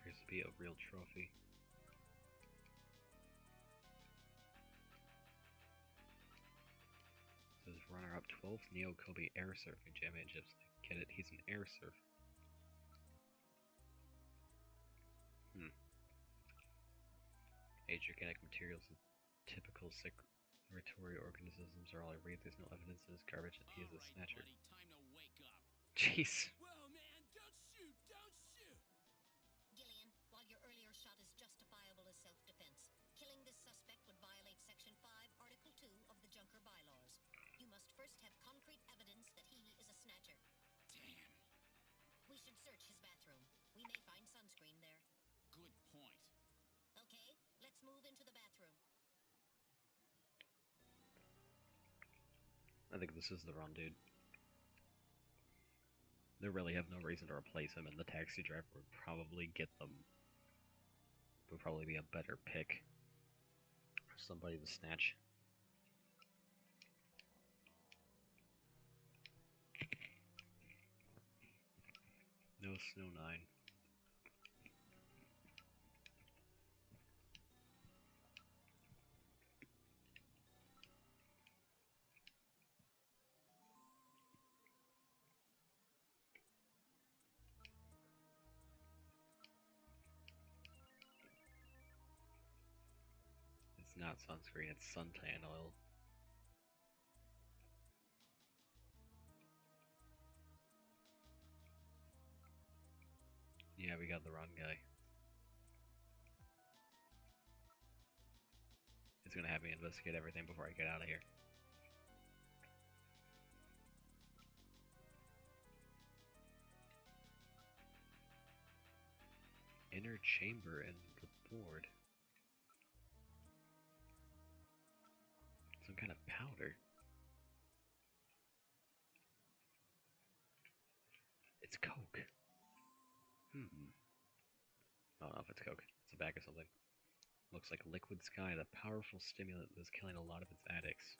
Appears to be a real trophy. This is runner-up 12th Neo Kobe Air Surfing Championships. Get it? He's an air surfer. Age organic materials and typical circulatory organisms are all I read. There's no evidence in this garbage that he is a snatcher. Buddy, time to wake up. Jeez. Whoa, man, don't shoot, don't shoot! Gillian, while your earlier shot is justifiable as self-defense, killing this suspect would violate Section 5, Article 2 of the Junker Bylaws. You must first have concrete evidence that he is a snatcher. Damn. We should search his bathroom. We may find sunscreen there. Good point. Okay, let's move into the bathroom. I think this is the wrong dude. They really have no reason to replace him, and the taxi driver would probably get them. Would probably be a better pick for somebody to snatch. No Snow 9. It's not sunscreen, it's suntan oil. Yeah, we got the wrong guy. He's gonna have me investigate everything before I get out of here. Inner chamber in the board. Some kind of powder. It's Coke. I don't know if it's Coke. It's a bag of something. Looks like Liquid Sky, the powerful stimulant that's killing a lot of its addicts.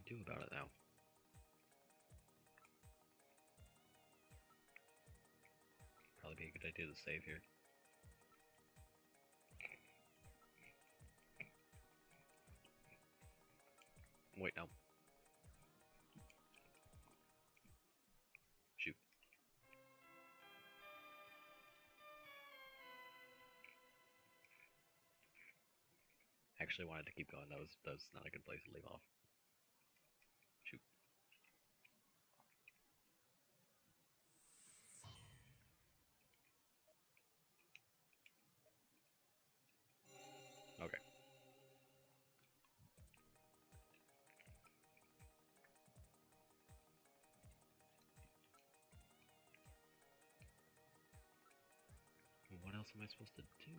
do about it now? Probably be a good idea to save here. Wait, no. Shoot. Actually wanted to keep going. That was not a good place to leave off. Shoot. Okay. What else am I supposed to do?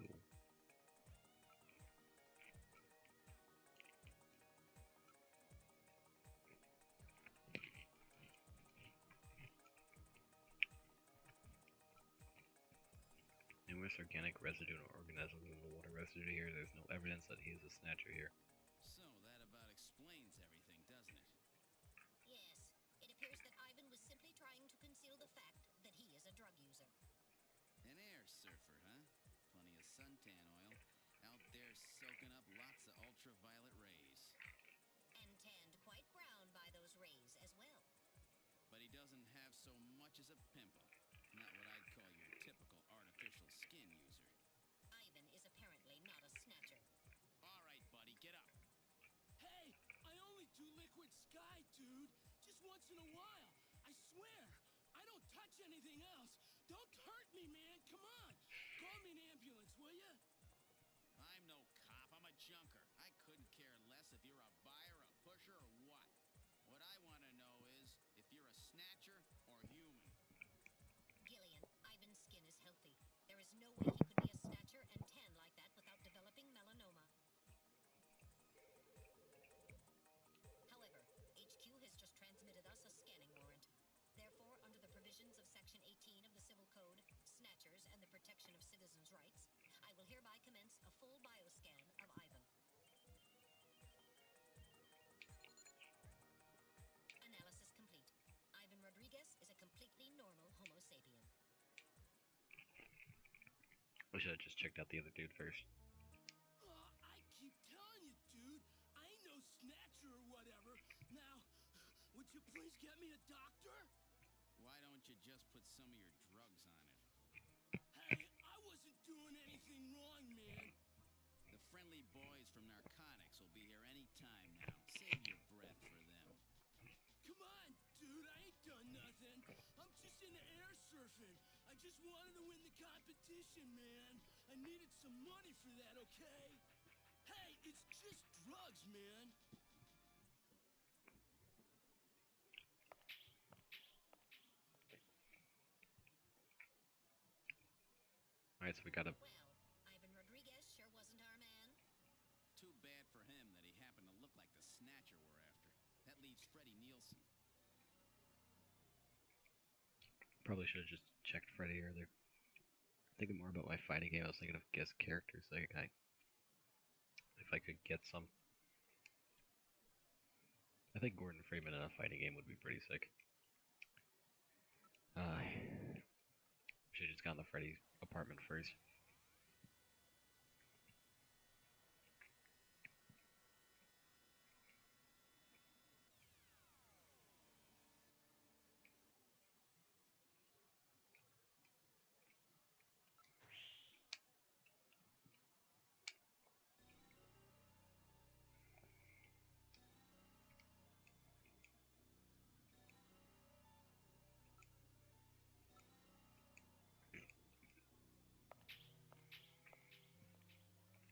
Numerous organic residue and organisms in the water residue here. There's no evidence that he is a Snatcher here. So that about explains everything, doesn't it? Yes, it appears that Ivan was simply trying to conceal the fact that he is a drug user. An air surfer, huh? Plenty of suntan oil. Out there soaking up lots of ultraviolet rays. And tanned quite brown by those rays as well. But he doesn't have so much as a pimple. Not what I'd call your typical artificial skin user. Ivan is apparently not a Snatcher. All right, buddy, get up. Hey, I only do liquid sky, dude. Just once in a while. I swear. I don't touch anything else. Don't hurt me, man. Come on. Call me an ambulance, will ya? I'm no cop, I'm a junker. I couldn't care less if you're a buyer, a pusher, or what. What I want to know is if you're a Snatcher or human. Gillian, Ivan's skin is healthy. There is no way he could be a Snatcher and tan like that without developing melanoma. However, HQ has just transmitted us a scanning warrant. Therefore, under the provisions of Section 18 of the Civil Code, Snatchers and the Protection of Citizens' Rights, I will hereby commence a full bioscan of Ivan. Analysis complete. Ivan Rodriguez is a completely normal Homo sapien. We should have just checked out the other dude first. I keep telling you, dude. I ain't no Snatcher or whatever. Now, would you please get me a doctor? Why don't you just put some of your drugs on it? Hey, I wasn't doing anything wrong, man. The friendly boys from narcotics will be here any time now. Save your breath for them. Come on, dude. I ain't done nothing. I'm just into air surfing. I just wanted to win the competition, man. I needed some money for that, okay? Hey, it's just drugs, man. Alright, so we gotta... Well, Ivan Rodriguez sure wasn't our man. Too bad for him that he happened to look like the Snatcher we're after. That leaves Freddie Nielsen. Probably should have just checked Freddy earlier. Thinking more about my fighting game, I was thinking of guest characters. Like, if I could get some... I think Gordon Freeman in a fighting game would be pretty sick. Should've just gone to Freddy's apartment first.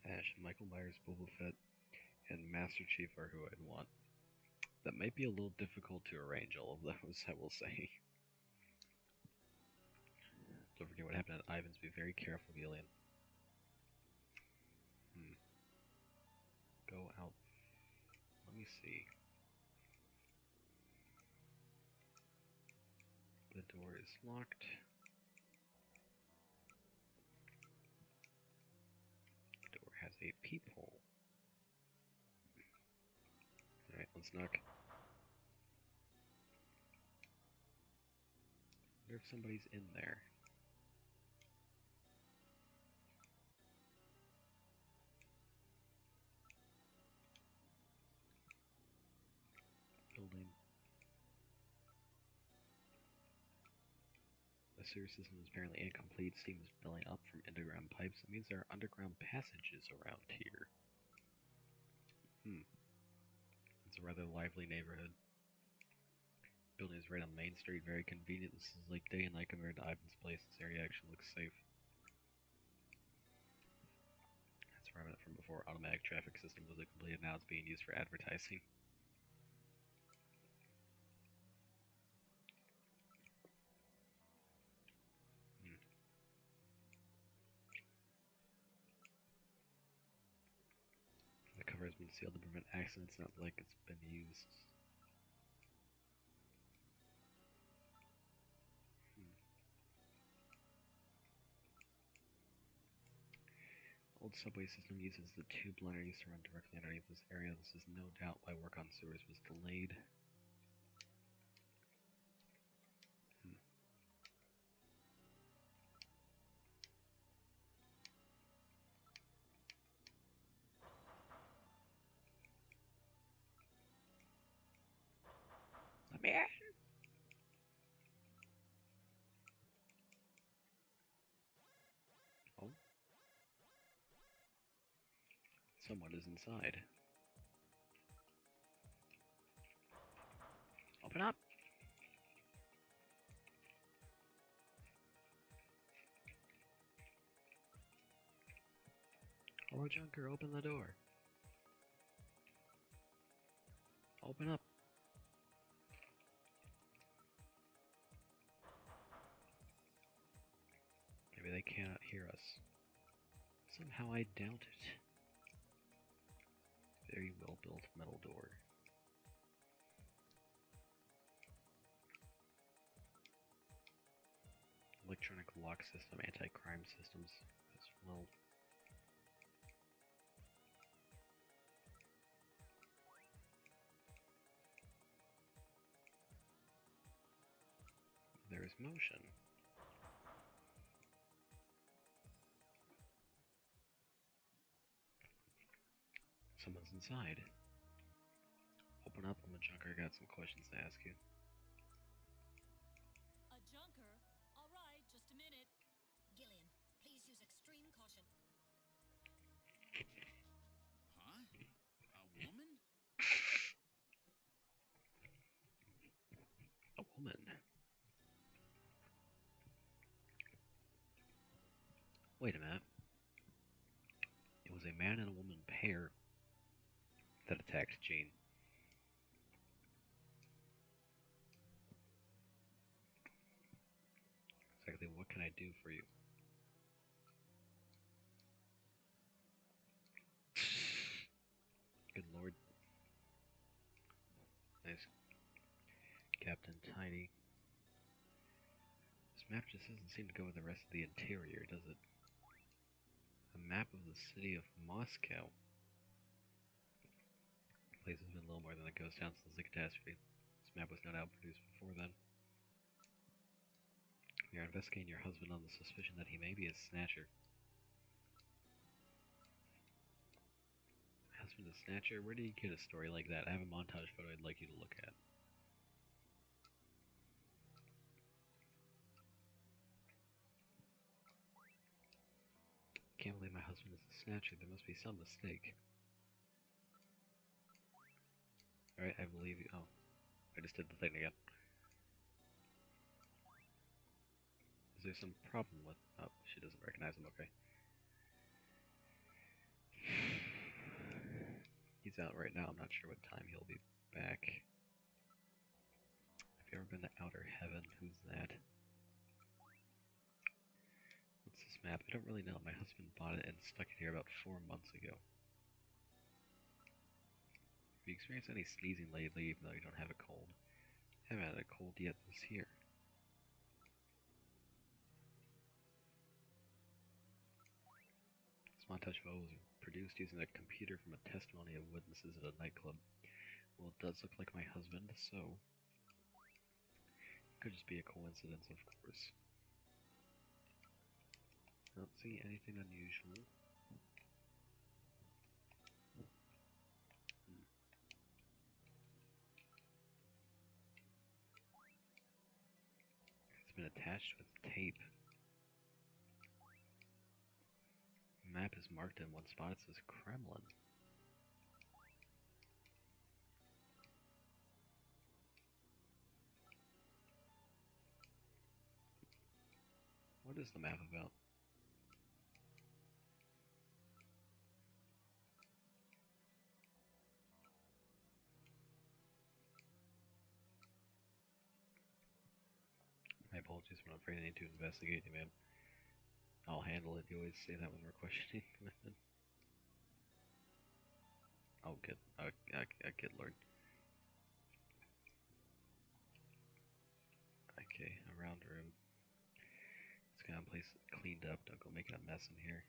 Ash, Michael Myers, Boba Fett, and Master Chief are who I'd want. That might be a little difficult to arrange all of those, I will say. Don't forget what happened at Ivan's. Be very careful, Gillian. Go out. Let me see. The door is locked. The door has a peephole. Alright, let's knock. wonder if somebody's in there. Building. The sewer system is apparently incomplete. Steam is building up from underground pipes. That means there are underground passages around here. It's a rather lively neighborhood. Building is right on Main Street, very convenient. This is like day and night compared to Ivan's place. This area actually looks safe. That's where I went from before. Automatic traffic system wasn't completed. Now it's being used for advertising. The cover has been sealed to prevent accidents, not like it's been used. The old subway system uses the tube liner used to run directly underneath this area. This is no doubt why work on sewers was delayed. Let me in! Oh. Someone is inside. Open up! Hello, Junker, open the door. Open up. Maybe they cannot hear us. Somehow I doubt it. Very well built metal door. Electronic lock system, anti-crime systems as well. There is motion. Someone's inside. Open up, I'm a junker. I got some questions to ask you. A junker? All right, just a minute. Gillian, please use extreme caution. Huh? A woman? A woman. Wait a minute. It was a man and a woman pair that attacked Jean. Exactly what can I do for you? Good lord. Nice. Captain Tidy. This map just doesn't seem to go with the rest of the interior, does it? A map of the city of Moscow. The place has been little more than a ghost town since the catastrophe. This map was no doubt produced before then. We are investigating your husband on the suspicion that he may be a snatcher. Husband a snatcher? Where do you get a story like that? I have a montage photo I'd like you to look at. Can't believe my husband is a snatcher. There must be some mistake. Alright, I believe you. Oh, I just did the thing again. Is there some problem with... Oh, she doesn't recognize him, okay. He's out right now. I'm not sure what time he'll be back. Have you ever been to Outer Heaven? Who's that? What's this map? I don't really know. My husband bought it and stuck it here about 4 months ago. Have you experienced any sneezing lately, even though you don't have a cold? I haven't had a cold yet this year. This montage photo was produced using a computer from a testimony of witnesses at a nightclub. Well, it does look like my husband, so... Could just be a coincidence, of course. I don't see anything unusual. It's been attached with tape. Map is marked in one spot. It says Kremlin. What is the map about? My apologies, but I'm afraid I need to investigate you, man. I'll handle it. You always say that when we're questioning commitment. Oh, good. Good lord. Okay, around room. Let's get a place cleaned up. Don't go making a mess in here.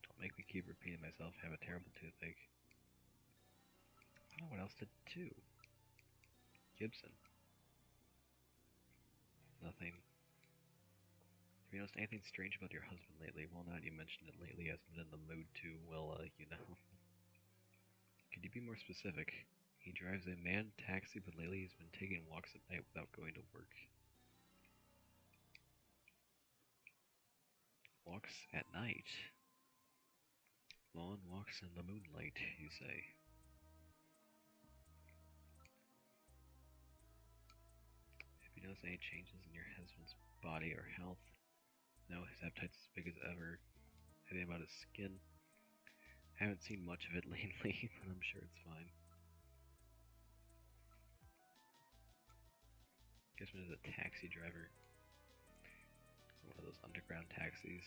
Don't make me keep repeating myself. I have a terrible toothache. I don't know what else to do. Gibson. Nothing. Have you noticed anything strange about your husband lately? Well, now that you mentioned it, lately hasn't been in the mood to, well, you know. Could you be more specific? He drives a manned taxi, but lately he's been taking walks at night without going to work. Walks at night? Long walks in the moonlight, you say. Have you noticed any changes in your husband's body or health? No, his appetite's as big as ever. Anything about his skin? I haven't seen much of it lately, but I'm sure it's fine. Guessman is a taxi driver. One of those underground taxis.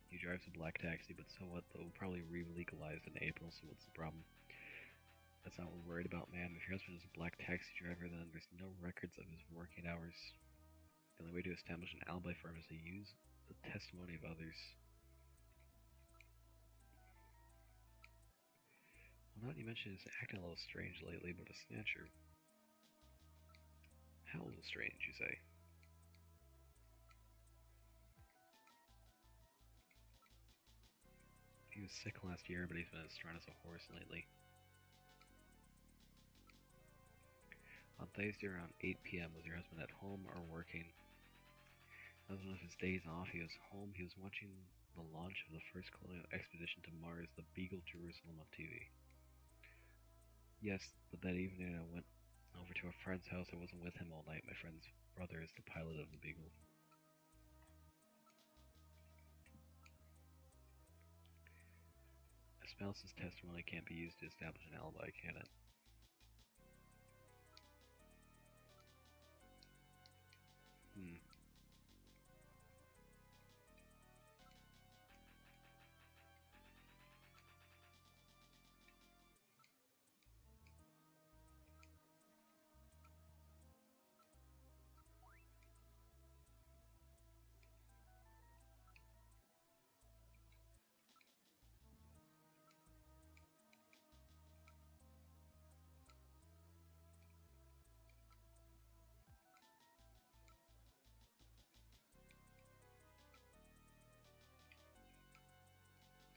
He drives a black taxi, but so what though? Probably re-legalized in April, so what's the problem? That's not what we're worried about, ma'am. If your husband is a black taxi driver, then there's no records of his working hours. The only way to establish an alibi for him is to use the testimony of others. Well, now that you mention he's acting a little strange lately, but a snatcher. How a little strange, you say? He was sick last year, but he's been as strong as a horse lately. On Thursday around 8 p.m., was your husband at home or working? That was one of his days off. He was home. He was watching the launch of the first colonial expedition to Mars, the Beagle Jerusalem, on TV. Yes, but that evening I went over to a friend's house. I wasn't with him all night. My friend's brother is the pilot of the Beagle. A spouse's testimony can't be used to establish an alibi, can it?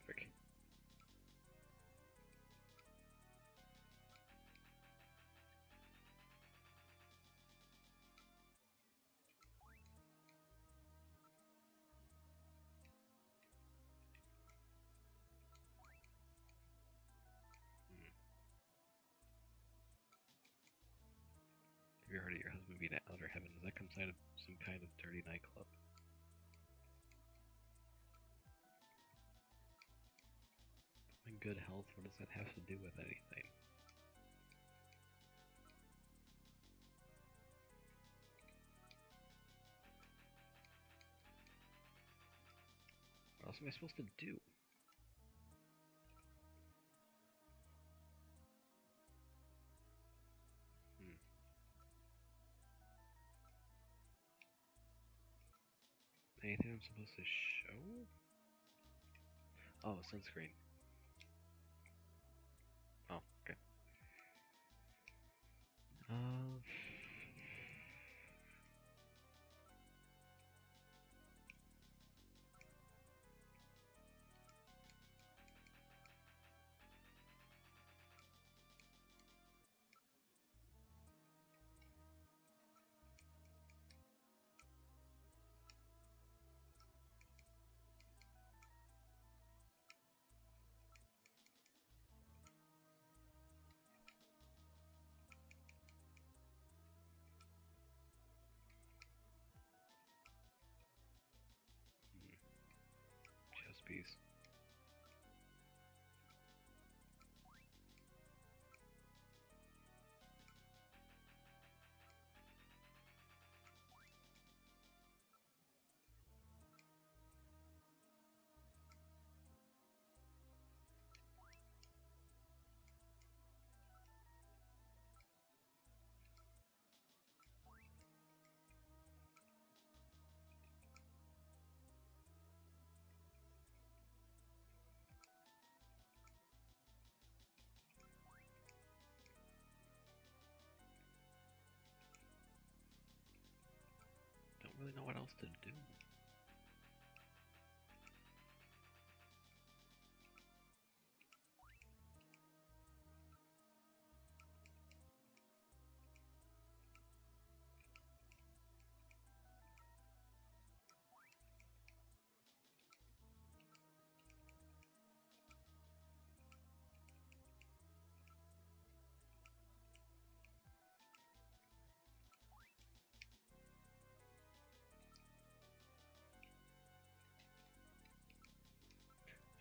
Frick. Have you heard of your husband being at outer heaven? Does that come out of some kind of dirty nightclub? In good health, what does that have to do with anything? What else am I supposed to do? Anything I'm supposed to show? Oh, sunscreen. really know what else to do.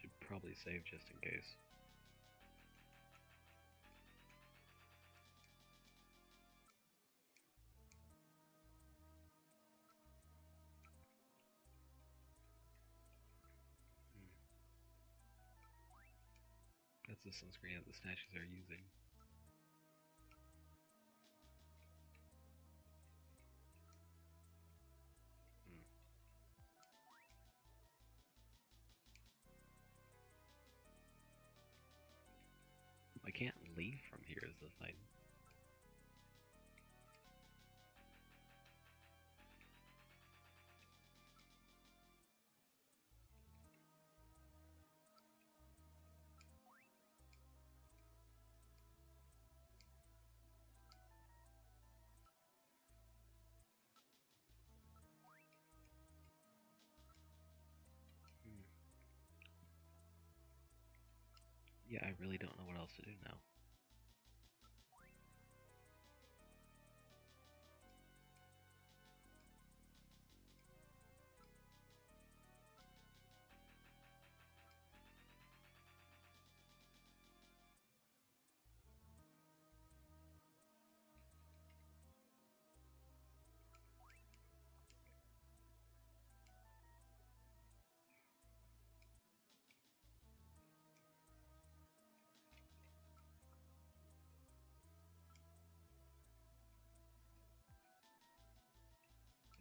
Should probably save just in case. That's the sunscreen that the Snatchers are using. I can't leave from here is the thing. Yeah, I really don't know what else to do now.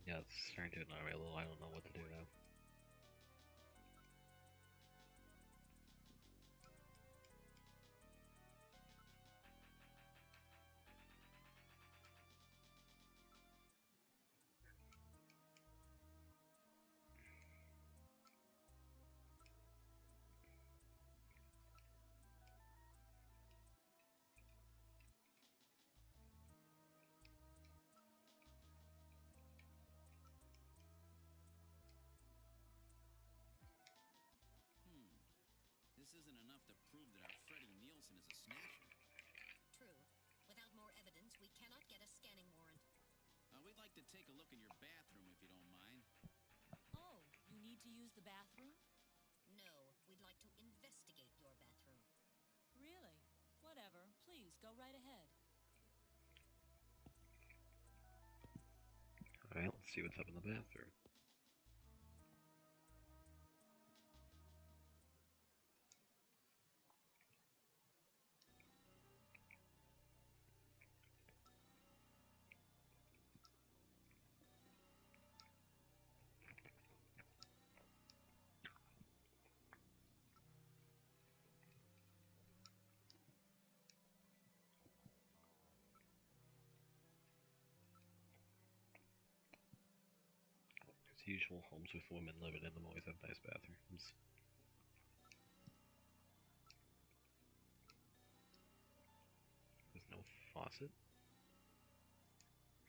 Yeah, it's starting to annoy me a little. I don't know what to do now. This isn't enough to prove that our Freddie Nielsen is a snatcher. True. Without more evidence, we cannot get a scanning warrant. We'd like to take a look in your bathroom if you don't mind. Oh, you need to use the bathroom? No, we'd like to investigate your bathroom. Really? Whatever. Please, go right ahead. Alright, let's see what's up in the bathroom. As usual, homes with women living in them always have nice bathrooms. There's no faucet.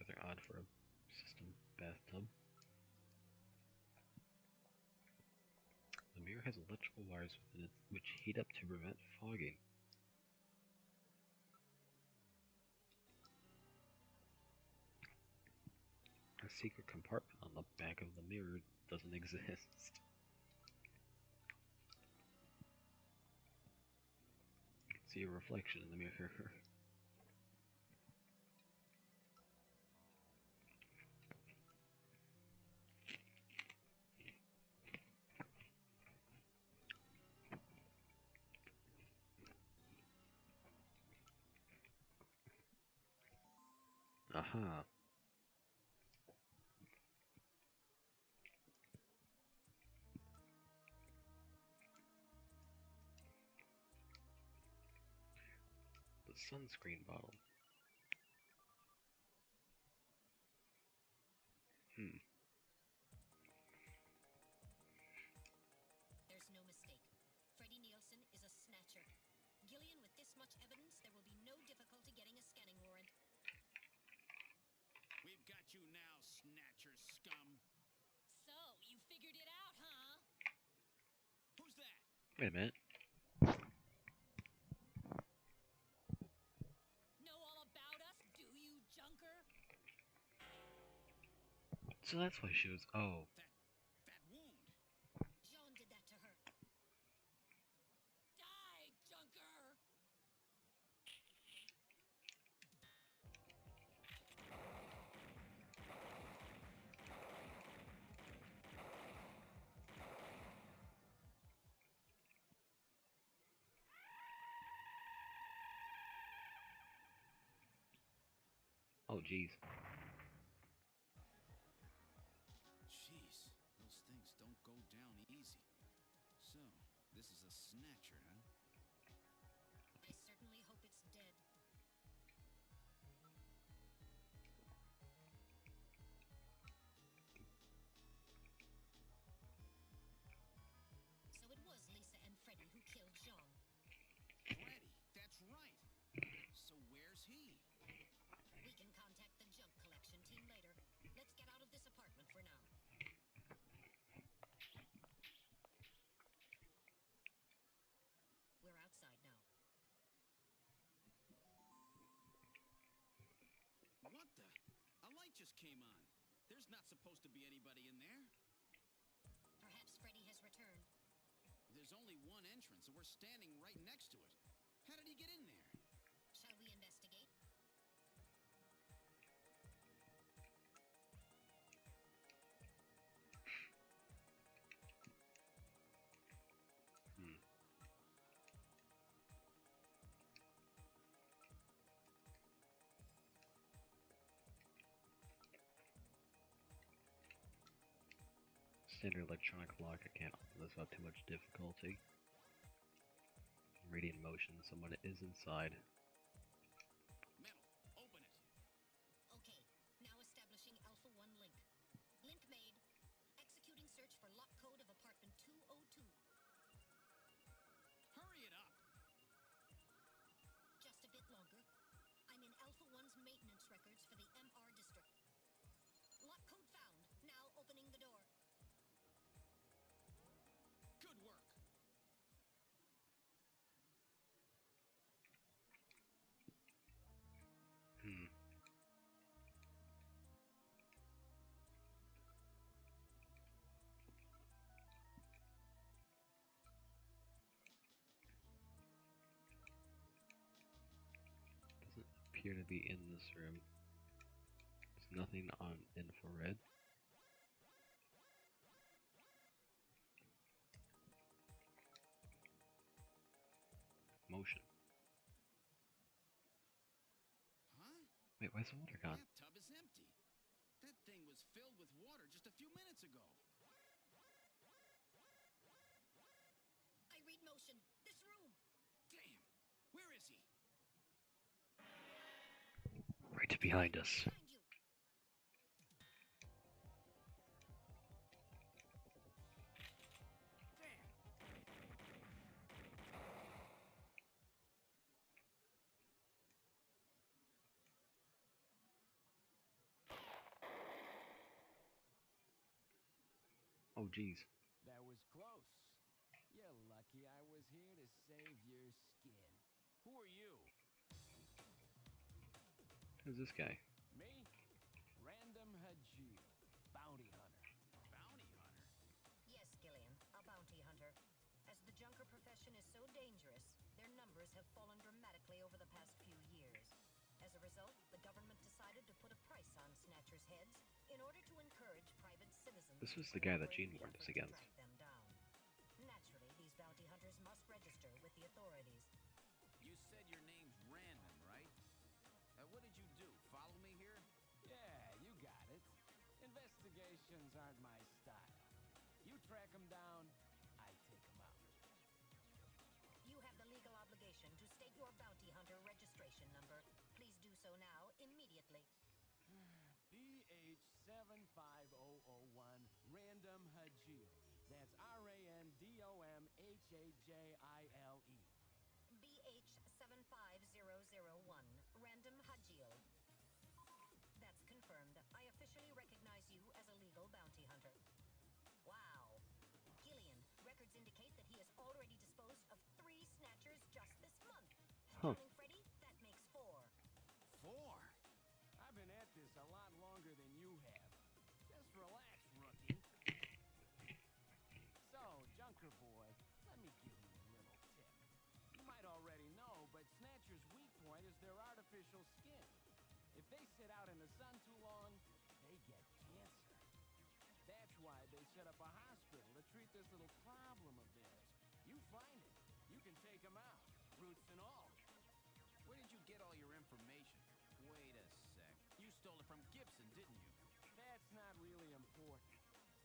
Rather odd for a system bathtub. The mirror has electrical wires within it which heat up to prevent fogging. A secret compartment on the back of the mirror doesn't exist. You can see a reflection in the mirror. Aha. The sunscreen bottle. Wait a minute. Know all about us, do you, Junker? So that's why she was. Oh. That wound. Jean did that to her. Die, Junker! Oh, jeez. Jeez, those things don't go down easy. So, this is a snatcher, huh? I certainly hope it's dead. So it was Lisa and Freddy who killed Jean. Freddy, that's right. So where's he? We can contact the junk collection team later. Let's get out of this apartment for now. We're outside now. What the? A light just came on. There's not supposed to be anybody in there. Perhaps Freddy has returned. There's only one entrance, and we're standing right next to it. How did he get in there? Shall we investigate? Hmm. Standard electronic lock. I can't open this without too much difficulty. Radiant motion. Someone is inside. Metal, open it. Okay, now establishing Alpha 1 link. Link made. Executing search for lock code of apartment 202. Hurry it up. Just a bit longer. I'm in Alpha 1's maintenance records for the MR district. Lock code found. Now opening the door. Good work. Hmm. Doesn't appear to be in this room. There's nothing on infrared. Motion. Huh? Wait, why's the water gone? Bathtub is empty. That thing was filled with water just a few minutes ago. I read motion. This room. Damn. Where is he? Right behind us. Behind you. Damn. Oh, jeez. That was close. You're lucky I was here to save your skin. Who are you? Who's this guy? Me? Random Hajil, bounty hunter. Bounty hunter. Yes, Gillian, a bounty hunter. As the junker profession is so dangerous, their numbers have fallen dramatically over the past few years. As a result, the government decided to put a price on Snatcher's heads in order to encourage private citizens. This was to the guy that cooperate Gene in the warned us effort to against. track them down. Naturally, these bounty hunters must register with the authorities. You said your name's Random, right? What did you do? Follow me here? Yeah, you got it. Investigations aren't my style. You track them down, I take them out. You have the legal obligation to state your bounty hunter registration number. Please do so now, immediately. BH75001, Random Hajil. That's RANDOMHAJILE. BH75001, Random Hajil. That's confirmed. I officially recognize you as a legal bounty hunter. Wow. Gillian, records indicate that he has already Huh. Counting Freddy, that makes 4. 4? I've been at this a lot longer than you have. Just relax, rookie. So, Junker Boy, let me give you a little tip. You might already know, but Snatcher's weak point is their artificial skin. If they sit out in the sun too long, they get cancer. That's why they set up a hospital to treat this little problem of theirs. You find it. You can take them out, roots and all. Where did you get all your information? Wait a sec. You stole it from Gibson, didn't you? That's not really important.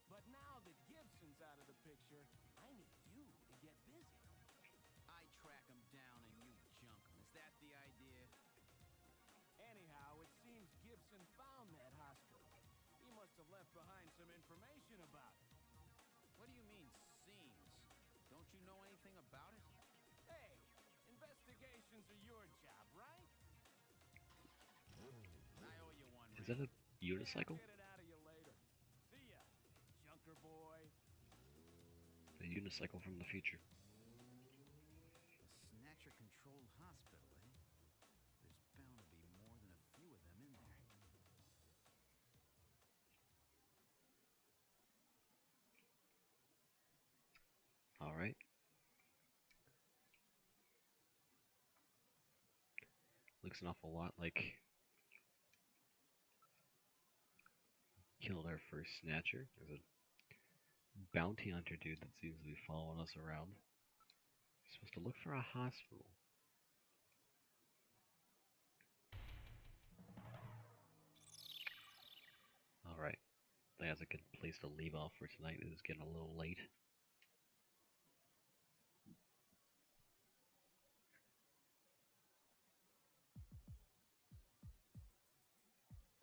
But now that Gibson's out of the picture, I need you to get busy. I track him down and you junk him. Is that the idea? Anyhow, it seems Gibson found that hospital. He must have left behind some information about it. What do you mean, seems? Don't you know anything about it? Hey, investigations are your job, right? I owe you one, Is that a Yeah, unicycle? I'll get it out of you later. See ya, Junker Boy. A unicycle from the future. A Snatcher-controlled hospital, eh? There's bound to be more than a few of them in there. Alright. Looks an awful lot like killed our first Snatcher. There's a bounty hunter dude that seems to be following us around. We're supposed to look for a hospital. Alright. I think that's a good place to leave off for tonight. It is getting a little late.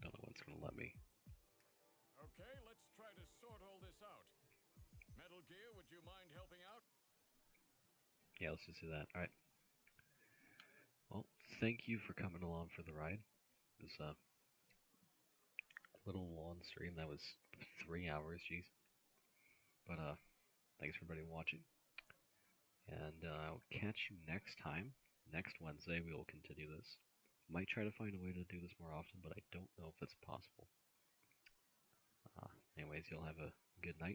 Don't know what's gonna let me. Okay, let's try to sort all this out. Metal Gear, would you mind helping out? Yeah, let's just do that. Alright. Well, thank you for coming along for the ride. This little long stream that was 3 hours, jeez. But thanks for everybody watching. And I'll catch you next time. Next Wednesday we will continue this. Might try to find a way to do this more often, but I don't know if it's possible. Anyways, you'll have a good night.